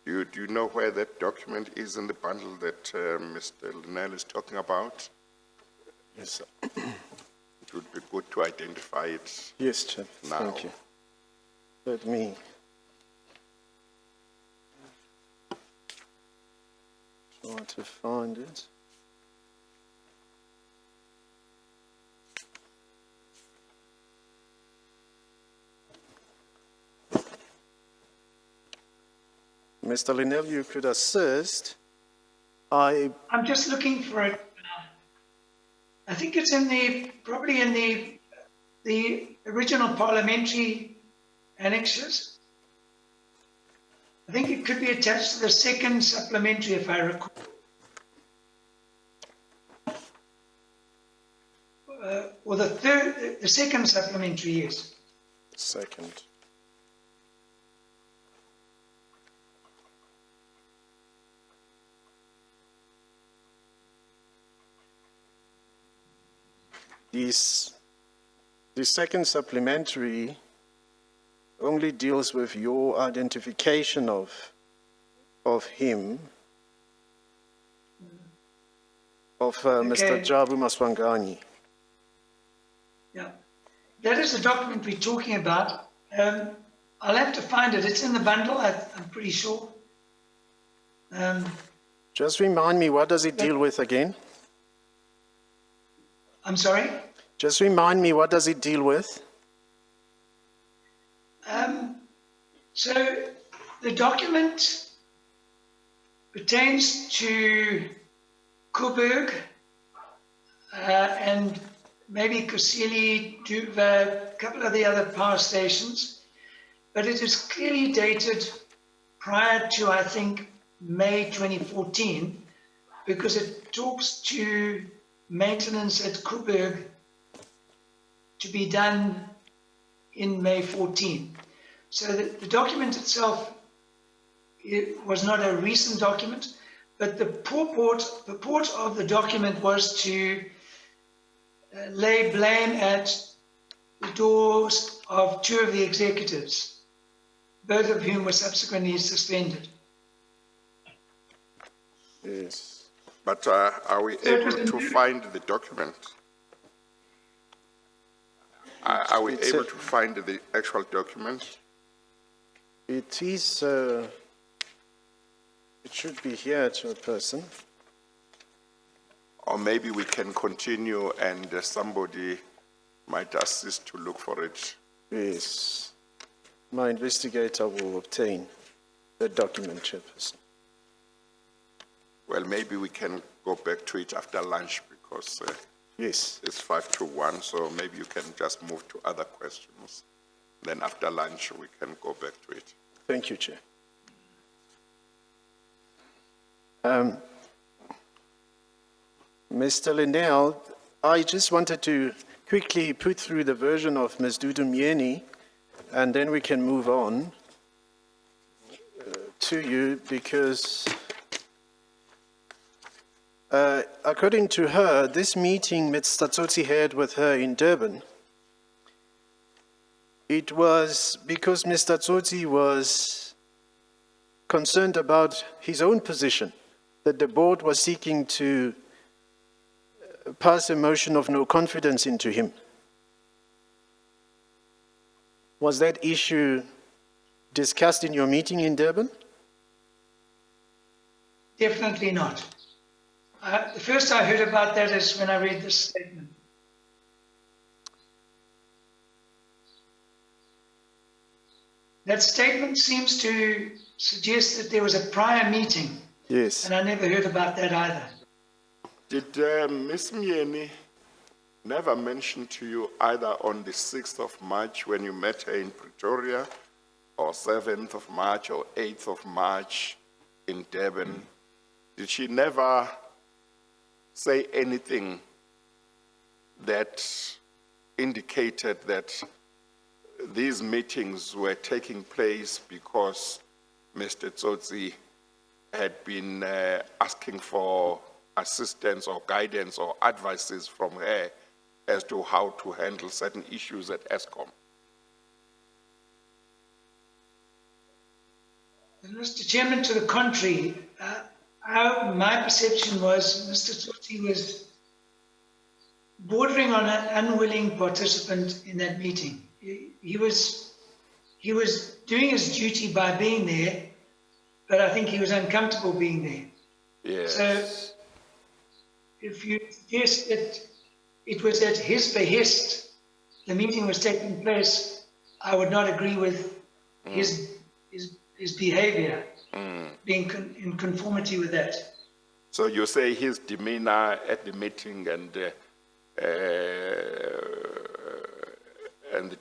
do you know where that document is in the bundle that Mr. Linnell is talking about? Yes, sir. It would be good to identify it. Yes, Chair. Now. Thank you. Let me try to find it. Mr. Linnell, you could assist. I'm just looking for it. I think it's probably in the original parliamentary annexes. I think it could be attached to the second supplementary, if I recall. Or the second supplementary, yes. Second. The second supplementary only deals with your identification of him, of Mr. Jabu Maswangani. Yeah, that is the document we're talking about. I'll have to find it. It's in the bundle, I'm pretty sure. Just remind me, what does it deal with again? I'm sorry? Just remind me, what does it deal with? So the document pertains to Coburg and maybe Kusile, Duva, a couple of the other power stations, but it is clearly dated prior to, I think, May 2014, because it talks to maintenance at Coburg to be done in May 14. So the document itself, it was not a recent document, but the purport of the document was to lay blame at the doors of two of the executives, both of whom were subsequently suspended. Yes. But are we able to find the document? Are we able to find the actual document? It is, it should be here to a person. Or maybe we can continue and somebody might assist to look for it. Yes. My investigator will obtain the document, Chairperson. Well, maybe we can go back to it after lunch because Yes. it's 5-1, so maybe you can just move to other questions. Then after lunch, we can go back to it. Thank you, Chair. Mr. Linnell, I just wanted to quickly put through the version of Ms. Dudumieni, and then we can move on to you, because according to her, this meeting Mr. Tsotsi had with her in Durban, it was because Mr. Tsotsi was concerned about his own position, that the board was seeking to pass a motion of no confidence into him. Was that issue discussed in your meeting in Durban? Definitely not. The first I heard about that is when I read this statement. That statement seems to suggest that there was a prior meeting, Yes. and I never heard about that either. Did Ms. Mieni never mention to you either on the 6th of March when you met her in Pretoria, or 7th of March or 8th of March in Durban? Did she never say anything that indicated that these meetings were taking place because Mr. Tsotsi had been asking for assistance or guidance or advices from her as to how to handle certain issues at Eskom? Mr. Chairman, to the contrary, my perception was Mr. Tsotsi was bordering on an unwilling participant in that meeting. He was doing his duty by being there, but I think he was uncomfortable being there. Yes. So if you suggest that it was at his behest the meeting was taking place, I would not agree with his behavior being in conformity with that. So you say his demeanor at the meeting and the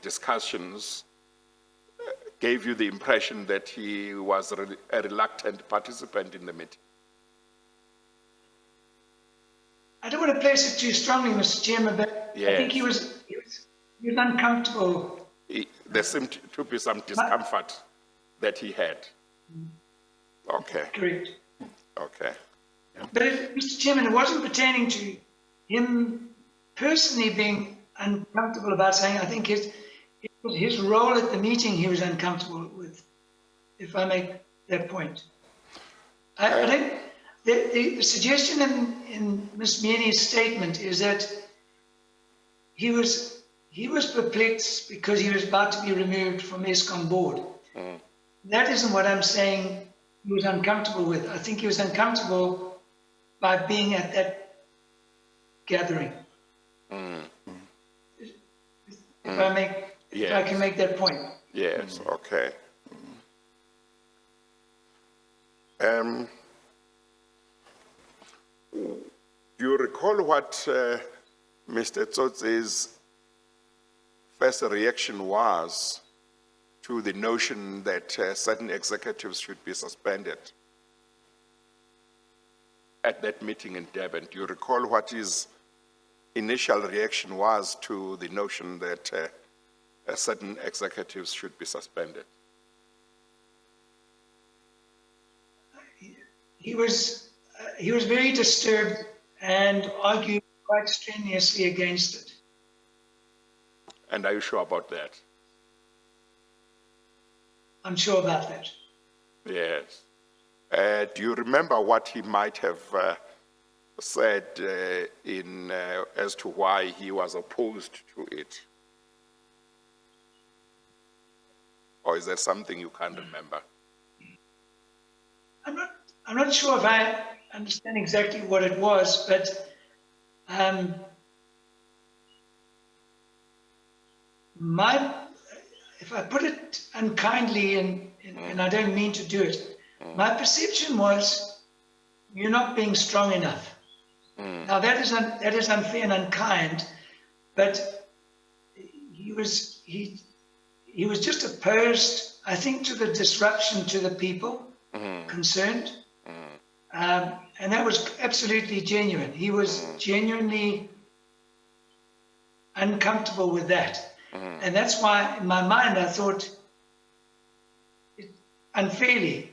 discussions gave you the impression that he was a reluctant participant in the meeting? I don't want to place it too strongly, Mr. Chairman, but I think he was uncomfortable. There seemed to be some discomfort that he had. Okay, Correct. okay. But Mr. Chairman, it wasn't pertaining to him personally being uncomfortable about saying. I think it was his role at the meeting he was uncomfortable with, if I make that point. I think the suggestion in Ms. Mieni's statement is that he was perplexed because he was about to be removed from Eskom board. That isn't what I'm saying he was uncomfortable with. I think he was uncomfortable by being at that gathering. If I can make that point. Yes, okay. Do you recall what Mr. Tsotsi's first reaction was to the notion that certain executives should be suspended at that meeting in Durban? Do you recall what his initial reaction was to the notion that certain executives should be suspended? He was very disturbed and argued quite strenuously against it. And are you sure about that? I'm sure about that. Yes. Do you remember what he might have said as to why he was opposed to it? Or is there something you can't remember? I'm not sure if I understand exactly what it was, but if I put it unkindly, and I don't mean to do it, my perception was you're not being strong enough. Now that is unfair and unkind, but he was just opposed, I think, to the disruption to the people concerned, And that was absolutely genuine. He was genuinely uncomfortable with that. And that's why, in my mind, I thought, unfairly,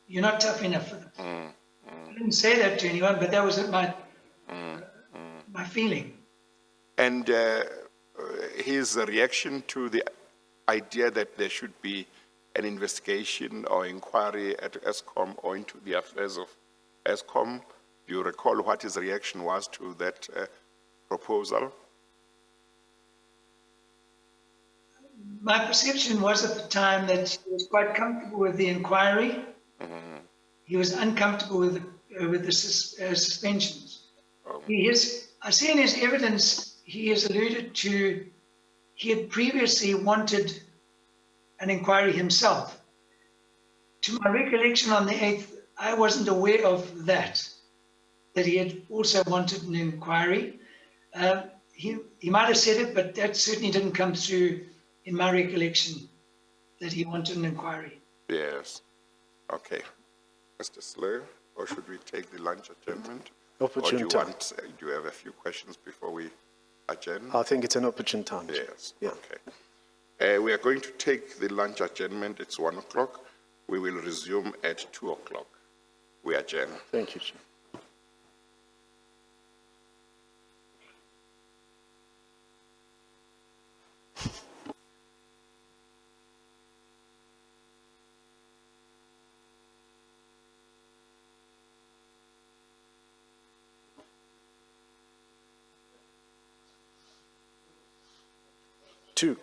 you're not tough enough for them. I didn't say that to anyone, but that was my feeling. And his reaction to the idea that there should be an investigation or inquiry at Eskom or into the affairs of Eskom, do you recall what his reaction was to that proposal? My perception was at the time that he was quite comfortable with the inquiry. He was uncomfortable with the suspensions. I see in his evidence, he has alluded to, he had previously wanted an inquiry himself. To my recollection on the 8th, I wasn't aware of that he had also wanted an inquiry. He might have said it, but that certainly didn't come through in my recollection that he wanted an inquiry. Yes. Okay. Mr. Slayer, or should we take the lunch adjournment? Opportune or do time. Do you have a few questions before we adjourn? I think it's an opportune time. Yes. Yeah. Okay. We are going to take the lunch adjournment. It's 1 o'clock. We will resume at 2 o'clock. We adjourn. Thank you, Chair. Two.